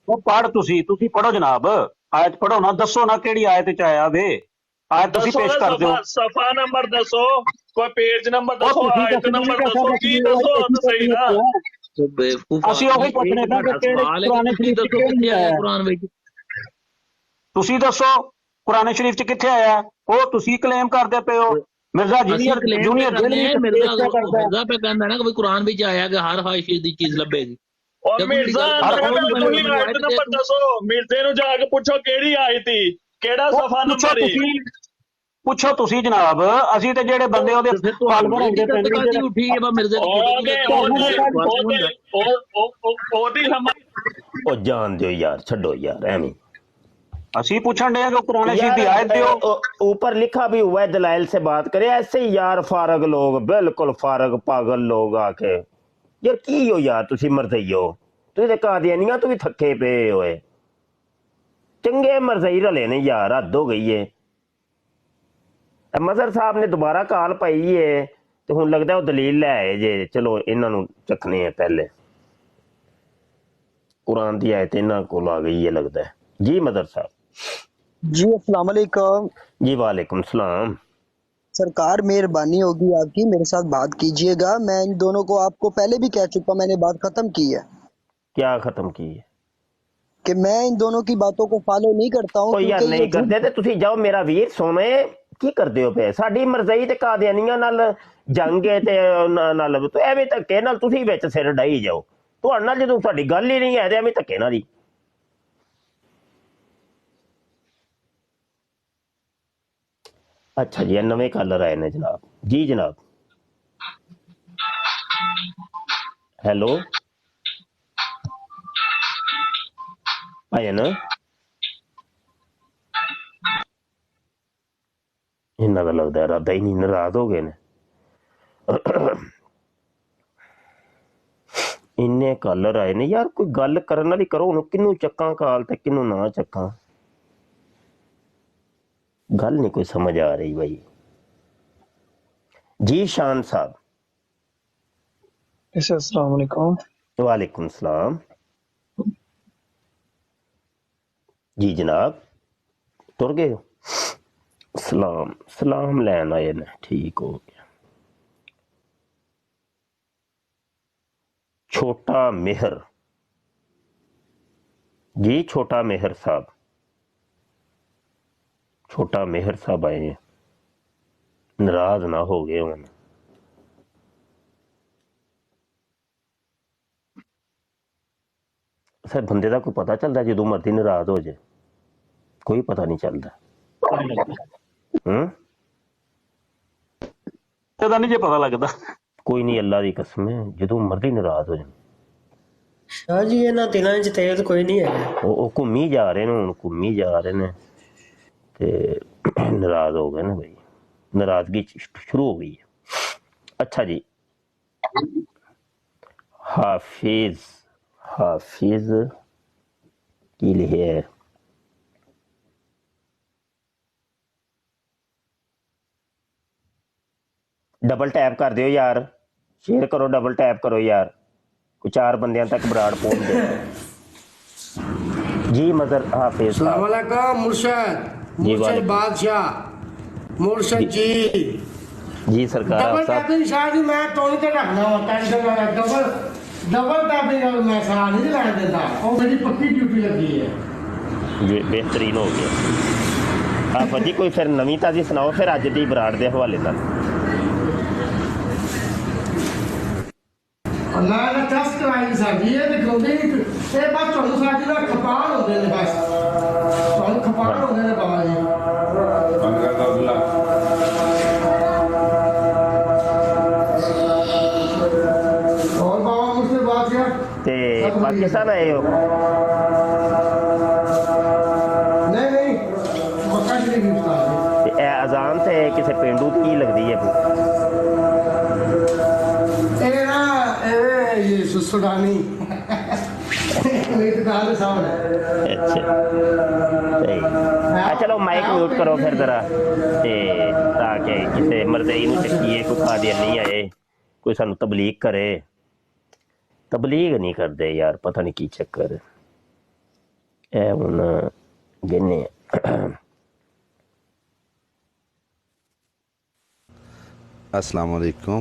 ਉਹ ਪੜ੍ਹ, ਤੁਸੀਂ ਪੜੋ ਜਨਾਬ, ਆਇਤ ਪੜੋ ਨਾ, ਦੱਸੋ ਨਾ ਕਿਹੜੀ ਆਇਤ ਚ ਆਇਆ ਵੇ, ਆਇਤ ਤੁਸੀਂ ਪੇਸ਼ ਕਰ ਦਿਓ, ਸਫਾ ਨੰਬਰ ਦੱਸੋ, ਕੋਈ ਪੇਜ ਨੰਬਰ ਦੱਸੋ, ਆਇਤ ਨੰਬਰ ਦੱਸੋ, ਕੀ ਦੱਸੋ ਤਾਂ ਸਹੀ ਨਾ। ਅਸੀਂ ਉਹੀ ਪੁੱਛਨੇ ਤਾਂ ਕਿ ਕਿਹੜੇ ਕੁਰਾਨ ਸ਼ਰੀਫ ਚ ਕਿਹੜੀ ਆਇਆ ਕੁਰਾਨ ਵਿੱਚ, ਤੁਸੀਂ ਦੱਸੋ ਕੁਰਾਨ ਸ਼ਰੀਫ ਚ ਕਿੱਥੇ ਆਇਆ। ਉਹ ਤੁਸੀਂ ਕਲੇਮ ਕਰਦੇ ਪਏ ਹੋ, ਮਿਰਜ਼ਾ ਜੂਨੀਅਰ ਮਿਰਜ਼ਾ ਪੇ ਕਹਿੰਦਾ ਨਾ ਕਿ ਕੁਰਾਨ ਵਿੱਚ ਆਇਆ ਕਿ ਹਰ ਹਾਇਸ਼ ਦੀ ਚੀਜ਼ ਲੱਭੇਗੀ। ਔਰ ਮਿਰਜ਼ਾ ਤੁਸੀਂ ਆਇਤ ਨੰਬਰ ਦੱਸੋ, ਮਿਰਜ਼ੇ ਨੂੰ ਜਾ ਕੇ ਪੁੱਛੋ ਕਿਹੜੀ ਆਇਤ ਸੀ, ਕਿਹੜਾ ਸਫਾ ਨੰਬਰ ਸੀ, ਪੁੱਛੋ ਤੁਸੀਂ ਜਨਾਬ। ਅਸੀਂ ਤੇ ਜਿਹੜੇ ਬੰਦੇ ਉਹਦੇ ਪਾਲ ਬਣਾਉਂਦੇ ਪੈਂਦੇ ਉਹ ਜਾਣ ਦਿਓ ਯਾਰ, ਛੱਡੋ ਯਾਰ ਐਵੇਂ। ਅਸੀਂ ਪੁੱਛਣ ਡे कि कुरान शरीफ की आयत दियो, ऊपर लिखा भी हुआ है दलाइल से बात करे। ऐसे ही यार फारग लोग, बिल्कुल फारग पागल लोग आके यार की हो यार, तुसी मरज़ई हो, तुसी ते कादियानियां तो भी थके पे होए, चंगे मरज़ई रले ने यार, हद हो गई है। मजहर साहब ने दोबारा काल पाई है तो हुण लगदा वो दलील लै आए जे, चलो इन्हां नूं चखने हैं। पहले कुरान दी आयत इन्हां कोल आ गई है लगदा है जी। मदर साहब जी अस्सलाम वालेकुम। जी वालेकुम सलाम। सरकार मेहरबानी होगी आपकी, मेरे साथ बात कीजिएगा। मैं इन दोनों को आपको पहले भी कह चुका, मैंने बात खत्म की है। क्या खत्म की है? कि मैं इन दोनों की बातों को फॉलो नहीं करता हूँ। यार नहीं करते ते तुसी जाओ मेरा वीर सोने की करदे हो पे, साडी मरज़ई ते कादियानियां नाल जंग है ते नाल तो एवें धक्के नाल तुसी विच सिर डाई जाओ। तुहाडे नाल जदों साडी गल ही नहीं है ते एवें धक्के नाल ही। अच्छा जी नवे कलर आए ने जनाब। जी जनाब हेलो आए ना, इन्ना का लगता है इरादा ही नहीं, नाराज हो गए ने। इन्ने कलर आए ने यार, कोई गल करन वाली करो, हुण किनू चक्कां काल ते किनू ना चक्कां, गल नहीं कोई समझ आ रही भाई। जी शान साहब। अस्सलाम वालेकुम। वालेकुम सलाम। जी जनाब तुर गए हो? सलाम सलाम लैन आए ने, ठीक हो गया। छोटा मेहर जी, छोटा मेहर साहब, छोटा मेहर साहब आए हैं, नाराज ना हो गए होने। सर बंदे का कोई पता चलता जो मर्जी नाराज हो जाए, कोई पता नहीं चलता। नहीं जे पता लगता कोई नहीं, अल्लाह की कसम है, जो मर्जी नाराज हो जाए। शाह जी इन्हां दिलां च तेज कोई नहीं है, वो घूमी जा रहे ने, हुण घूमी जा रहे ने ते नाराज हो गए ना भाई, नाराजगी शुरू हो गई है। अच्छा जी हाफिज, हाफिज की लिखे है डबल टैप कर दियो यार, शेयर करो, डबल टैप करो यार, कोई 4 बंदियां तक बराड़ पहुंच दे। जी मदर हाफिज अस्सलाम वालेकुम मुर्शद, मुर्शद बादशाह, मुर्शद जी सरकार डबल टैपिंग शाह जी मैं तो नहीं रखना, टेंशन ना डबल डबल टैपिंग मैं सलाह नहीं लगा देता, और मेरी पक्की ड्यूटी लगी है। जी बेहतरीन हो गया। आप जी कोई फिर नवीं ताजी सुनाओ फिर अज दी बराड़ दे हवाले नाल। मैं टेस्ट कराई साडी ये दिखाउंदे ये बस ਤੁਹਾਨੂੰ ਸਾਡੀ ਦਾ ਖਪਾਣ ਹੁੰਦੇ ਨੇ, ਬਸ ਤੁਹਾਨੂੰ ਖਪਾਣ ਹੁੰਦੇ ਨੇ ਬਾਬਾ ਜੀ। ਬੰਦ ਕਰ ਦੋ ਅੱਲਾ और बाबा मुझसे बात किया ते पाकिस्तान आए हो? नहीं नहीं ਕਿਸੇ ਪਿੰਡੂ ਕੀ ਲੱਗਦੀ ਹੈ ਇਹ ਨਾ ਇਹ ਸੁਡਾਨੀ ਇਤਕਾਲ ਸਾਹਮਣੇ ਅੱਛਾ ਸਹੀ ਚਲੋ ਮਾਈਕ ਮਿਊਟ ਕਰੋ ਫਿਰ ਜ਼ਰਾ ਤੇ ਤਾਂ ਕਿ ਕਿਸੇ ਮਰਜ਼ਈ ਨੂੰ ਚੱਕੀਏ ਕੋਈ ਕਾਦੀਆਨੀ ਆਏ ਕੋਈ ਸਾਨੂੰ ਤਬਲੀਗ ਕਰੇ ਤਬਲੀਗ ਨਹੀਂ ਕਰਦੇ ਯਾਰ ਪਤਾ ਨਹੀਂ ਕੀ ਚੱਕਰ ਇਹ ਹੁਣ ਗਿਣੇ अस्सलाम वालेकुम।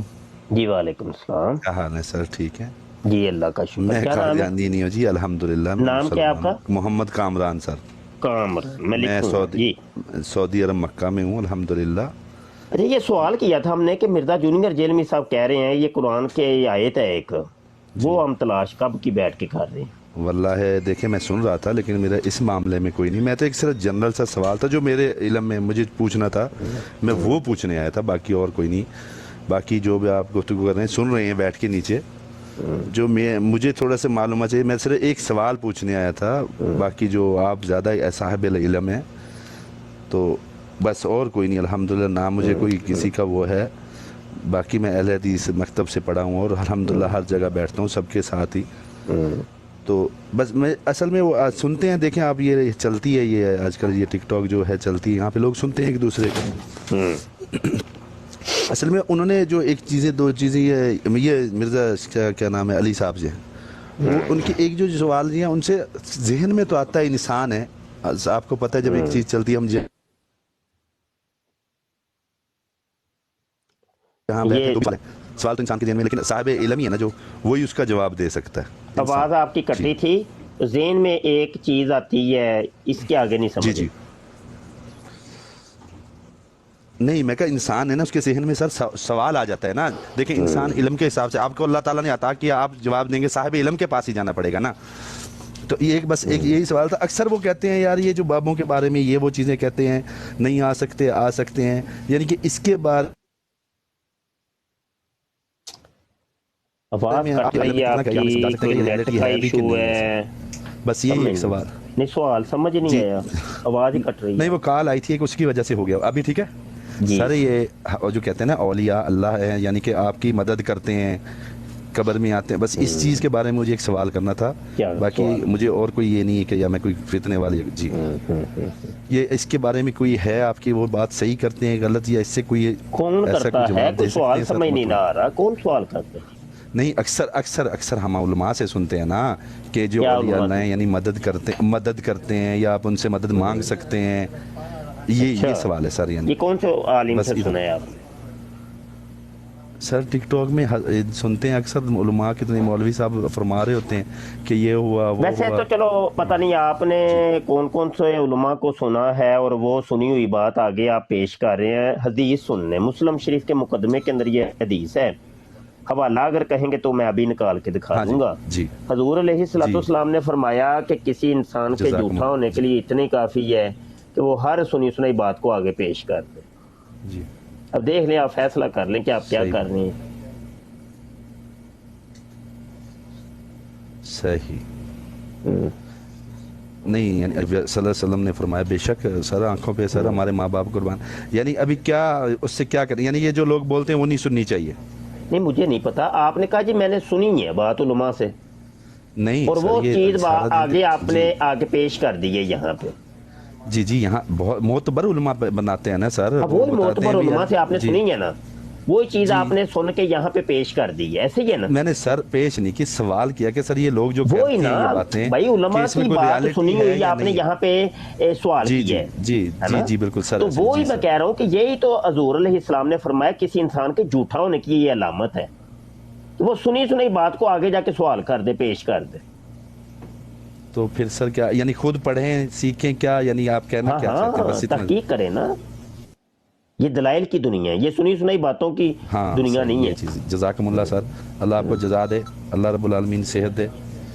जी वालेकुम सलाम। क्या हाल है सर? ठीक है जी अल्लाह का शुक्र। मैं क्या नाम है? नहीं हो जी अल्हम्दुलिल्लाह। नाम क्या आपका? मोहम्मद कामरान सर। कामरान मैं सऊदी अरब मक्का में हूँ अल्हम्दुलिल्लाह। अच्छा ये सवाल किया था हमने कि मिर्जा जूनियर जेलमी साहब कह रहे हैं ये कुरान के आयत है एक वो हम तलाश कब की बैठ के कर रहे हैं। वल्लाह देखिए मैं सुन रहा था लेकिन मेरा इस मामले में कोई नहीं। मैं तो एक सिर्फ जनरल सा सवाल था जो मेरे इल्म में मुझे पूछना था मैं वो पूछने आया था बाकी और कोई नहीं। बाकी जो भी आप गुफ्तगू कर रहे हैं सुन रहे हैं बैठ के नीचे जो मुझे थोड़ा सा मालूम चाहिए। मैं सिर्फ एक सवाल पूछने आया था बाकी जो आप ज़्यादा साहिब इल्म हैं तो बस और कोई नहीं अल्हम्दुलिल्लाह ना मुझे कोई किसी का वो है। बाकी मैं अहले हदीस मकतब से पढ़ा हूँ और अल्हम्दुलिल्लाह हर जगह बैठता हूँ सबके साथ ही। तो बस मैं असल में वो सुनते हैं देखें आप ये चलती है ये आजकल ये टिकटॉक जो है चलती है यहाँ पे लोग सुनते हैं एक दूसरे को। असल में उन्होंने जो एक चीज़ें दो चीज़ें ये मिर्ज़ा क्या नाम है अली साहब जी वो उनकी एक जो सवाल दिया उनसे जहन में तो आता है इंसान है आपको पता है जब एक चीज़ चलती है हम जहाँ बैठे तो सवाल तो इंसान के जहन में लेकिन साहिब इल्म ही है ना जो वही उसका जवाब दे सकता है। आवाज़ आपकी कटी थी तो ज़हन में एक चीज़ आती है इसके आगे नहीं समझ। जी नहीं मैं कहा इंसान है ना उसके जहन में सर सवाल आ जाता है ना। देखिए इंसान इल्म के हिसाब से आपको अल्लाह ताला ने अता किया आप जवाब देंगे साहिब इल्म के पास ही जाना पड़ेगा ना। तो ये एक बस एक यही सवाल था। अक्सर वो कहते हैं यार ये जो बाबों के बारे में ये वो चीज़ें कहते हैं नहीं आ सकते हैं यानी कि इसके बाद बस यही एक सवाल नहीं सवाल समझ नहीं आया आवाज़ ही कट रही नहीं वो कॉल आई थी उसकी वजह से हो गया अभी ठीक है सर। ये जो कहते हैं ना औलिया अल्लाह है यानी कि आपकी मदद करते हैं कब्र में आते हैं बस इस चीज़ के बारे में मुझे एक सवाल करना था बाकी मुझे और कोई ये नहीं है कि या मैं कोई फितने वाली जी ये इसके बारे में कोई है आपकी वो बात सही करते हैं गलत या इससे कोई कौन करता है कोई सवाल समझ नहीं आ रहा कौन सवाल करते हैं। नहीं अक्सर हम उलमा से सुनते हैं ना कि जो औलिया हैं यानी मदद करते हैं या आप उनसे मदद मांग सकते हैं ये सवाल है सर। यानी ये कौन से आलिम से सुना है आपने? सर टिकटॉक में सुनते हैं अक्सर उलमा कितने मौलवी साहब फरमा रहे होते हैं कि ये हुआ वो वैसे हुआ। तो चलो पता नहीं आपने कौन से उलमा को सुना है और वो सुनी हुई बात आगे आप पेश कर रहे हैं। हदीस सुनने मुस्लिम शरीफ के मुकदमे के अंदर ये हदीस है हवाला अगर कहेंगे तो मैं अभी निकाल के दिखा दूंगा। हजूर अलैहिस्सलाम ने फरमाया कि किसी इंसान के झूठा होने के लिए इतनी काफ़ी है कि वो हर सुनी सुनाई बात को आगे पेश कर दे। अब देख लें आप फैसला कर लें कि आप क्या कर रहे हैं। सही नहीं यानी सल्लल्लाहु अलैहि वसल्लम ने फरमाया बेशक सर आंखों पे सर हमारे माँ बाप कुर्बान यानी अभी क्या उससे क्या करें यानी ये जो लोग बोलते हैं वो नहीं सुननी चाहिए। नहीं मुझे नहीं पता आपने कहा जी मैंने सुनी है बात उलमा से नहीं और वो चीज आगे आपने आगे पेश कर दी है यहाँ पे। जी यहाँ बहुत मोतबर उलमा बनाते हैं ना सर वो मोतबर उलमा से आपने सुनी है ना वो चीज आपने सुन के यहाँ पे पेश कर दी है ऐसे ही है ना। मैंने सर पेश नहीं की सवाल किया कि सर ये लोग जो वो ही ना बातें भाई उलमा की बात सुनी हुई है आपने यहाँ पे सवाल किया है जी बिल्कुल सर। तो वो ही मैं कह रहा हूँ कि यही तो हजूर अलैहिस्सलाम ने फरमाया किसी इंसान के झूठा होने की ये अलामत है तो वो सुनी सुनी बात को आगे जाके सवाल कर दे पेश कर दे। तो फिर सर क्या यानी खुद पढ़ें सीखें क्या यानी आप कहना क्या चाहते हैं? बस तहकीक करें ना ये दलाइल की दुनिया है ये सुनी सुनाई बातों की दुनिया नहीं है। जज़ाकमुल्लाह सर अल्लाह आपको जज़ा दे अल्लाह रब्बुल आलमीन सेहत दे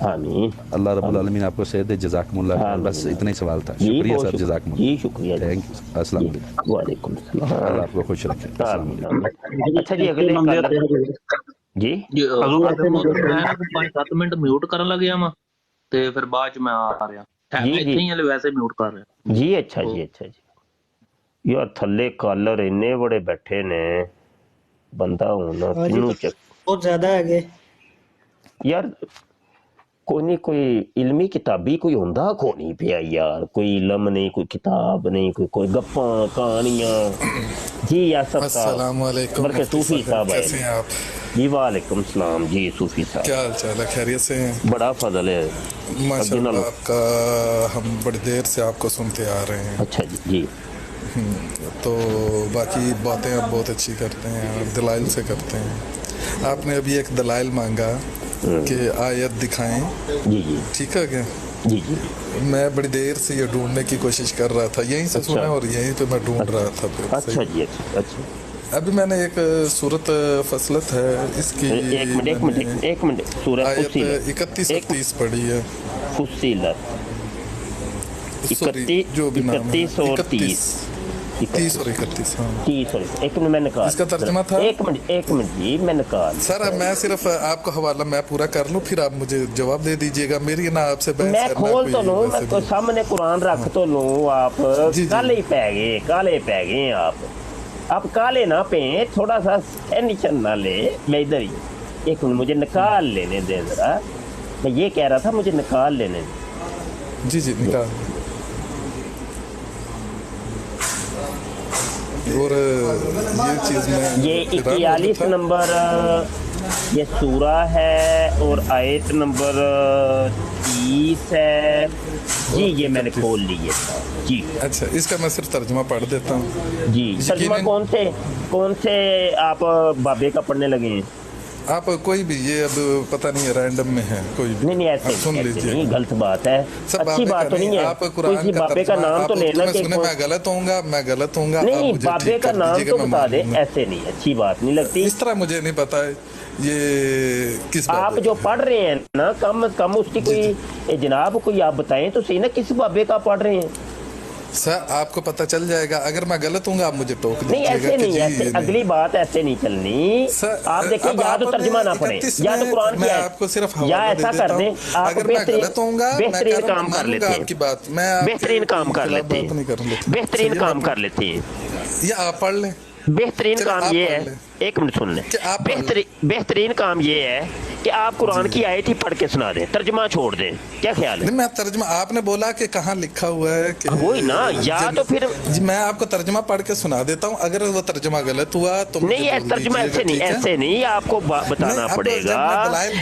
आमीन अल्लाह रब्बुल आलमीन आपको सेहत दे जज़ाकमुल्लाह। बस इतना ही सवाल था शुक्रिया सर जज़ाकमुल्लाह जी शुक्रिया थैंक यू अस्सलाम वालेकुम सलाम अल्लाह आपको खुश रखे। अच्छा जी अगले जी मैं 5-7 मिनट म्यूट ਕਰਨ ਲੱਗਿਆ ਮੈਂ ਤੇ ਫਿਰ ਬਾਅਦ ਚ ਮੈਂ ਆ ਰਿਹਾ जी ਇੱਥੇ ਹੀ ਹਲੇ ਵੈਸੇ म्यूट ਕਰ ਰਿਹਾ जी। अच्छा जी ਯਾਰ ਥੱਲੇ ਕਾਲਰ ਇੰਨੇ ਬੜੇ ਬੈਠੇ ਨੇ ਬੰਦਾ ਹੁਣ ਕਿਹਨੂੰ ਚੱਕ ਬਹੁਤ ਜ਼ਿਆਦਾ ਹੈਗੇ ਯਾਰ ਕੋਈ ਨਹੀਂ ਕੋਈ ਇਲਮੀ ਕਿਤਾਬੀ ਕੋਈ ਹੁੰਦਾ ਕੋ ਨਹੀਂ ਪਿਆ ਯਾਰ ਕੋਈ ਇਲਮ ਨਹੀਂ ਕੋਈ किताब नहीं कोई गप्पा कहानियाँ जी यासर अस्सलाम वालेकुम बल्कि सूफी साहब कैसे हैं आप जी वालेकुम सलाम जी सूफी साहब क्या हाल चाल है खैरियत से हैं बड़ा फजल है माशाल्लाह आपका हम बड़ी देर से आपको सुनते आ रहे हैं अच्छा जी तो बाकी बातें आप बहुत अच्छी करते हैं और दलाइल से करते हैं आपने अभी एक दलाइल मांगा कि आयत दिखाएं जी जी ठीक है क्या जी जी मैं बड़ी देर से ये ढूंढने की कोशिश कर रहा था यहीं से सुना और यहीं पे मैं ढूंढ रहा था फिर अच्छा जी अच्छा अभी मैंने एक सूरत फसलत है इसकी एक मिनट सूरत आयत 31-30 पढ़ी है फुस्सिलत जो भी नाम है 30 और 31 हाँ 30 और एक मिनट मैं निकाल इसका तर्जुमा था एक मिनट जी मैं निकाल सर मैं सिर्फ आपको हवाला मैं पूरा कर लूं फिर आप मुझे जवाब दे दीजिएगा मेरी ना आपसे बहस मैं खोल तो लूं मैं तो सामने कुरान रख तो लूं आप काले पै गए आप काले ना पे थोड़ा सा टेंशन ना ले मैं इधर ही एक मिनट मुझे निकाल लेने दे जरा मैं ये कह रहा था मुझे निकाल लेने दे जी निकाल और ये चीज में ये 41 नंबर ये सूरा है और आयत नंबर 30 है जी ये मैंने खोल ली है जी अच्छा इसका मैं सिर्फ तर्जुमा पढ़ देता हूँ जी तर्जुमा कौन से आप बाबे का पढ़ने लगे हैं आप कोई भी ये अब पता नहीं है रैंडम में है कोई भी नहीं ऐसे सुन लीजिए नहीं गलत बात है अच्छी बात तो नहीं है आप कुरान बाबे का नाम तो लेना कि मैं गलत होऊंगा नहीं बाबे का नाम तो बता दे ऐसे नहीं अच्छी बात नहीं लगती इस तरह मुझे नहीं पता है ये किस आप जो पढ़ रहे हैं ना कम उसकी कोई जनाब कोई आप बताएं तो सही ना किस बाबे का पढ़ रहे हैं सर आपको पता चल जाएगा अगर मैं गलत हूँ आप मुझे टोक नहीं ऐसे नहीं ऐसे अगली बात ऐसे नहीं चलनी आप देखिए या तो तर्जुमा ना पढ़े या तो कुरान की आपको सिर्फ या ऐसा कर दें आप बेहतरीन काम कर लेते हैं आपकी बात मैं बेहतरीन काम कर लेते हैं बेहतरीन काम कर लेते हैं या आप पढ़ लें बेहतरीन काम ये है एक मिनट सुन लें बेहतरीन काम ये है कि आप कुरान की आयत ही पढ़ के सुना दें तर्जुमा छोड़ दें क्या ख्याल है मैं तर्जुमा आपने बोला कि कहाँ लिखा हुआ है कि वही ना या तो फिर मैं आपको तर्जुमा पढ़ के सुना देता हूँ अगर वो तर्जुमा गलत हुआ तो नहीं तर्जुमा ऐसे नहीं आपको बताना पड़ेगा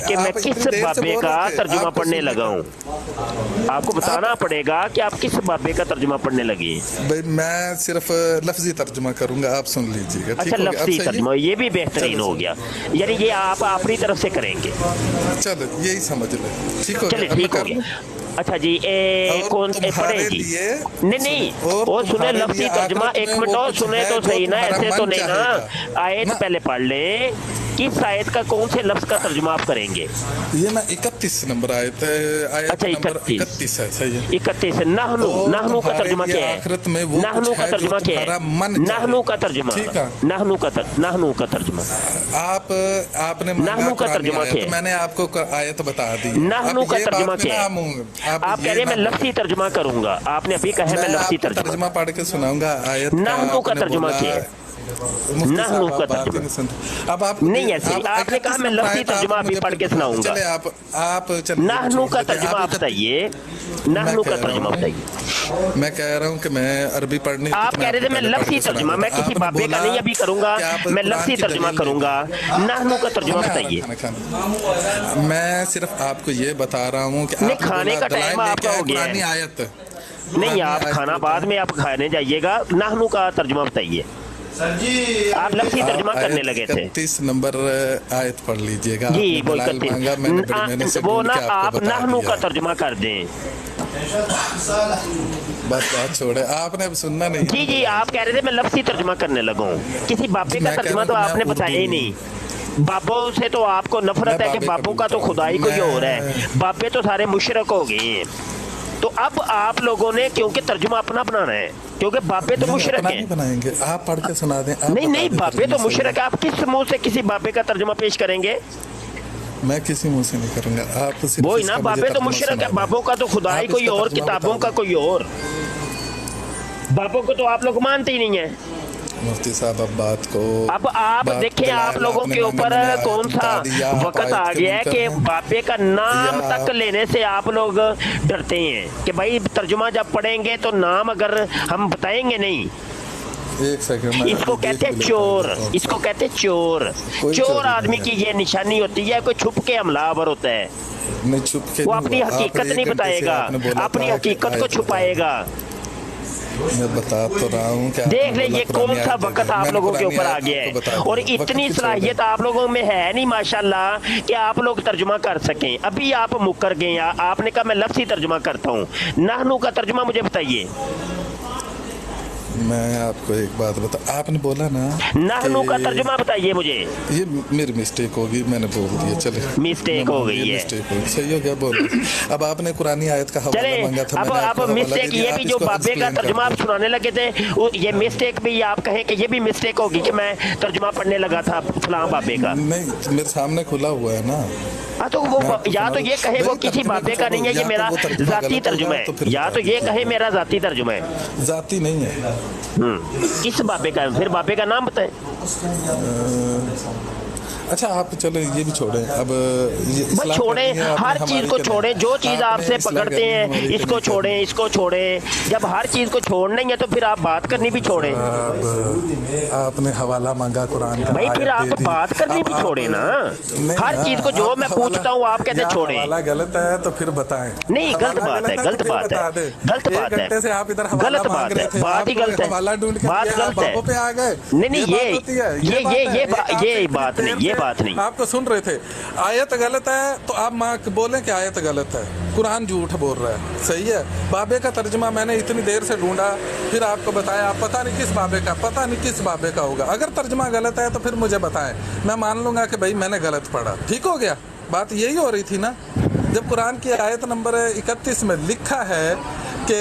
कि मैं किस बाबे का तर्जुमा पढ़ने लगा हूँ आपको बताना पड़ेगा कि आप किस बाबे का तर्जुमा पढ़ने लगे भाई मैं सिर्फ लफ्जी तर्जुमा करूंगा आप सुन लीजिएगा अच्छा लफ्जी तर्जुमा ये भी बेहतरीन हो गया यानी ये आप अपनी तरफ से करेंगे चलो यही समझ ले ठीक हो चलिए ठीक हो गया अच्छा जी कौन पढ़े जी नहीं वो सुने लफ्जी तर्जुमा एक मिनट और सुने तो सही ना ऐसे तो नहीं ना आयत पहले पढ़ ले किस आयत का कौन से लफ्ज का तर्जुमा आप करेंगे ये ना 31 नंबर आयत है अच्छा 31 है सही है 31 नहनु का तर्जुमा क्या है नहनु का तर्जुमा क्या है नहनु का तर्जुमा नहनु का तर्जुमा आपने नहनु का तर्जुमा क्या है मैंने आपको आयत बता दी नहनु का तर्जुमा क्या है आप कह रहे हैं मैं लफ्जी तर्जुमा करूंगा आपने अभी कहा मैं लफ्जी तर्जुमा पढ़ के सुनाऊंगा आयत नहनु का तर्जुमा क्या है नहनु का तर्जुमा अब आप नहीं ऐसे आपने कहा मैं लफ्जी तर्जुमा अभी पढ़ के सुनाऊंगा आप नहनु का तर्जुमा आप बताइए नहनु का तर्जुमा बताइए मैं कह रहा हूँ कि मैं अरबी पढ़ने आप कह रहे थे मैं लफ्जी तर्जुमा मैं किसी बाबे का नहीं अभी करूंगा मैं लफ्जी तर्जुमा करूंगा नहनु का तर्जुमा बताइए मैं सिर्फ आपको ये बता रहा हूँ कि खाने का टाइम आपका हो गया है आयत नहीं आप खाना बाद में आप खाने जाइएगा नहनु का तर्जुमा बताइए आप लफ्जी तर्जुमा करने लगे थे 31 नंबर आयत पढ़ लीजिएगा जी वो ना आप नहनु का तर्जुमा कर दें बस बात छोड़े आपने अब सुनना नहीं जी आप कह रहे थे मैं लफ्जी तर्जुमा करने लगा हूँ किसी बाबे का तर्जुमा तो आपने बताया ही नहीं बाबों से तो आपको नफरत है कि बाबों का तो खुदाई कोई और है बाबे तो सारे मुशरक हो गए हैं तो अब आप लोगों ने क्योंकि तर्जुमा अपना बनाना है क्योंकि बाबे तो मुशरक हैं बनाएंगे आप पढ़ के सुना दें नहीं बाबे तो मुशरक है आप किस मुंह से किसी बाबे का तर्जुमा पेश करेंगे मैं किसी मुंह से नहीं करूंगा आप वही ना बाबे तो मुशरक है बाबों का तो खुदाई कोई और किताबों का कोई और बापों को तो आप लोग मानते ही नहीं है। मुफ्ती साहब अब बात को, अब आप देखें, आप लोगों के ऊपर कौन सा वक्त आ गया है कि बापे का नाम तक लेने से आप लोग डरते हैं कि भाई तर्जुमा जब पढ़ेंगे तो नाम अगर हम बताएंगे नहीं। एक सेकंड, इसको कहते हैं चोर, इसको कहते हैं चोर। चोर आदमी की ये निशानी होती है, कोई छुप के हमलावर होता है, नहीं छुप के वो अपनी हकीकत नहीं बताएगा, अपनी हकीकत को छुपाएगा। मैं बता तो रहा हूँ कि देख ले ये कौन सा वक्त आप लोगों के ऊपर आ गया है, और इतनी सलाहियत आप लोगों में है नहीं माशाल्लाह कि आप लोग तर्जुमा कर सकें। अभी आप मुकर गए, आपने कहा मैं लफ्ज़ी तर्जुमा करता हूँ, नहनु का तर्जुमा मुझे बताइए। मैं आपको एक बात बता, आपने बोला ना नहनु का तर्जुमा बताइए मुझे। ये मेरी मिस्टेक होगी, मैंने बोल दिया, चले मिस्टेक हो गई है, मिस्टेक हो गई, सही हो गया, बोल। अब आपने कुरानी आयत का हवाला मांगा था, अब आप मिस्टेक ये भी जो बाबे का तर्जुमा आप सुनाने लगे थे, ये मिस्टेक भी आप कहें कि ये भी मिस्टेक होगी कि मैं तर्जुमा पढ़ने लगा था फलां बाबे का। नहीं, मेरे सामने खुला हुआ है ना। हाँ तो वो या तो ये कहे वो किसी बाबे का नहीं है, ये मेरा जाती तर्जुमा है, या तो ये कहे मेरा जाती तर्जुमा है। जाती नहीं है। किस बाबे का है? फिर बाबे का नाम बताएं। अच्छा आप चलो ये भी छोड़ें, अब बस छोड़ें, हर चीज को छोड़ें, जो चीज आपसे पकड़ते हैं इसको छोड़ें, इसको छोड़ें। जब हर चीज को छोड़ना ही है तो फिर आप बात करनी भी छोड़ें। आपने हवाला मांगा कुरान का, भाई फिर आप बात करनी भी छोड़े ना। हर चीज को जो मैं पूछता हूँ आप कहते छोड़े। हवाला गलत है तो फिर बताएं। नहीं गलत बात है, गलत बात है, गलत बात है, घंटे से आप इधर गलत बात है, बात ही गलत है, बात गलत है। पे आ गए। नहीं ये बात नहीं, बात नहीं। आपको सुन रहे थे, आयत गलत है तो आप माँ बोलें कि आयत गलत है, कुरान झूठ बोल रहा है, सही है। बाबे का तर्जुमा मैंने इतनी देर से ढूंढा, फिर आपको बताया, आप पता नहीं किस बाबे का, पता नहीं किस बाबे का होगा। अगर तर्जुमा गलत है तो फिर मुझे बताएं, मैं मान लूंगा कि भाई मैंने गलत पढ़ा, ठीक हो गया। बात यही हो रही थी ना, जब कुरान की आयत नंबर 31 में लिखा है कि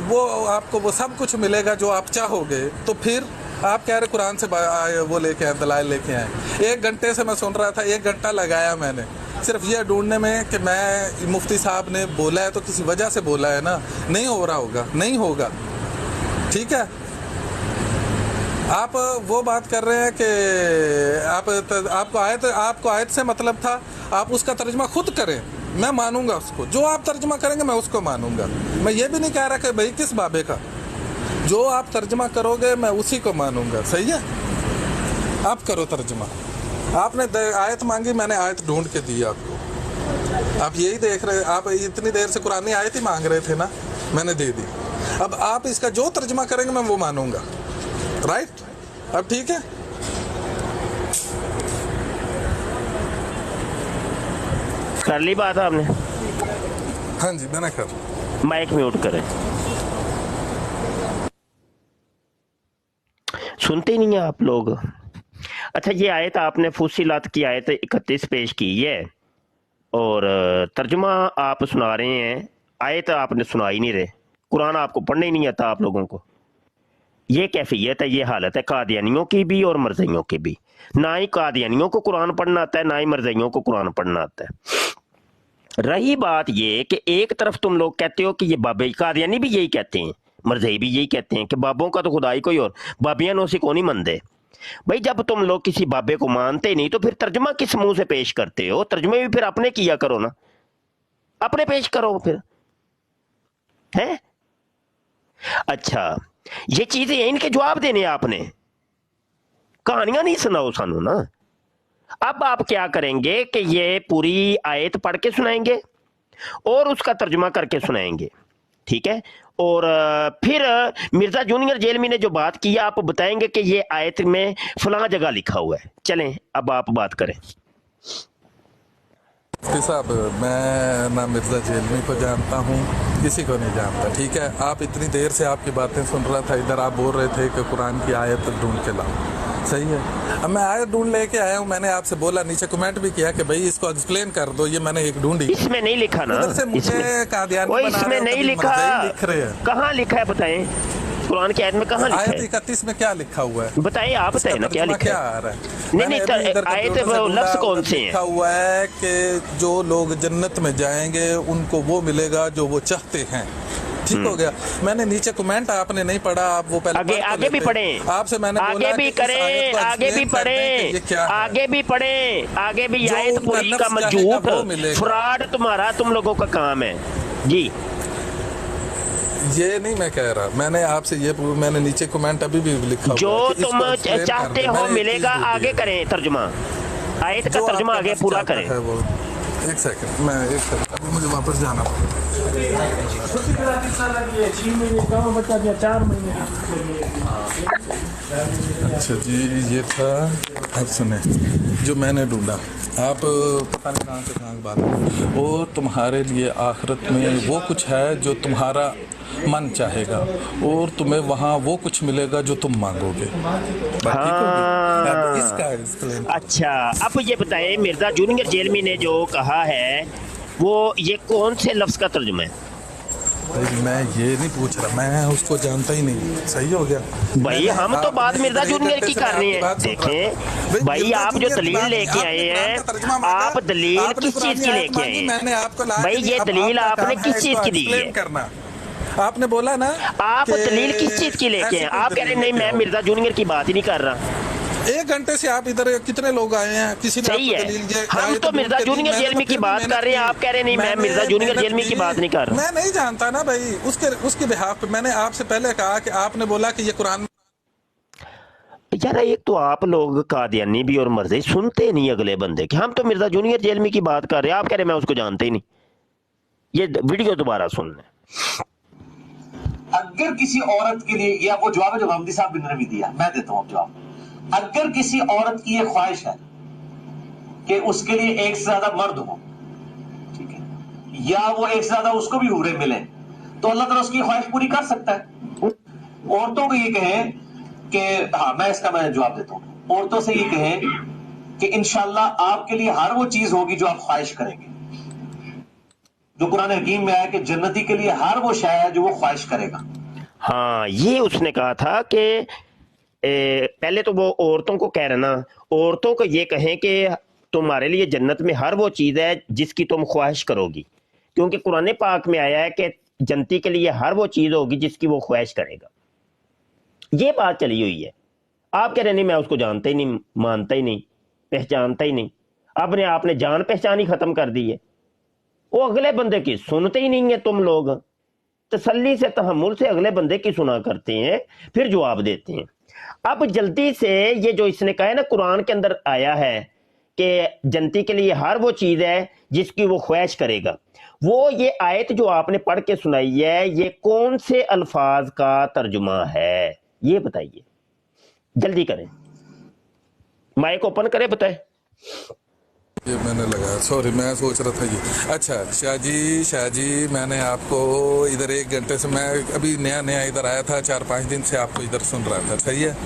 वो आपको वो सब कुछ मिलेगा जो आप चाहोगे, तो फिर आप कह रहे कुरान से वो लेके आए, दलाइल लेके आए। 1 घंटे से मैं सुन रहा था, 1 घंटा लगाया मैंने सिर्फ ये ढूंढने में कि मैं मुफ्ती साहब ने बोला है तो किसी वजह से बोला है ना, नहीं हो रहा होगा, नहीं होगा, ठीक है। आप वो बात कर रहे हैं कि आपको आयत से मतलब था, आप उसका तर्जुमा खुद करें, मैं मानूंगा उसको, जो आप तर्जुमा करेंगे मैं उसको मानूंगा। मैं ये भी नहीं कह रहा कि भाई किस बाबे का, जो आप तर्जुमा करोगे मैं उसी को मानूंगा, सही है। आप करो तर्जुमा, आपने आयत मांगी, मैंने आयत ढूंढ के दी आपको। आप यही देख रहे, आप इतनी देर से कुरानी आयत ही मांग रहे थे ना, मैंने दे दी। अब आप इसका जो तर्जुमा करेंगे मैं वो मानूंगा, राइट। अब ठीक है, कर ली बात आपने? हाँ जी मैंने कर। माइक म्यूट करें। सुनते ही नहीं है आप लोग। अच्छा ये आयत आपने फुसिलत की आयत 31 पेश की है और तर्जुमा आप सुना रहे हैं, आयत आपने सुना ही नहीं रहे। कुरान आपको पढ़ने ही नहीं आता आप लोगों को। ये कैफियत है, ये हालत है कादियानियों की भी और मरज़इयों की भी। ना ही कादियानियों को कुरान पढ़ना आता है, ना ही मरज़इयों को कुरान पढ़ना आता है। रही बात ये कि एक तरफ तुम लोग कहते हो कि ये बाबे, कादियानी भी यही कहते हैं, मरज़ई भी यही कहते हैं कि बाबों का तो खुदाई कोई और, बाबियां नोसी को नहीं मनते। भाई जब तुम लोग किसी बाबे को मानते नहीं तो फिर तर्जुमा किस मुंह से पेश करते हो? तर्जुमे भी फिर अपने किया करो ना, अपने पेश करो फिर, हैं? अच्छा ये चीजें इनके जवाब देने आपने, कहानियां नहीं सुनाओ सानू ना। अब आप क्या करेंगे कि ये पूरी आयत पढ़ के सुनाएंगे और उसका तर्जुमा करके सुनाएंगे, ठीक है। और फिर मिर्जा जूनियर जेलमी ने जो बात की आप बताएंगे कि ये आयत में फलां जगह लिखा हुआ है। चलें अब आप बात करें। साहब मैं ना मिर्जा जेलमी को जानता हूँ, किसी को नहीं जानता, ठीक है। आप इतनी देर से आपकी बातें सुन रहा था, इधर आप बोल रहे थे कि कुरान की आयत ढूंढ के लाओ, सही है। अब मैं आयत ढूंढ लेके आया हूँ, मैंने आपसे बोला, नीचे कमेंट भी किया कि भाई इसको एक्सप्लेन कर दो, ये मैंने एक ढूंढी। इसमें नहीं लिखा ना, इसमें नहीं लिखा, लिख रहे हैं। कहाँ लिखा है बताएं? कुरान की आयत में कहाँ लिखा है? आयत 31 में क्या लिखा हुआ है बताइए, आप बताएं ना क्या लिखा क्या आ रहा है? नहीं आयत लफ्ज़ कौन से हैं? लिखा हुआ है कि जो लोग जन्नत में जाएंगे उनको वो मिलेगा जो वो चाहते हैं, ठीक हो गया। मैंने नीचे कमेंट आपने नहीं पढ़ा, आप वो पहले आगे आगे भी पढ़े, आपसे मैंने आगे भी करें, आगे भी पढ़े, आगे भी पढ़े, आगे भी आयत पूरी का झूठ फ्रॉड तुम्हारा, तुम लोगों का काम है जी। ये नहीं मैं कह रहा, मैंने आपसे ये मैंने नीचे कमेंट अभी भी लिखा जो तुम चाहते हो मिलेगा, आगे करें तर्जुमा, आयत का तर्जुमा आगे पूरा करें। एक सेकंड, मैं एक सेकंड, अभी मुझे वापस जाना अच्छा जी। ये था, अब सुने जो मैंने ढूंढा, आप पता नहीं कहाँ से कहाँ बात, और तुम्हारे लिए आखिरत में वो कुछ है जो तुम्हारा मन चाहेगा, और तुम्हें वहाँ वो कुछ मिलेगा जो तुम मांगोगे। हाँ। इसका एक्सप्लेन। अच्छा, अब ये बताएं, मिर्जा जूनियर जेलमी ने जो कहा है वो ये कौन से लफ्ज का तर्जुमा है? मैं ये नहीं पूछ रहा, मैं उसको जानता ही नहीं। सही हो गया भाई, हम तो बात मिर्जा जूनियर की कर रहे हैं। देखें भाई, आप जो दलील लेके आए हैं, आप दलील किस चीज की लेके आए हैं भाई? ये दलील आपने किस चीज की दी है? आपने बोला ना, आप दलील किस चीज की लेके हैं? आप कह रहे नहीं, मैं मिर्जा जूनियर की बात ही नहीं कर रहा। 1 घंटे से आप इधर कितने लोग आए हैं, किसी ने सही है, हम तो मिर्जा जूनियर जेलमी की बात कर रहे हैं, आप कह रहे नहीं, मैं मिर्जा जूनियर जेलमी की बात नहीं कर रहा। मैं नहीं जानता ना भाई, उसके बिहाफ पे मैंने आपसे पहले कहा कि आपने बोला कि ये कुरान। यार, एक तो आप लोग कादियानी भी और मर्जी सुनते नहीं अगले बंदे के। हम तो मिर्जा जूनियर जेलमी की बात कर रहे हैं, आप कह रहे मैं उसको जानते ही नहीं। ये वीडियो दोबारा सुन लें। अगर किसी औरत के लिए, या वो जवाब है जो हमदी साहब ने भी दिया, मैं देता हूं जवाब। अगर किसी औरत की यह ख्वाहिश है कि उसके लिए एक से ज्यादा मर्द हो, ठीक है, या वो एक से ज्यादा उसको भी हूरे मिले, तो अल्लाह ताला उसकी ख्वाहिश पूरी कर सकता है। औरतों को ये कहें कि हाँ, मैं जवाब देता हूं। औरतों से ये कहें कि इंशाल्लाह आपके लिए हर वो चीज होगी जो आप ख्वाहिश करेंगे, जो कुरान हकीम में आया कि जन्नती के लिए हर वो शय है जो वो ख्वाहिश करेगा। हाँ, ये उसने कहा था कि पहले तो वो औरतों को कह रहे ना, औरतों को ये कहें कि तुम्हारे लिए जन्नत में हर वो चीज़ है जिसकी तुम ख्वाहिश करोगी, क्योंकि कुरान पाक में आया है कि जन्नती के लिए हर वो चीज़ होगी जिसकी वो ख्वाहिश करेगा। ये बात चली हुई है। आप कह रहे नहीं, मैं उसको जानता ही नहीं, मानता ही नहीं, पहचानता ही नहीं। आपने जान पहचान ही ख़त्म कर दी है। वो अगले बंदे की सुनते ही नहीं है। तुम लोग तसल्ली से, तहम्मुल से अगले बंदे की सुना करते हैं, फिर जवाब देते हैं। अब जल्दी से, ये जो इसने कहा है ना, कुरान के अंदर आया है कि जन्नती के लिए हर वो चीज़ है जिसकी वो ख्वाहिश करेगा, वो ये आयत जो आपने पढ़ के सुनाई है, ये कौन से अल्फाज का तर्जुमा है? ये बताइए, जल्दी करें, माइक ओपन करें, बताए। ये मैंने लगा, सॉरी, मैं सोच रहा था ये। अच्छा, शाह जी, मैंने आपको इधर 1 घंटे से, मैं अभी नया इधर आया था, 4-5 दिन से आपको इधर सुन रहा था। सही है,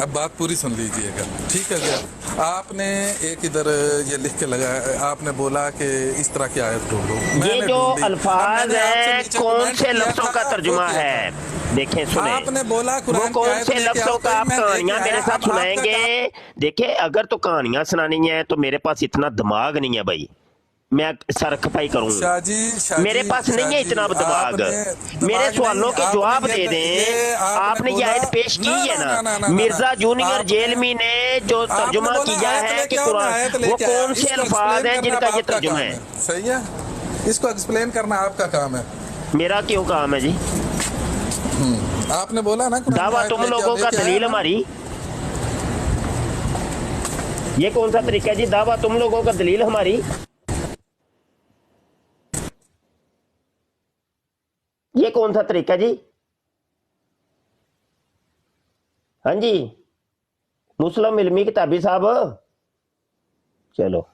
अब बात पूरी सुन लीजिएगा, ठीक है क्या? आपने एक इधर ये लिख के लगा, आपने बोला कि इस तरह की आयत ढूंढो। ये जो अल्फाज है कौन से लफ्जों का तर्जुमा है? देखें, सुने, आपने बोला वो कौन से लफ्जों का आप कहानियां मेरे साथ सुनाएंगे? देखिए, अगर तो कहानियां सुनानी है तो मेरे पास इतना दिमाग नहीं है भाई, मैं सर खपाई करूंगा। मेरे पास नहीं है इतना दिमाग। मेरे सवालों के जवाब दे दें। आपने ये आयत पेश की है ना, मिर्जा जूनियर जेलमी ने जो तर्जुमा किया है कि कुरान, वो कौन से अल्फाज हैं जिनका ये तर्जुमा है? सही है, इसको एक्सप्लेन करना आपका काम है। मेरा क्यों काम है जी? आपने बोला ना, दावा तुम लोगों का, दलील हमारी। ये कौन सा तरीका है जी? दावा तुम लोगों का, दलील हमारी। ये कौन सा तरीका जी? हाँ जी, मुस्लिम इल्मी किताबी साहब, चलो।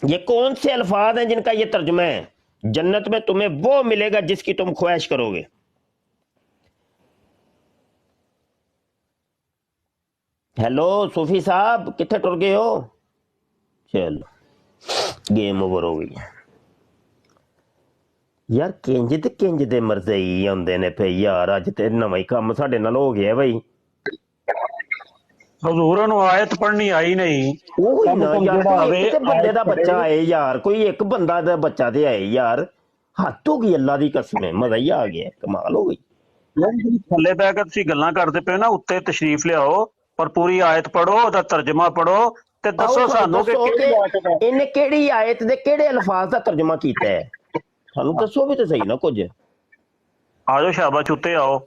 ये कौन से अल्फाज हैं जिनका ये तर्जुमा है? जन्नत में तुम्हें वो मिलेगा जिसकी तुम ख्वाहिश करोगे। हेलो सूफी साहब, कितने टुर गए हो? चलो, गेम ओवर हो गई। यार, किंज दे मरज़ई आंदे ने पे यार, अज ते नवां ही काम साडे नाल हो गया भाई। ਹਜ਼ੂਰਾਂ ਨੂੰ ਆਇਤ ਪੜ੍ਹਨੀ ਆਈ ਨਹੀਂ, ਉਹ ਹੀ ਕਮ ਨਾ ਕਮ ਯਾਰ, ਜਿਹੜਾ ਕੋਈ ਆਵੇ ਇੱਕ ਤੇ ਬੰਦੇ ਆਇਤ ਦਾ ਪੜ੍ਹੇ। ਬੱਚਾ ਆਏ ਯਾਰ, ਕੋਈ ਇੱਕ ਬੰਦਾ ਦਾ ਬੱਚਾ ਤੇ ਆਏ ਯਾਰ, ਹੱਦ ਹੋ ਗਈ ਅੱਲਾ ਦੀ ਕਸਮ ਹੈ, ਮਜ਼ਾ ਹੀ ਆ ਗਿਆ, ਕਮਾਲ ਹੋ ਗਈ। ਥੱਲੇ ਬਹਿ ਕੇ ਤੁਸੀਂ ਗੱਲਾਂ ਕਰਦੇ ਪਏ ਨਾ, ਉੱਤੇ ਤਸ਼ਰੀਫ ਲਿਆਓ ਔਰ ਪੂਰੀ ਆਇਤ ਪੜ੍ਹੋ, ਉਹਦਾ ਤਰਜਮਾ ਪੜ੍ਹੋ ਤੇ ਆਓ ਦੱਸੋ ਸਾਨੂੰ ਸਾਨੂੰ ਕਿ ਦੱਸੋ ਕਿਹੜੀ ਆਇਤ ਕਿ ਹੈ। ਇਹਨੇ ਕਿਹੜੀ ਆਇਤ ਦੇ ਕਿਹੜੇ ਅਲਫਾਜ਼ ਦਾ ਤਰਜਮਾ ਕੀਤਾ ਹੈ, ਸਾਨੂੰ ਦੱਸੋ ਵੀ ਤੇ ਸਹੀ ਨਾ ਕੁਝ। ਆਜੋ ਸ਼ਾਬਾਸ਼, ਉੱਤੇ ਆਓ।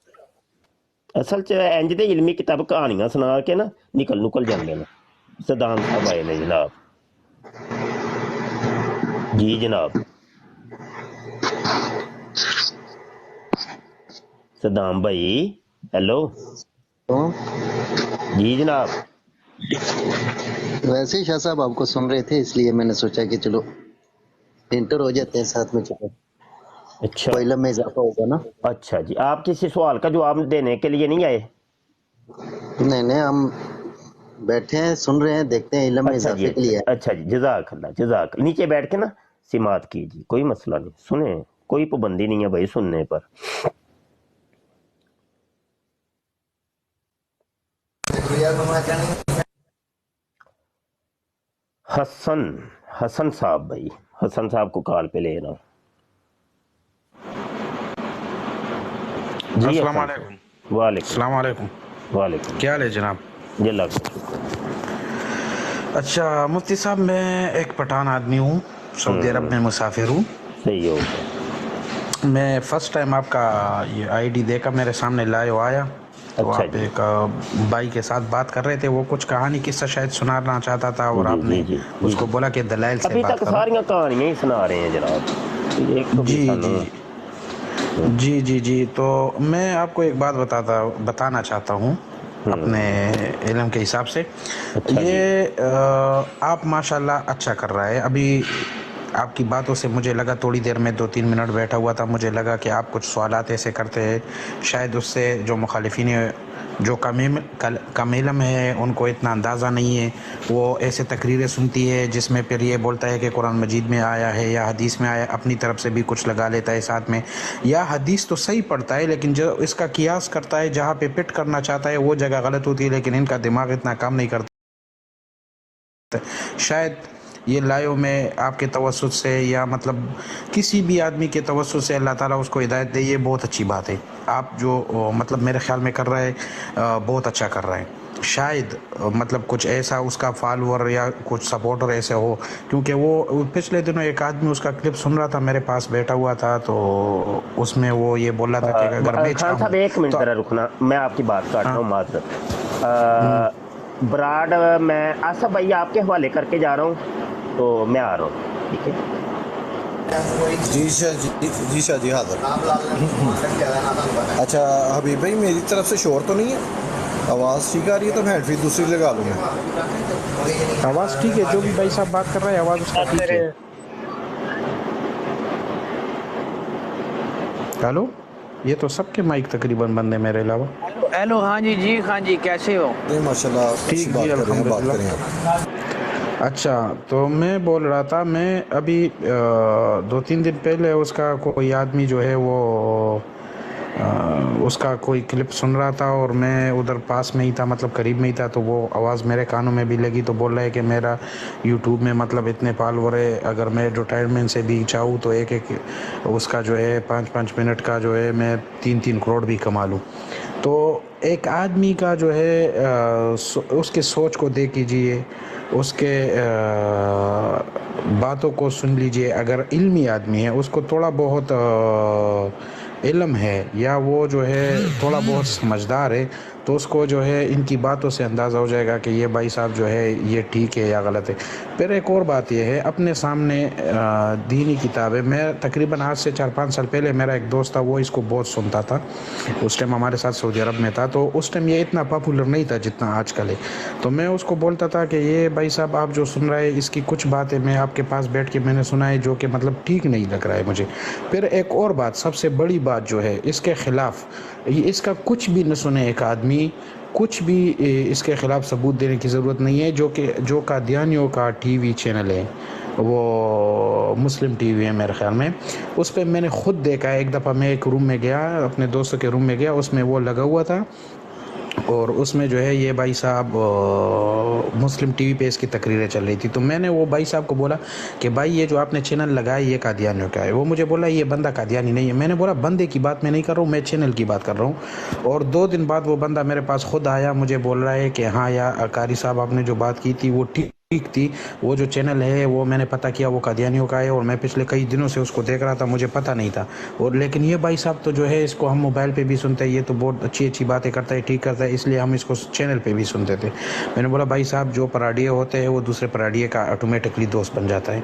ਅਸਲ 'ਚ ਇੰਜ ਦੇ ਇਲਮੀ ਕਿਤਾਬ ਕਹਾਣੀਆਂ ਸੁਣਾ ਕੇ ਨਾ ਨਿਕਲ ਜਾਂਦੇ ਨੇ। ਸਦਾਮ ਸਾਹਿਬ ਆਏ ਨੇ ਜਨਾਬ। ਜੀ ਜਨਾਬ, सदाम भाई, हेलो जी जनाब। वैसे ही शाह साहब आपको सुन रहे थे, इसलिए मैंने सोचा कि चलो इंटर हो जाते हैं साथ में, चलो अच्छा, इल्म में इजाफा होगा ना। अच्छा जी, आप किसी सवाल का जवाब देने के लिए नहीं आए? नहीं, हम बैठे हैं, सुन रहे हैं, देखते हैं इल्म में अच्छा जी, इजाफे के लिए। अच्छा जी, जज़ाक। नीचे बैठ के ना सिमात कीजिए, कोई मसला नहीं, सुने, कोई पाबंदी नहीं है भाई सुनने पर। हसन साहब भाई, हसन साहब को कॉल पे लेना जी। अस्सलाम वालेकुम। वालेकुम। क्या हाल है जनाब? जल्ला। अच्छा मुफ्ती साहब, मैं एक पठान आदमी हूँ, सऊदी अरब में मुसाफिर हूँ। सही हो गया। मैं फर्स्ट टाइम आपका ये आईडी देखा, मेरे सामने लाइव आया। तो अच्छा आप एक भाई के साथ बात कर रहे थे, वो कुछ कहानी किस्सा शायद सुनाना चाहता था और आपने उसको बोला कि दलाइल से अभी बात तक करो। सारियां कहानियां ही सुना रहे हैं जनाब। एक तो जी। तो मैं आपको एक बात बताना चाहता हूँ अपने इल्म के हिसाब से। अच्छा ये आप माशाल्लाह अच्छा कर रहा है। अभी आपकी बातों से मुझे लगा, थोड़ी देर में 2-3 मिनट बैठा हुआ था, मुझे लगा कि आप कुछ सवालात ऐसे करते हैं, शायद उससे जो मुखालिफिन जो कम इल्म है उनको इतना अंदाज़ा नहीं है, वो ऐसे तकरीरें सुनती है जिसमें फिर ये बोलता है कि कुरान मजीद में आया है या हदीस में आया, अपनी तरफ से भी कुछ लगा लेता है साथ में, या हदीस तो सही पढ़ता है लेकिन जो इसका कियास करता है, जहाँ पे पिट करना चाहता है वो जगह गलत होती है, लेकिन इनका दिमाग इतना काम नहीं करता। शायद ये लाइव में आपके तवस्सुत से या मतलब किसी भी आदमी के तवस्सुत से अल्लाह ताला उसको हिदायत दे, ये बहुत अच्छी बात है। आप जो मतलब मेरे ख्याल में कर रहे हैं बहुत अच्छा कर रहे हैं। शायद मतलब कुछ ऐसा उसका फॉलोअर या कुछ सपोर्टर ऐसे हो, क्योंकि वो पिछले दिनों एक आदमी उसका क्लिप सुन रहा था, मेरे पास बैठा हुआ था, तो उसमें वो ये बोल रहा था कि अगर मैं खान साहब एक मिनट जरा रुकना, मैं आपकी बात काट रहा हूँ माजरत। ब्राड मैं आसफ भाई आपके हवाले करके जा रहा हूँ, तो मैं आ रहा हूँ, ठीक है जी शाह जी हाजिर। अच्छा हबीब भाई, मेरी तरफ से शोर तो नहीं है? आवाज़ ठीक आ रही है? तो मैं हेडफोन दूसरी लगा लूँगा। आवाज़ ठीक है, जो भी भाई साहब बात कर रहे हैं आवाज़ उसका ठीक है। हेलो, ये तो सबके माइक तकरीबन बंद है मेरे अलावा। हेलो, हाँ जी, कैसे हो? माशाल्लाह ठीक जी, अल्हम्दुलिल्लाह। अच्छा, तो मैं बोल रहा था, मैं अभी 2-3 दिन पहले उसका कोई आदमी जो है वो उसका कोई क्लिप सुन रहा था और मैं उधर पास में ही था, मतलब करीब में ही था, तो वो आवाज़ मेरे कानों में भी लगी। तो बोल रहा है कि मेरा यूट्यूब में मतलब इतने फॉलोअर है, अगर मैं रिटायरमेंट से भी चाहूँ तो एक उसका जो है 5-5 मिनट का जो है मैं 3-3 करोड़ भी कमा लूँ। तो एक आदमी का जो है उसके सोच को देख लीजिए, उसके बातों को सुन लीजिए। अगर इल्मी आदमी है, उसको थोड़ा बहुत इल्म है या वो जो है थोड़ा बहुत समझदार है, तो उसको जो है इनकी बातों से अंदाज़ा हो जाएगा कि ये भाई साहब जो है ये ठीक है या गलत है। फिर एक और बात ये है, अपने सामने दीनी किताबें, मैं तकरीबन आज से 4-5 साल पहले मेरा एक दोस्त था, वो इसको बहुत सुनता था, उस टाइम हमारे साथ सऊदी अरब में था, तो उस टाइम ये इतना पॉपुलर नहीं था जितना आजकल है। तो मैं उसको बोलता था कि ये भाई साहब आप जो सुन रहे हैं, इसकी कुछ बातें मैं आपके पास बैठ के मैंने सुना है जो कि मतलब ठीक नहीं लग रहा है मुझे। फिर एक और बात, सबसे बड़ी बात जो है इसके ख़िलाफ़, इसका कुछ भी न सुने एक आदमी, कुछ भी इसके ख़िलाफ़ सबूत देने की ज़रूरत नहीं है। जो कादियानियों का टीवी चैनल है, वो मुस्लिम टीवी है मेरे ख्याल में, उस पर मैंने ख़ुद देखा है। एक दफ़ा मैं एक रूम में गया, अपने दोस्तों के रूम में गया, उसमें वो लगा हुआ था, اور اس میں جو ہے یہ بھائی صاحب مسلم ٹی وی پہ اس کی تقریریں چل رہی تھی، تو میں نے وہ بھائی صاحب کو بولا کہ بھائی یہ جو آپ نے چینل لگایا یہ قادیانیوں کا ہے. وہ مجھے بولا یہ بندہ قادیانی نہیں ہے. میں نے بولا بندے کی بات میں نہیں کر رہا ہوں، میں چینل کی بات کر رہا ہوں. اور 2 دن بعد وہ بندہ میرے پاس خود آیا، مجھے بول رہا ہے کہ ہاں یا قاری صاحب آپ نے جو بات کی تھی وہ ٹھیک تھی، وہ جو چینل ہے وہ میں نے پتہ کیا وہ قادیانیوں کا ہے، اور میں پچھلے کئی دنوں سے اس کو دیکھ رہا تھا، مجھے پتہ نہیں تھا. اور لیکن یہ بھائی صاحب تو جو ہے اس کو ہم موبائل پہ بھی سنتے ہیں، یہ تو بہت اچھی اچھی باتیں کرتا ہے، ٹھیک کرتا ہے، اس لیے ہم اس کو چینل پہ بھی سنتے تھے. میں نے بولا بھائی صاحب جو پراڈیے ہوتے ہیں وہ دوسرے پراڈیے کا آٹومیٹکلی دوست بن جاتا ہے.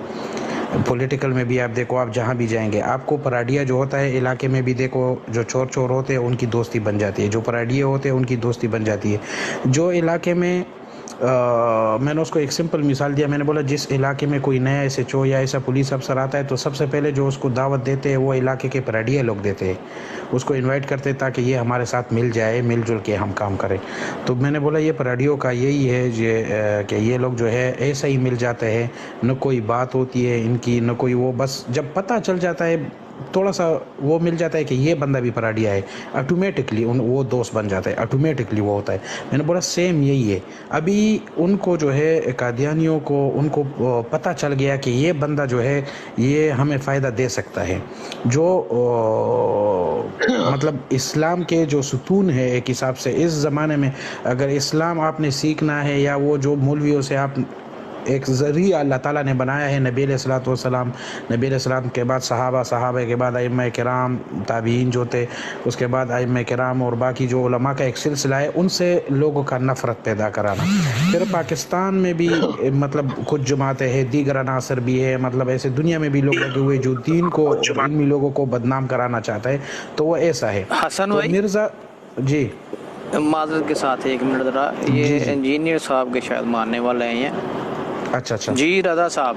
پولیٹیکل میں بھی آپ دیکھو، آپ جہاں بھی جائیں گے آپ کو پراڈیا جو ہوتا ہے علاقے میں بھی دیکھو، جو چور ہوتے ہیں ان کی دوستی بن جاتی ہے، جو پراڈیے ہوتے ہیں ان کی دوستی بن جاتی ہے. جو علاقے میں میں نے اس کو ایک سمپل مثال دیا، میں نے بولا جس علاقے میں کوئی نیا ایسے چو یا ایسا پولیس افسر آتا ہے تو سب سے پہلے جو اس کو دعوت دیتے ہیں وہ علاقے کے پراڈیے لوگ دیتے ہیں، اس کو انوائٹ کرتے تاکہ یہ ہمارے ساتھ مل جائے، مل جل کے ہم کام کریں. تو میں نے بولا یہ پراڈیوں کا یہی ہے کہ یہ لوگ جو ہے ایسا ہی مل جاتے ہیں، نہ کوئی بات ہوتی ہے ان کی، نہ کوئی وہ، بس جب پتہ چل جاتا ہے تھوڑا سا وہ مل جاتا ہے کہ یہ بندہ بھی پراڈیا ہے، آٹومیٹکلی وہ دوست بن جاتا ہے، آٹومیٹکلی وہ ہوتا ہے. میں نے بولا سیم یہی ہے. ابھی ان کو جو ہے قادیانیوں کو ان کو پتہ چل گیا کہ یہ بندہ جو ہے یہ ہمیں فائدہ دے سکتا ہے. جو مطلب اسلام کے جو ستون ہے ایک حساب سے اس زمانے میں، اگر اسلام آپ نے سیکھنا ہے یا وہ جو مولویوں سے آپ ایک ذریعہ اللہ تعالیٰ نے بنایا ہے، نبی علیہ الصلوۃ والسلام، نبی علیہ السلام کے بعد صحابہ کے بعد ائمہ کرام، تابعین جو تھے، اس کے بعد ائمہ کرام اور باقی جو علماء کا ایک سلسلہ ہے، ان سے لوگوں کا نفرت پیدا کرانا. پھر پاکستان میں بھی مطلب کچھ جماعتیں ہیں، دیگر عناصر بھی ہے، مطلب ایسے دنیا میں بھی لوگ لگے ہوئے جو دین کو علمی لوگوں کو بدنام کرانا چاہتا ہے، تو وہ ایسا ہے. حسن تو بھائی مرزا جی معذرت کے ساتھ ایک منٹ ذرا، یہ انجینئر صاحب کے شاید ماننے والے ہیں. اچھا جی رضا صاحب.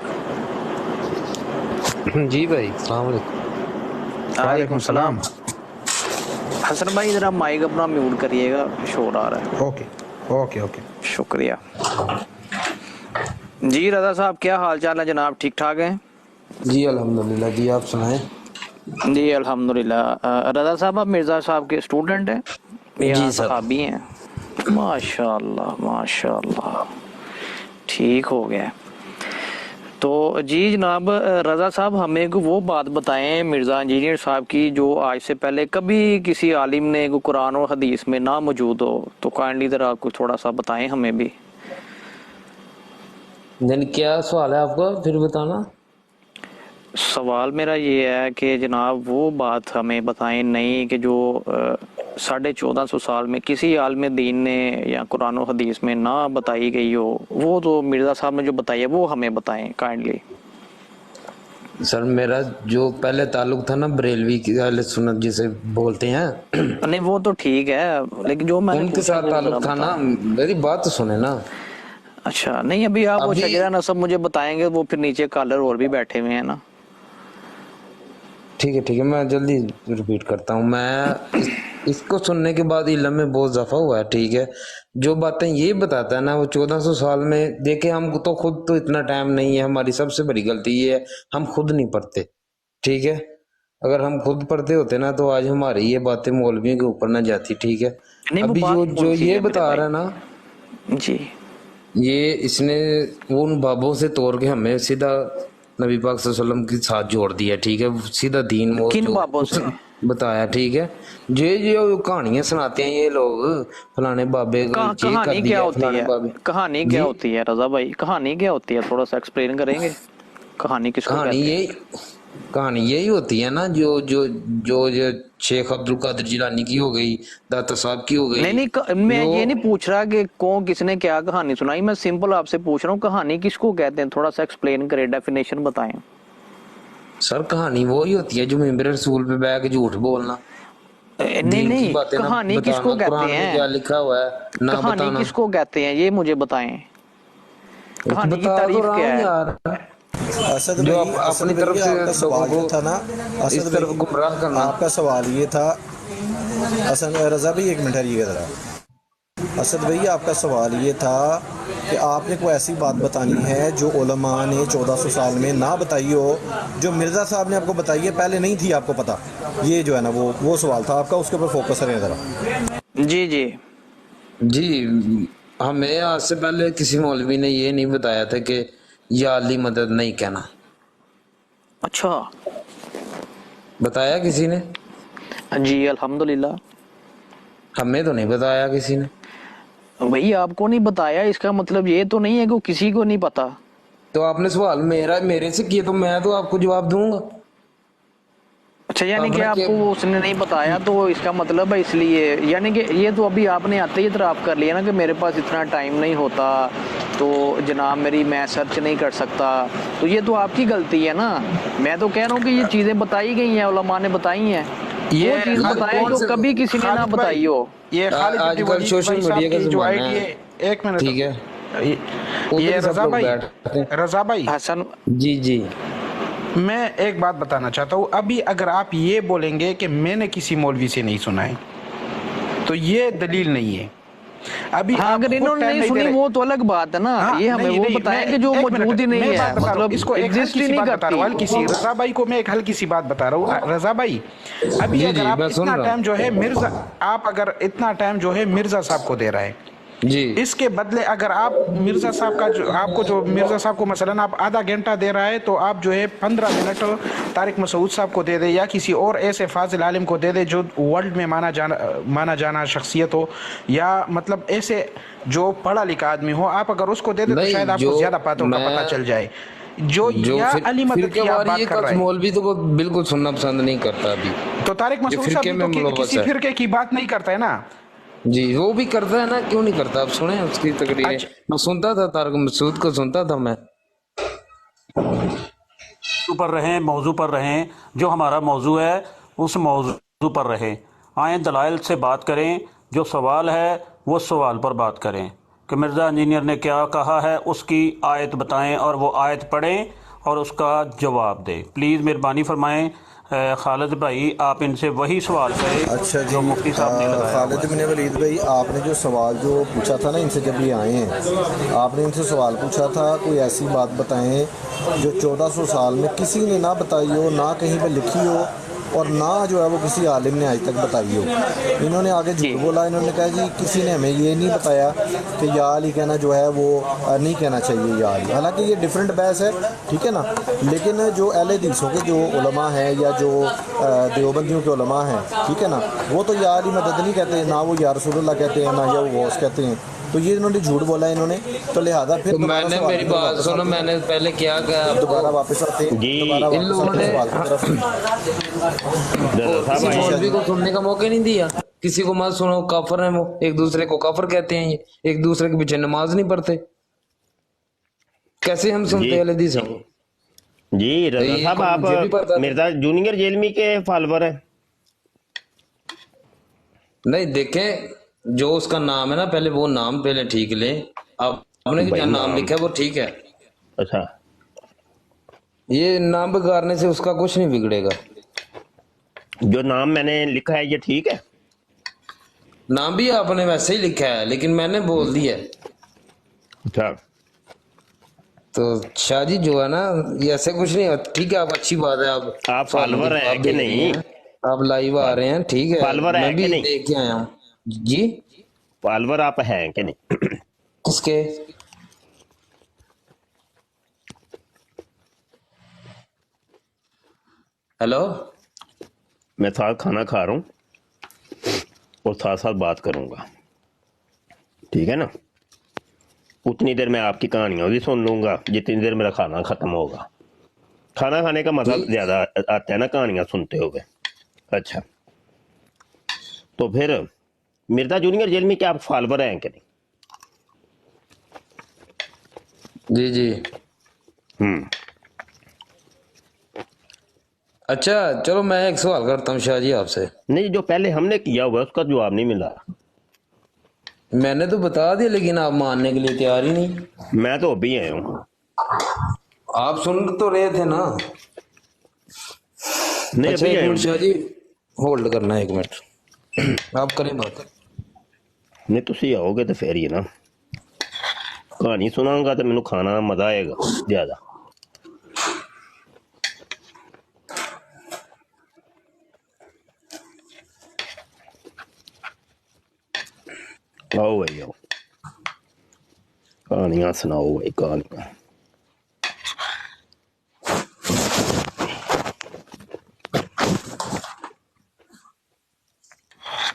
جی بھائی السلام علیکم. وعلیکم السلام. حسن بھائی ذرا مائک اپنا میوٹ کریے گا، شور آ رہا ہے. اوکے شکریہ. جی رضا صاحب کیا حال چال ہے جناب؟ ٹھیک ٹھاک ہیں؟ جی الحمدللہ. جی آپ سنائیں. جی الحمدللہ. رضا صاحب آپ مرزا صاحب کے اسٹوڈنٹ ہیں یا صحابی ہیں؟ ماشاء اللہ ٹھیک ہو گیا. تو جی جناب رضا صاحب ہمیں وہ بات بتائیں مرزا انجینئر صاحب کی جو آج سے پہلے کبھی کسی عالم نے قرآن اور حدیث میں نہ موجود ہو، تو کائنڈلی ذرا کچھ تھوڑا سا بتائیں ہمیں بھی. کیا سوال ہے آپ کا پھر بتانا؟ سوال میرا یہ ہے کہ جناب وہ بات ہمیں بتائیں نہیں کہ جو 1450 سال میں کسی عالم دین نے یا قرآن و حدیث میں نہ بتائی گئی ہو، وہ تو مرزا صاحب نے جو بتائی ہے وہ ہمیں بتائیں کائنڈلی. سر میرا جو پہلے تعلق تھا نا بریلوی کی اہل سنت جسے بولتے ہیں، نہیں وہ تو ٹھیک ہے، لیکن جو میں ان کے ساتھ تعلق تھا نا، میری بات تو سنیں نا. اچھا نہیں ابھی آپ وہ شجرہ نسب مجھے بتائیں گے، وہ پھر نیچے کالر اور بھی بیٹھے ہوئے ہیں نا. ٹھیک ہے میں جلدی ریپیٹ کرتا ہوں. میں اس کو سننے کے بعد علم میں بہت اضافہ ہوا ہے. ٹھیک ہے جو باتیں یہ بتاتا ہے نا وہ 1400 سال میں دیکھیں، ہم تو خود تو اتنا ٹائم نہیں ہے، ہماری سب سے بڑی غلطی یہ ہے ہم خود نہیں پڑھتے. ٹھیک ہے اگر ہم خود پڑھتے ہوتے نا تو آج ہماری یہ باتیں مولویوں کے اوپر نہ جاتی. ٹھیک ہے ابھی جو یہ بتا رہا ہے نا جی، یہ اس نے ان بابوں سے توڑ کے ہمیں سیدھا نبی پاک صلی اللہ علیہ وسلم کے ساتھ جوڑ دیا. ٹھیک ہے سیدھا دین وہ کن بابوں سے بتایا. ٹھیک ہے جو کہانیاں سناتے ہیں یہ لوگ فلانے بابے کہانی کیا ہوتی ہے؟ کہانی کیا ہوتی ہے رضا بھائی؟ کہانی کیا ہوتی ہے تھوڑا سا ایکسپلین کریں گے؟ کہانی کس کو کہتے ہیں؟ کہانی یہی ہوتی ہے نا جو شیخ عبد القادر جیلانی کی ہو گئی، داتا صاحب کی ہو گئی. نہیں میں یہ نہیں پوچھ رہا کہ کون کس نے کیا کہانی سنائی، میں سمپل آپ سے پوچھ رہا ہوں کہانی کس کو کہتے ہیں، تھوڑا سا ایکسپلین کریں، ڈیفینیشن بتائیں. سر کہانی وہی ہوتی ہے جو ممبر رسول پہ بیٹھ کے جھوٹ بولنا. نہیں کہانی کس کو کہتے ہیں؟ کیا لکھا ہوا ہے نہ کہانی بتانا. کس کو کہتے ہیں یہ مجھے بتائیں. کہانی کی تعریف کیا ہے؟ جو اپنی طرف سے لوگوں کو تھا نا اس طرف گمراہ کرنا. آپ کا سوال یہ تھا رضا بھائی، ایک منٹ ٹھہریے گا ذرا. اسد بھائی آپ کا سوال یہ تھا کہ آپ نے کوئی ایسی بات بتانی ہے جو علماء نے 1400 سال میں نہ بتائی ہو، جو مرزا صاحب نے آپ کو بتائی ہے، پہلے نہیں تھی آپ کو پتہ. یہ جو ہے نا وہ سوال تھا آپ کا، اس کے اوپر فوکس کریں ذرا. جی جی ہمیں آج سے پہلے کسی مولوی نے یہ نہیں بتایا تھا کہ یا علی مدد نہیں کہنا. اچھا بتایا کسی نے؟ جی الحمدللہ. ہمیں تو نہیں بتایا کسی نے. بھائی آپ کو نہیں بتایا اس کا مطلب یہ تو نہیں ہے کہ کسی کو نہیں پتا. تو آپ نے سوال میرے سے کیا تو میں تو آپ کو جواب دوں گا. اچھا یعنی کہ آپ کو اس نے نہیں بتایا تو اس کا مطلب ہے اس لیے، یعنی کہ یہ تو ابھی آپ نے آتے ہی اعتراف کر لیا نا کہ میرے پاس اتنا ٹائم نہیں ہوتا تو جناب میں سرچ نہیں کر سکتا. تو یہ تو آپ کی غلطی ہے نا. میں تو کہہ رہا ہوں کہ یہ چیزیں بتائی گئی ہیں، علماء نے بتائی ہیں. وہ چیز بتائے جو کبھی کسی نے نہ بتائی ہو. یہ آج کل سوشل میڈیا کا زمانہ ہے. ایک منٹ ٹھیک ہے یہ رضا بھائی حسن جی میں ایک بات بتانا چاہتا ہوں. ابھی اگر آپ یہ بولیں گے کہ میں نے کسی مولوی سے نہیں سنا ہے تو یہ دلیل نہیں ہے. ابھی اگر انہوں نے نہیں سنی وہ تو الگ بات ہے نا. یہ ہمیں وہ بتائیں کہ جو موجود ہی نہیں ہے، مطلب اس کو ایک ہلکی سی بات بتا رہا ہوں. ہلکی سی رضا بھائی کو میں ایک ہلکی سی بات بتا رہا ہوں. رضا بھائی ابھی اگر آپ اتنا ٹائم جو ہے اتنا ٹائم جو ہے مرزا صاحب کو دے رہا ہے جی، اس کے بدلے اگر آپ مرزا صاحب کا مرزا صاحب کو مثلاً آپ آدھا گھنٹہ دے رہا ہے تو آپ جو ہے 15 منٹ طارق مسعود صاحب کو دے دے یا کسی اور ایسے فاضل عالم کو دے دے جو ورلڈ میں مانا جانا شخصیت ہو یا مطلب ایسے جو پڑھا لکھا آدمی ہو. آپ اگر اس کو دے دے تو شاید آپ کو زیادہ باتوں کا پتہ چل جائے. جو یا علی مدد کی آپ بات کر رہے ہیں مولوی تو وہ بالکل سننا پسند نہیں کرتا. ابھی تو طارق مسعود صاحب تو کسی فرقے کی بات نہیں کرتا ہے نا. جی وہ بھی کرتا ہے نا، کیوں نہیں کرتا؟ آپ سنیں اس کی تقریریں. میں سنتا تھا طارق مسعود کو، سنتا تھا میں. موضوع پر رہیں جو ہمارا موضوع ہے اس موضوع پر رہیں. آئیں دلائل سے بات کریں. جو سوال ہے وہ سوال پر بات کریں کہ مرزا انجینئر نے کیا کہا ہے، اس کی آیت بتائیں اور وہ آیت پڑھیں اور اس کا جواب دیں. پلیز مہربانی فرمائیں. خالد بھائی آپ ان سے وہی سوال کریں. اچھا جو مفتی صاحب نے لگایا. خالد بن ولید بھائی آپ نے جو سوال جو پوچھا تھا نا ان سے جب یہ آئے ہیں، آپ نے ان سے سوال پوچھا تھا کوئی ایسی بات بتائیں جو 1400 سال میں کسی نے نہ بتائی ہو، نہ کہیں پہ لکھی ہو اور نہ جو ہے وہ کسی عالم نے آج تک بتائی ہو. انہوں نے آگے جھوٹ بولا. انہوں نے کہا جی کسی نے ہمیں یہ نہیں بتایا کہ یا علی کہنا جو ہے وہ نہیں کہنا چاہیے یا علی. حالانکہ یہ ڈیفرنٹ بحث ہے، ٹھیک ہے نا. لیکن جو اہل حدیثوں کے جو علماء ہیں یا جو دیوبندیوں کے علماء ہیں، ٹھیک ہے نا، وہ تو یا علی مدد نہیں کہتے، نہ وہ یا رسول اللہ کہتے ہیں، نہ یا وہ غوث کہتے ہیں. تو یہ انہوں نے جھوٹ بولا انہوں نے. تو لہٰذا پھر میں نے میری بات سنو، میں نے پہلے کیا دوبارہ واپس آتے مولوی کو سننے کا موقع نہیں دیا. کسی کو مت سنو، کافر ہیں وہ، ایک دوسرے کو کافر کہتے ہیں، یہ ایک دوسرے کے پیچھے نماز نہیں پڑھتے. کیسے ہم سنتے ہیں حدیثوں کو؟ جی رضا صاحب آپ مرزا جونیئر جیلمی کے فالوور ہیں؟ نہیں دیکھیں، جو اس کا نام ہے نا پہلے وہ نام پہلے ٹھیک لیں. آپ نے جو نام لکھا ہے وہ ٹھیک ہے. اچھا یہ نام بگاڑنے سے اس کا کچھ نہیں بگڑے گا. جو نام میں نے لکھا ہے یہ ٹھیک ہے. نام بھی آپ نے ویسے ہی لکھا ہے لیکن میں نے بول دیا. اچھا تو شاہ جی جو ہے نا یہ ایسے کچھ نہیں ہوتا. ٹھیک ہے آپ اچھی بات ہے، آپ فالوور ہیں کہ نہیں؟ آپ لائیو آ رہے ہیں، ٹھیک ہے، فالوور میں ہے بھی کہ نہیں؟ دیکھ کے آیا ہوں. جی فالوور آپ ہیں کہ نہیں؟ کس کے؟ ہیلو، میں ساتھ کھانا کھا رہا ہوں اور ساتھ ساتھ بات کروں گا، ٹھیک ہے نا. اتنی دیر میں آپ کی کہانیاں بھی سن لوں گا جتنی دیر میرا کھانا ختم ہوگا. کھانا کھانے کا مزہ زیادہ آتا ہے نا کہانیاں سنتے ہوئے. اچھا تو پھر مرزا جونیئر جیلمی کے آپ فالوور ہیں کہ نہیں؟ جی جی اچھا چلو میں ایک سوال کرتا ہوں شاہ جی آپ سے. نہیں جو پہلے ہم نے کیا ہوا اس کا جواب نہیں ملا. میں نے تو بتا دیا لیکن آپ ماننے کے لیے تیار ہی نہیں. میں تو ابھی آیا ہوں. آپ سن تو رہے تھے نا. نہیں اچھا ابھی ایک آیا منٹ ہوں. شاہ جی ہولڈ کرنا ہے، ایک منٹ آپ کریں بات. نہیں تسی آؤ گے تو پھر ہی نا کہانی سناؤں گا تو مینوں کھانا مزہ آئے گا زیادہ. आओ भाई आओ, कहानियां सुनाओ भाई कहानियां।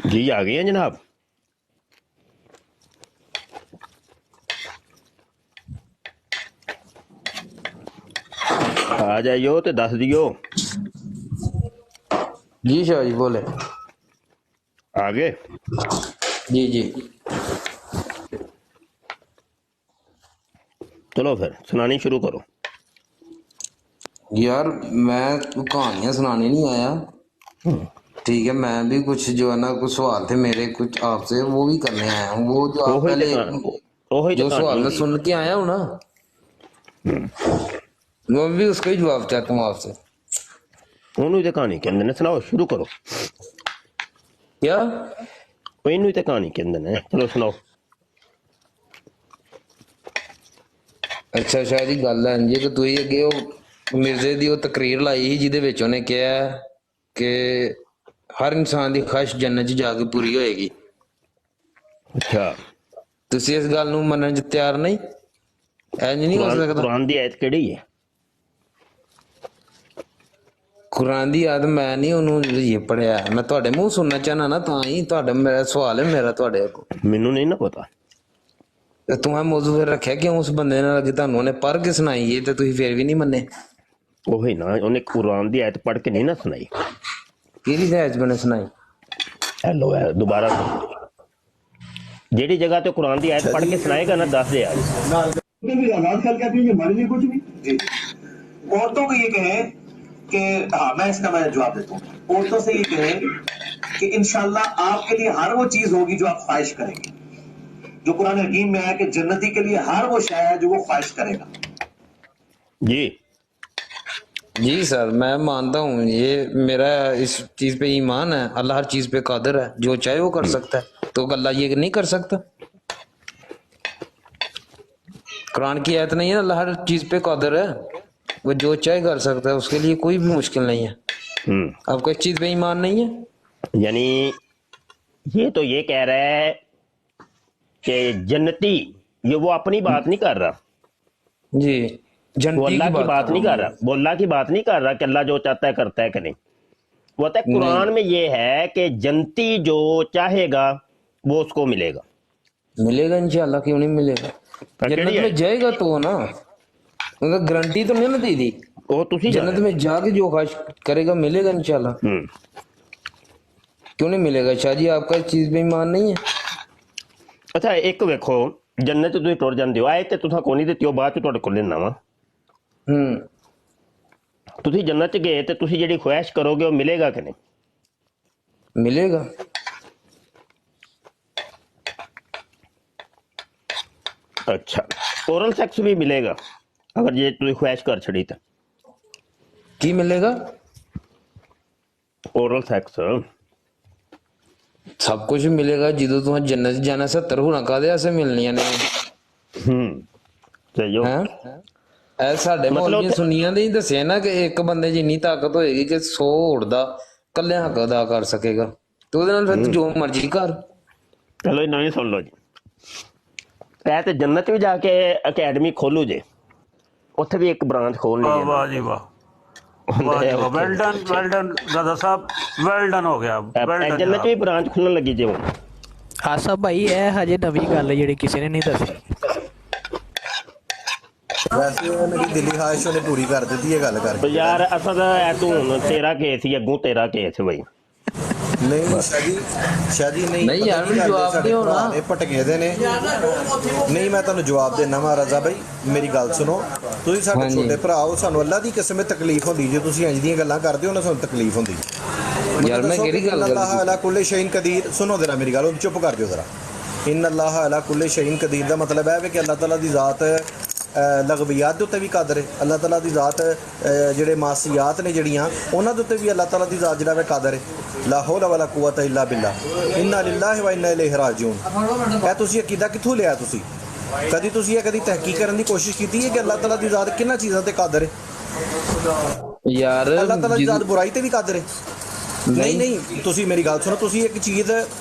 जी आ गए हैं जनाब। आ जाइयो तो दस दियो। जी शाह जी बोले। आ गए? जी जी चलो फिर सुनानी शुरू करो। यार मैं कहानियां सुनाने नहीं आया, ठीक है, मैं भी कुछ जो है ना कुछ सवाल थे मेरे कुछ आपसे, वो भी करने आया हूँ। वो जो आप पहले जो सवाल मैं सुन के आया हूँ ना, मैं भी उसका ही जवाब चाहता हूँ आपसे। ਉਹਨੂੰ ਤੇ ਕਹਾਣੀ ਕਹਿੰਦੇ ਨੇ, ਸੁਣਾਓ ਸ਼ੁਰੂ ਕਰੋ। क्या ਇਹਨੂੰ ਤੇ ਕਹਾਣੀ ਕਹਿੰਦੇ ਨੇ, ਚਲੋ ਸੁਣਾਓ। ਅੱਛਾ ਸ਼ਾਹ ਜੀ ਗੱਲ ਹੈ ਜੀ ਕਿ ਤੁਸੀਂ ਅੱਗੇ ਉਹ ਮਿਰਜ਼ੇ ਦੀ ਉਹ ਤਕਰੀਰ ਲਾਈ ਸੀ ਜਿਹਦੇ ਵਿੱਚ ਉਹਨੇ ਕਿਹਾ ਕਿ ਹਰ ਇਨਸਾਨ ਦੀ ਖਾਹਿਸ਼ ਜੰਨਤ 'ਚ ਜਾ ਕੇ ਪੂਰੀ ਹੋਏਗੀ। ਅੱਛਾ ਤੁਸੀਂ ਇਸ ਗੱਲ ਨੂੰ ਮੰਨਣ 'ਚ ਤਿਆਰ ਨਹੀਂ? ਇੰਜ ਨਹੀਂ ਹੋ ਸਕਦਾ। ਕੁਰਾਨ ਦੀ ਆਇਤ ਕਿਹੜੀ ਹੈ? ਕੁਰਾਨ ਦੀ ਆਇਤ ਮੈਂ ਨਹੀਂ ਉਹਨੂੰ ਇਹ ਪੜਿਆ, ਮੈਂ ਤੁਹਾਡੇ ਮੂੰਹ ਸੁਣਨਾ ਚਾਹਨਾ ਨਾ, ਤਾਂ ਹੀ ਤੁਹਾਡਾ ਮੇਰਾ ਸਵਾਲ ਹੈ ਮੇਰਾ ਤੁਹਾਡੇ ਕੋਲ। ਮੈਨੂੰ ਨਹੀਂ ਨਾ ਪਤਾ तुम्हें मौजू फिर रखा क्यों उस बंदे ने कि ਤੁਹਾਨੂੰ ਉਹਨੇ ਪੜ੍ਹ ਕੇ ਸੁਣਾਈ ਹੈ ਤੇ ਤੁਸੀਂ ਫਿਰ ਵੀ ਨਹੀਂ ਮੰਨੇ? ਉਹੀ ਨਾ, ਉਹਨੇ ਕੁਰਾਨ ਦੀ ਆਇਤ ਪੜ੍ਹ ਕੇ ਨਹੀਂ ਨਾ ਸੁਣਾਈ। ਕਿਹੜੀ ਆਇਤ ਬਣੇ ਸੁਣਾਈ? ਹੈਲੋ ਹੈ ਦੁਬਾਰਾ ਜਿਹੜੀ ਜਗ੍ਹਾ ਤੇ ਕੁਰਾਨ ਦੀ ਆਇਤ ਪੜ੍ਹ ਕੇ ਸੁਣਾਏਗਾ ਨਾ ਦੱਸ ਦੇ ਯਾਰ। औरतों को ये कहें कि हाँ मैं जवाब देता हूँ। औरतों से ये कहें कि इंशाल्लाह आपके लिए हर वो चीज होगी जो आप ख्वाहिश करेंगे, जो कुरान हकीम में है कि जन्नती के लिए हर वो शय है जो वो ख्वाहिश करेगा। जी जी सर मैं मानता हूँ, ये मेरा इस चीज पे ईमान है। अल्लाह हर चीज पे कादिर है, जो चाहे वो कर सकता है, तो अल्लाह ये नहीं कर सकता? कुरान की आयत नहीं है, अल्लाह हर चीज पे कादिर है, वो जो चाहे कर सकता है, उसके लिए कोई भी मुश्किल नहीं है। आपको इस चीज पे ईमान नहीं है? यानी ये तो ये कह रहा है कि जन्नती, ये वो अपनी बात नहीं कर रहा जी, वो अल्लाह की बात नहीं कर रहा, वो अल्लाह की बात नहीं कर रहा कि अल्लाह जो चाहता है करता है कि नहीं। वो तो कुरान में ये है कि जन्नती जो चाहेगा वो उसको मिलेगा। मिलेगा इंशाल्लाह, क्यों नहीं मिलेगा? जन्नत में जाएगा तो ना, मतलब गारंटी तो नहीं ना दी थी वो तुसी जन्नत में जाके जो ख्वाहिश करेगा मिलेगा इंशाल्लाह। क्यों नहीं मिलेगा शाह जी? आपका इस चीज पे ईमान नहीं है? अच्छा एक वेखो, जन्नत तुसीं टुर जांदे हो, आए ते तुसां कोई नहीं दित्ती, बाद च तुहाडे कोल लेना वा। तुसीं जन्नत च गए ते तुसीं जिहड़ी ख्वाहिश करोगे वो मिलेगा कि नहीं? मिलेगा। अच्छा ओरल सेक्स भी मिलेगा अगर ये तुसीं ख्वाहिश कर छड़ी तो? की मिलेगा? ओरल सेक्स सब कुछ मिलेगा ਜਦੋਂ ਤੂੰ ਜੰਨਤ ਜਾਣਾ 70 ਹੁਣਾ ਕਾਦੇ ਆਸੇ ਮਿਲਣੀਆਂ ਨੇ। ਤੇ ਜੋ ਇਹ ਸਾਡੇ ਮੌਲਵੀ ਸੁਨੀਆਂ ਦੇ ਹੀ ਦੱਸਿਆ ਨਾ ਕਿ ਇੱਕ ਬੰਦੇ 'ਚ ਇੰਨੀ ਤਾਕਤ ਹੋਏਗੀ ਕਿ 100 ਉੜਦਾ ਕੱਲਿਆਂ ਹੱਕ ਅਦਾ ਕਰ ਸਕੇਗਾ, ਤੇ ਉਹਦੇ ਨਾਲ ਫਿਰ ਤੂੰ ਜੋ ਮਰਜ਼ੀ ਕਰ। ਚਲੋ ਇਹ ਨਵੀਂ ਸੁਣ ਲਓ ਜੀ, ਇਹ ਤੇ ਜੰਨਤ ਵੀ ਜਾ ਕੇ ਅਕੈਡਮੀ ਖੋਲੂ ਜੇ, ਉੱਥੇ ਵੀ ਇੱਕ ਬ੍ਰਾਂਚ ਖੋਲਣੀ ਹੈ। वाह जी वाह, well done Dada Saheb, well done हो गया। ਜੰਨਤ ਵੀ ਬ੍ਰਾਂਚ ਖੁੱਲਣ ਲੱਗੀ ਜੇ ਹੁਣ। ਆਸਾ ਭਾਈ ਇਹ ਹਜੇ ਨਵੀਂ ਗੱਲ ਜਿਹੜੀ ਕਿਸੇ ਨੇ ਨਹੀਂ ਦੱਸੀ। ਵੈਸੇ ਮੇਰੀ ਦਿਲੀ ਖਾਹਿਸ਼ ਉਹਨੇ ਪੂਰੀ ਕਰ ਦਿੱਤੀ ਹੈ ਗੱਲ ਕਰਕੇ। ਯਾਰ ਅਸਾਂ ਦਾ ਤੂੰ ਹੁਣ ਤੇਰਾ ਕੇਸ ਹੀ ਅੱਗੋਂ ਤੇਰਾ ਕੇਸ ਬਈ। ਨਹੀਂ ਸ਼ਾਹ ਜੀ ਨਹੀਂ ਯਾਰ ਮੈਨੂੰ ਜਵਾਬ ਦਿਓ ਨਾ, ਇਹ ਭਟਕੇ ਦੇ ਨੇ। ਨਹੀਂ ਮੈਂ ਤੁਹਾਨੂੰ ਜਵਾਬ ਦੇਣਾ ਵਾ ਰਜ਼ਾ ਭਾਈ, ਮੇਰੀ ਗੱਲ ਸੁਣੋ। ਤੁਸੀਂ ਸਾਡੇ ਛੋਟੇ ਭਰਾ ਹੋ, ਸਾਨੂੰ ਅੱਲਾ ਦੀ ਕਿਸਮ ਤਕਲੀਫ ਹੁੰਦੀ ਜੇ ਤੁਸੀਂ ਇੰਜ ਦੀਆਂ ਗੱਲਾਂ ਕਰਦੇ ਹੋ ਨਾ, ਸਾਨੂੰ ਤਕਲੀਫ ਹੁੰਦੀ ਯਾਰ। ਮੈਂ ਕਿਹੜੀ ਗੱਲ ਅੱਲਾਹ ਅਲਾ ਕੁੱਲੇ ਸ਼ੈਇਨ ਕਦੀਰ, ਸੁਣੋ ਜ਼ਰਾ ਮੇਰੀ ਗੱਲ, ਚੁੱਪ ਕਰ ਜਾਓ ਜ਼ਰਾ। ਇਨ ਅੱਲਾਹ ਅਲਾ ਕੁੱਲੇ ਸ਼ੈਇਨ ਕਦੀਰ ਦਾ ਮਤਲਬ ਹੈ ਕਿ ਅੱਲਾਹ ਤਾਲਾ ਦੀ ਜ਼ਾਤ ਲਗਵੀਆਤ ਦੇ ਉੱਤੇ ਵੀ ਕਾਦਰ ਹੈ। ਅੱਲਾਹ ਤਾਲਾ ਦੀ ਜ਼ਾਤ ਜਿਹੜੇ ਮਾਸੀਆਤ ਨੇ ਜਿਹੜੀਆਂ ਉਹਨਾਂ ਦੇ ਉੱਤੇ ਵੀ ਅੱਲਾਹ ਤਾਲਾ ਦੀ ਜ਼ਾਤ ਜਿਹੜਾ ਵਾ ਕਾਦਰ ਹੈ। ਲਾ ਹੌਲਾ ਵਲਾ ਕੁਵਤਾ ਇਲਾ ਬਿल्ला, ਇन्ना लिल्लाहि व इन्ना इलैहि राजिऊन। ਇਹ ਤੁਸੀਂ ਅਕੀਦਾ ਕਿੱਥੋਂ ਲਿਆ? ਤੁਸੀਂ ਕਦੀ ਤੁਸੀਂ ਇਹ ਕਦੀ ਤਹਿਕੀਕ ਕਰਨ ਦੀ ਕੋਸ਼ਿਸ਼ ਕੀਤੀ ਹੈ ਕਿ ਅੱਲਾਹ ਤਾਲਾ ਦੀ ਜ਼ਾਤ ਕਿੰਨਾ ਚੀਜ਼ਾਂ ਤੇ ਕਾਦਰ ਹੈ? ਯਾਰ ਅੱਲਾਹ ਤਾਲਾ ਦੀ ਜ਼ਾਤ ਬੁਰਾਈ ਤੇ ਵੀ ਕਾਦਰ ਹੈ? ਨਹੀਂ ਤੁਸੀਂ ਮੇਰੀ ਗੱਲ ਸੁਣੋ, ਤੁਸੀਂ ਇੱਕ ਚੀਜ਼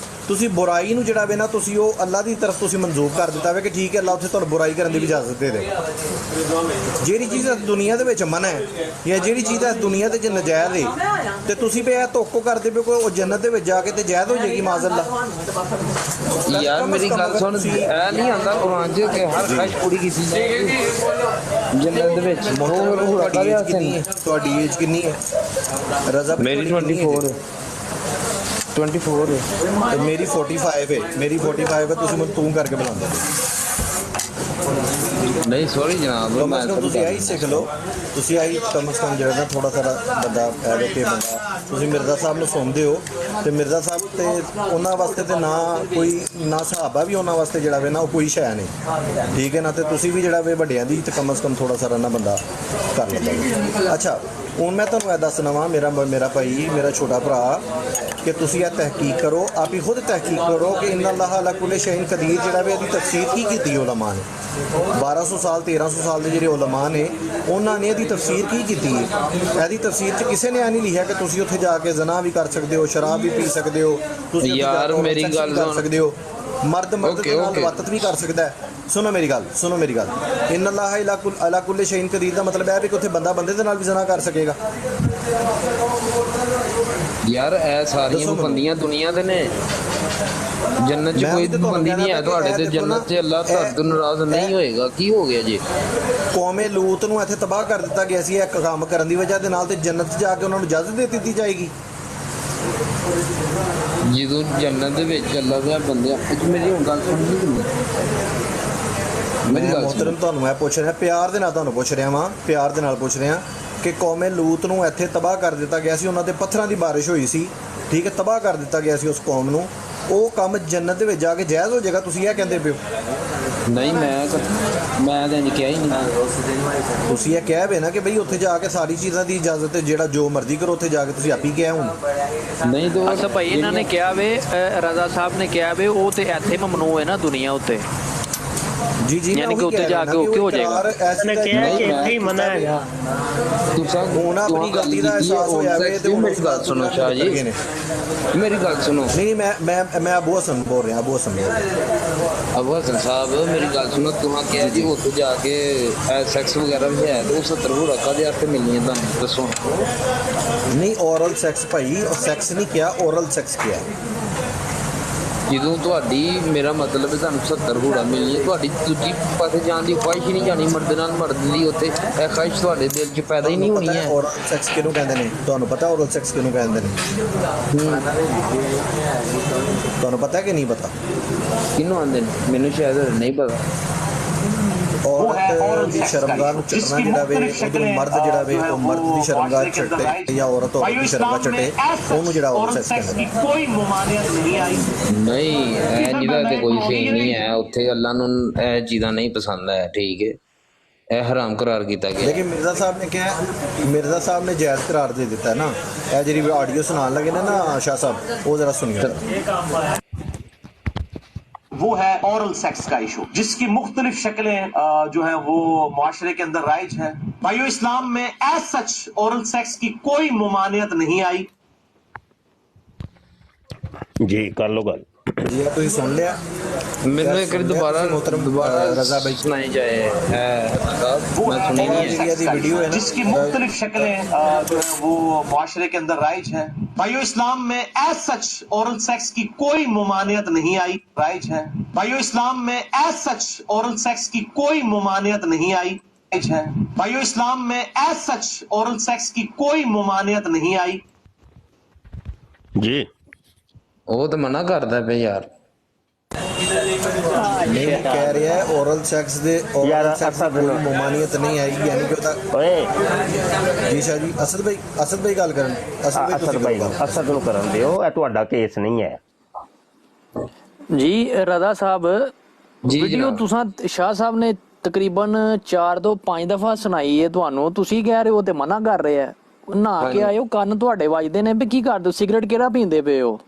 ਤੁਸੀਂ ਬੁਰਾਈ ਨੂੰ ਜਿਹੜਾ ਵੇ ਨਾ ਤੁਸੀਂ ਉਹ ਅੱਲਾ ਦੀ ਤਰਫ ਤੁਸੀਂ ਮਨਜ਼ੂਰ ਕਰ ਦਿੱਤਾ ਵੇ ਕਿ ਠੀਕ ਹੈ ਅੱਲਾ ਉੱਥੇ ਤੁਹਾਨੂੰ ਬੁਰਾਈ ਕਰਨ ਦੀ ਵੀ ਇਜਾਜ਼ਤ ਦੇ ਦੇ। ਜਿਹੜੀ ਚੀਜ਼ ਦੁਨੀਆ ਦੇ ਵਿੱਚ ਮਨਾ ਹੈ ਜਾਂ ਜਿਹੜੀ ਚੀਜ਼ ਹੈ ਦੁਨੀਆ ਦੇ 'ਚ ਨਜਾਇਜ਼ ਹੈ ਤੇ ਤੁਸੀਂ ਵੀ ਇਹ ਧੋਖੋ ਕਰਦੇ ਪਏ ਕੋਈ ਉਹ ਜੰਨਤ ਦੇ ਵਿੱਚ ਜਾ ਕੇ ਤੇ ਜਾਇਜ਼ ਹੋ ਜਾਏਗੀ ਮਾਜ਼ਅੱਲਾ। ਯਾਰ ਮੇਰੀ ਗੱਲ ਸੁਣ, ਇਹ ਨਹੀਂ ਆਉਂਦਾ ਕੁਰਾਨ 'ਚ ਕਿ ਹਰ ਖਾਸ਼ ਪੂਰੀ ਕੀਤੀ ਜਾਏਗੀ ਜੰਨਤ ਦੇ ਵਿੱਚ। ਤੁਹਾਡੀ ਏਜ ਕਿੰਨੀ ਹੈ ਰਜ਼ਾ? ਮੇਰੀ 24 ਤੇ ਮੇਰੀ 45 ਹੈ। ਮੇਰੀ 45 ਹੈ, ਤੁਸੀਂ ਮੈਨੂੰ ਤੂੰ ਕਰਕੇ ਬੁਲਾਉਂਦੇ ਨਹੀਂ ਸੌਰੀ ਜਨਾਬ। ਕਮ ਸੇ ਕਮ ਤੁਸੀਂ ਆਹੀ ਸਿੱਖ ਲਓ, ਤੁਸੀਂ ਆਹੀ ਕਮ ਸੇ ਕਮ ਜਿਹੜਾ ਨਾ ਥੋੜਾ ਸਾਰਾ ਬੰਦਾ ਐਵੇਂ ਤੇ ਬੰਦਾ ਤੁਸੀਂ ਮਿਰਜ਼ਾ ਸਾਹਿਬ ਨੂੰ ਸੁਣਦੇ ਹੋ ਤੇ ਮਿਰਜ਼ਾ ਸਾਹਿਬ ਤੇ ਉਹਨਾਂ ਵਾਸਤੇ ਤੇ ਨਾ ਕੋਈ ਨਾ ਸਹਾਬਾ ਵੀ ਉਹਨਾਂ ਵਾਸਤੇ ਜਿਹੜਾ ਵੇ ਨਾ ਉਹ ਕੋਈ ਸ਼ੈ ਨਹੀਂ, ਠੀਕ ਹੈ ਨਾ। ਤੇ ਤੁਸੀਂ ਵੀ ਜਿਹੜਾ ਵੇ ਵੱਡਿਆਂ ਦੀ ਤੇ ਕਮ ਸੇ ਕਮ ਥੋੜਾ ਸਾਰਾ ਨਾ ਬੰਦਾ ਕਰ ਲੈਂਦਾ। ਅੱਛਾ ਹੁਣ ਮੈਂ ਤੁਹਾਨੂੰ ਇਹ ਦੱਸਣਾ ਵਾ ਮੇਰਾ ਭਾਈ ਮੇਰਾ ਛੋਟਾ ਭਰਾ ਕਿ ਤੁਸੀਂ ਇਹ ਤਹਿਕੀਕ ਕਰੋ, ਆਪ ਹੀ ਖੁਦ ਤਹਿਕੀਕ ਕਰੋ ਕਿ ਇਨ ਅੱਲਾਹ ਅਲਾ ਕੁੱਲ ਸ਼ੈਇਨ ਕਦੀਰ ਜਿਹੜਾ ਵੇ ਇਹਦੀ ਤਫਸੀਰ ਕੀ ਕੀਤੀ ਉਲਮਾ ਨੇ। 1200 ਸਾਲ 1300 ਸਾਲ ਦੇ ਜਿਹੜੇ ਉਲਮਾ ਨੇ ਉਹਨਾਂ ਨੇ ਇਹਦੀ ਤਫਸੀਰ ਕੀ ਕੀਤੀ ਹੈ। ਇਹਦੀ ਤਫਸੀਰ 'ਚ ਕਿਸੇ ਨੇ ਇਹ ਨਹੀਂ ਲਿਖਿਆ ਕਿ ਤੁਸੀਂ ਉੱਥੇ ਜਾ ਕੇ ਜ਼ਨਾ ਵੀ ਕਰ ਸਕਦੇ ਹੋ, ਸ਼ਰਾਬ ਵੀ ਪੀ ਸਕਦੇ ਹੋ, ਤੁਸੀਂ ਯਾਰ ਮੇਰੀ ਗੱਲ ਕਰ ਸਕਦੇ ਹੋ, ਮਰਦ ਦੇ ਨਾਲ ਵਤਤ ਵੀ ਕਰ ਸਕਦਾ ਹੈ। ਸੁਣੋ ਮੇਰੀ ਗੱਲ ਇਨ ਅੱਲਾਹ ਅਲਾ ਕੁੱਲ ਸ਼ੈਇਨ ਕਦੀਰ ਦਾ ਮਤਲਬ ਹੈ ਵੀ ਕਿ ਉੱਥੇ ਬੰਦਾ ਬੰਦੇ ਦੇ ਨਾਲ ਵੀ ਜ਼ਨਾ ਕਰ ਸਕੇਗਾ। ਯਾਰ ਇਹ ਸਾਰੀਆਂ ਪਾਬੰਦੀਆਂ ਦੁਨੀਆ ਦੇ ਨੇ, ਜੰਨਤ 'ਚ ਕੋਈ ਪਾਬੰਦੀ ਨਹੀਂ ਹੈ ਤੁਹਾਡੇ ਤੇ। ਜੰਨਤ 'ਚ ਅੱਲਾਹ ਤੁਹਾਡੇ ਤੋਂ ਨਾਰਾਜ਼ ਨਹੀਂ ਹੋਏਗਾ। ਕੀ ਹੋ ਗਿਆ ਜੀ? ਕੌਮੇ ਲੂਤ ਨੂੰ ਇੱਥੇ ਤਬਾਹ ਕਰ ਦਿੱਤਾ ਗਿਆ ਸੀ ਇੱਕ ਕੰਮ ਕਰਨ ਦੀ ਵਜ੍ਹਾ ਦੇ ਨਾਲ, ਤੇ ਜੰਨਤ 'ਚ ਜਾ ਕੇ ਉਹਨਾਂ ਨੂੰ ਇਜਾਜ਼ਤ ਦੇ ਦਿੱਤੀ ਜਾਏਗੀ। ਜਦੋਂ ਜੰਨਤ ਦੇ ਵਿੱਚ ਅੱਲਾਹ ਦੇ ਬੰਦੇ ਮੇਰੀ ਹੁਣ ਗੱਲ ਸੁਣਨੀ ਮੇਰੀ ਗੱਲ ਮੁਹਤਰਮ ਤੁਹਾਨੂੰ ਮੈਂ ਪੁੱਛ ਰਿਹਾ, ਪਿਆਰ ਦੇ ਨਾਲ ਤੁਹਾਨੂੰ ਪੁੱਛ ਰਿਹਾ ਵਾਂ, ਪਿਆਰ ਦੇ ਨਾਲ ਪੁੱਛ ਰਿਹਾ ਕਿ ਕੌਮੇ ਲੂਤ ਨੂੰ ਇੱਥੇ ਤਬਾਹ ਕਰ ਦਿੱਤਾ ਗਿਆ ਸੀ, ਉਹਨਾਂ ਤੇ ਪੱਥਰਾਂ ਦੀ ਬਾਰਿਸ਼ ਹੋਈ ਸੀ, ਠੀਕ ਹੈ, ਤਬਾਹ ਕਰ ਦਿੱਤਾ ਗਿਆ ਸੀ ਉਸ ਕੌਮ ਨੂੰ। ਉਹ ਕੰਮ ਜੰਨਤ ਦੇ ਵਿੱਚ ਜਾ ਕੇ ਜਾਇਜ਼ ਹੋ ਜਾਏਗਾ, ਤੁਸੀਂ ਇਹ ਕਹਿੰਦੇ ਪਏ ਹੋ? ਨਹੀਂ ਮੈਂ ਤਾਂ ਨਹੀਂ ਕਿਹਾ ਹੀ ਨਹੀਂ। ਤੁਸੀਂ ਇਹ ਕਿਹਾ ਵੇ ਨਾ ਕਿ ਬਈ ਉੱਥੇ ਜਾ ਕੇ ਸਾਰੀ ਚੀਜ਼ਾਂ ਦੀ ਇਜਾਜ਼ਤ ਹੈ, ਜਿਹੜਾ ਜੋ ਮਰਜ਼ੀ ਕਰੋ ਉੱਥੇ ਜਾ ਕੇ, ਤੁਸੀਂ ਆਪੀ ਕਿਹਾ ਹੁਣ। ਨਹੀਂ ਤਾਂ ਅੱਛਾ ਭਾਈ ਇਹਨਾਂ ਨੇ ਕਿਹਾ ਵੇ, ਰਜ਼ਾ ਸਾਹਿਬ ਨੇ ਕਿਹਾ ਵੇ ਉਹ ਤੇ ਇੱਥੇ ਮਮਨੂ ਹੈ ਨਾ ਦੁਨੀਆ ਉੱਤੇ। ਜੀ ਯਾਨੀ ਕਿ ਉੱਤੇ ਜਾ ਕੇ ਓਕੇ ਹੋ ਜਾਏਗਾ। ਐਸਨੇ ਕਿਹਾ ਕਿ ਇੱਥੇ ਹੀ ਮਨਾ ਹੈਗਾ। ਹੁਣ ਆਪਣੀ ਗਲਤੀ ਦਾ ਅਹਿਸਾਸ ਹੋਇਆ ਵੇ ਤੇ ਮੇਰੀ ਗੱਲ ਸੁਣੋ ਸ਼ਾਹ ਜੀ, ਮੇਰੀ ਗੱਲ ਸੁਣੋ। ਨਹੀਂ ਮੈਂ ਅਬੂ ਹਸਨ ਬੋਲ ਰਿਹਾ, ਅਬੂ ਹਸਨ ਸਾਹਿਬ ਮੇਰੀ ਗੱਲ ਸੁਣੋ। ਤੁਹਾਂ ਕਿਹਾ ਜੀ ਉੱਥੇ ਜਾ ਕੇ ਸੈਕਸ ਵਗੈਰਾ ਵੀ ਹੈ ਤੇ 70 ਹੁਰਕਾ ਦੇ ਹੱਥ ਮਿਲਣੀ ਹੈ, ਤੁਹਾਨੂੰ ਦੱਸੋ। ਨਹੀਂ ਔਰਲ ਸੈਕਸ ਭਾਈ, ਸੈਕਸ ਨਹੀਂ ਕਿਹਾ, ਔਰਲ ਸੈਕਸ ਕਿਹਾ। ਜਦੋਂ ਤੁਹਾਡੀ ਮੇਰਾ ਮਤਲਬ ਹੈ ਤੁਹਾਨੂੰ 70 ਹੁਰਾ ਮਿਲਣੀ ਹੈ, ਤੁਹਾਡੀ ਦੂਜੀ ਪਾਸੇ ਜਾਣ ਦੀ ਖੁਆਇਸ਼ ਹੀ ਨਹੀਂ ਜਾਣੀ ਮਰਦ ਨਾਲ ਮਰਦ ਦੀ, ਉੱਥੇ ਇਹ ਖੁਆਇਸ਼ ਤੁਹਾਡੇ ਦਿਲ 'ਚ ਪੈਦਾ ਹੀ ਨਹੀਂ ਹੋਣੀ ਹੈ। ਔਰਲ ਸੈਕਸ ਕਿਹਨੂੰ ਕਹਿੰਦੇ ਨੇ? ਤੁਹਾਨੂੰ ਪਤਾ ਔਰਲ ਸੈਕਸ ਕਿਹਨੂੰ ਕਹਿੰਦੇ ਨੇ? ਤੁਹਾਨੂੰ ਪਤਾ ਕਿ ਨਹੀਂ ਪਤਾ? ਕਿਹਨੂੰ ਆਉਂਦੇ ਨੇ? ਮੈਨੂੰ ਸ਼ਾਇਦ ਨਹੀਂ ਪਤਾ। ਔਰਤ ਦੀ ਸ਼ਰਮਗਾਹ ਨੂੰ ਚੱਟਣਾ ਜਿਹੜਾ ਵੇ, ਉਦੋਂ ਮਰਦ ਜਿਹੜਾ ਵੇ ਉਹ ਮਰਦ ਦੀ ਸ਼ਰਮਗਾਹ ਚੱਟੇ ਜਾਂ ਔਰਤ ਦੀ ਸ਼ਰਮਗਾਹ ਚੱਟੇ, ਉਹਨੂੰ ਜਿਹੜਾ ਔਰਲ ਸੈਕਸ ਕਹਿੰਦੇ ਨੇ। ਕੋਈ ਮੁਮਾਨੀਅਤ ਨਹੀਂ ਆਈ। ਨਹੀਂ ਜਿਹਦਾ ਤੇ ਕੋਈ ਸੀਨ ਨਹੀਂ ਹੈ ਉੱਥੇ। ਅੱਲਾ ਨੂੰ ਇਹ ਚੀਜ਼ਾਂ ਨਹੀਂ ਪਸੰਦ ਹੈ, ਠੀਕ ਹੈ, ਇਹ ਹਰਾਮ ਕਰਾਰ ਕੀਤਾ ਗਿਆ। ਲੇਕਿਨ ਮਿਰਜ਼ਾ ਸਾਹਿਬ ਨੇ ਕਿਹਾ, ਮਿਰਜ਼ਾ ਸਾਹਿਬ ਨੇ ਜਾਇਜ਼ ਕਰਾਰ ਦੇ ਦਿੱਤਾ ਨਾ। ਇਹ ਜਿਹੜੀ ਆਡੀਓ सुनाने लगे ना शाह साहब, वो जरा सुनिए। वो है औरल सेक्स का इशू, जिसकी मुख्तलिफ शक्लें जो है वो मुआशरे के अंदर राइज है। भाइयों इस्लाम में एज सच औरल सेक्स की कोई मुमानियत नहीं आई। जी कर लो गल जी ਤੁਸੀਂ ਸੁਣ ਲਿਆ। ਮੈਨੂੰ ਇੱਕ ਦੁਬਾਰਾ रजा भाई सुनाई जाए। मैं सुनी नहीं है वीडियो है, जिसकी मुख्तलिफ शक्लें जो है वो मुआशरे के अंदर राइज है। भाइयों इस्लाम में एज सच औरल सेक्स की कोई मुमानियत नहीं आई, राइज है। भाइयों इस्लाम में एज सच औरल सेक्स की कोई मुमानियत नहीं आई, राइज है। भाइयों इस्लाम में एज सच औरल सेक्स की कोई मुमानियत नहीं आई। जी ਉਹ ਤਾਂ ਮਨਾ ਕਰਦਾ ਪਿਆ ਯਾਰ। नहीं कह रहा है ओरल सेक्स दे ओरल सेक्स कोई मुमानियत नहीं आएगी, यानी कि जी शाह जी असद भाई गल करन, असद ਨੂੰ ਕਰਨ ਦਿਓ, ਇਹ ਤੁਹਾਡਾ ਕੇਸ ਨਹੀਂ ਹੈ ਜੀ। ਰਜ਼ਾ ਸਾਹਿਬ ਵੀਡੀਓ ਤੁਸੀਂ ਸ਼ਾਹ ਸਾਹਿਬ ਨੇ ਤਕਰੀਬਨ 4 ਤੋਂ 5 ਦਫਾ ਸੁਣਾਈ ਹੈ ਤੁਹਾਨੂੰ, ਤੁਸੀਂ ਕਹਿ ਰਹੇ ਹੋ ਤੇ ਮਨਾ ਕਰ ਰਹੇ ਆ। ਨਹਾ ਕੇ ਆਇਓ, ਕੰਨ ਤੁਹਾਡੇ ਵੱਜਦੇ ਨੇ ਵੀ ਕੀ ਕਰਦੇ ਹੋ, ਸਿਗਰਟ ਕਿਹੜਾ ਪੀਂਦੇ ਪਏ ਹੋ?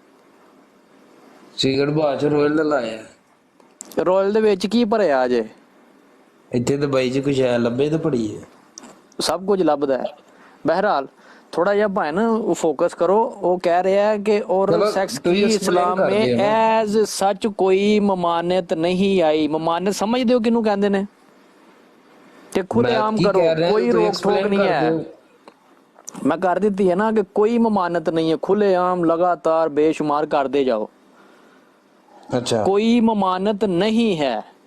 ਸਿਗਰਟ ਬਾਅਦ ਚ ਰੋਇਲ ਲਾਇਆ। ਰੋਇਲ ਦੇ ਵਿੱਚ ਕੀ ਭਰਿਆ ਜੇ? ਇੱਥੇ ਦੁਬਈ ਚ ਕੁਛ ਹੈ ਲੱਭੇ ਤਾਂ ਪੜੀ ਹੈ, ਸਭ ਕੁਝ ਲੱਭਦਾ ਹੈ। ਬਹਿਰਹਾਲ थोड़ा जिहा भाई ना फोकस करो। वो कह रहे हैं कि ओरल सेक्स की इस्लाम में एज सच कोई ममानत नहीं आई। ममानत समझदे हो किनू कहंदे ने? ते खुलेआम करो, कोई रोक टोक नहीं है। मैं कर दी है ना कि कोई ममानत नहीं है, खुलेआम लगातार बेशुमार करते जाओ। अच्छा, कोई ममानत नहीं है।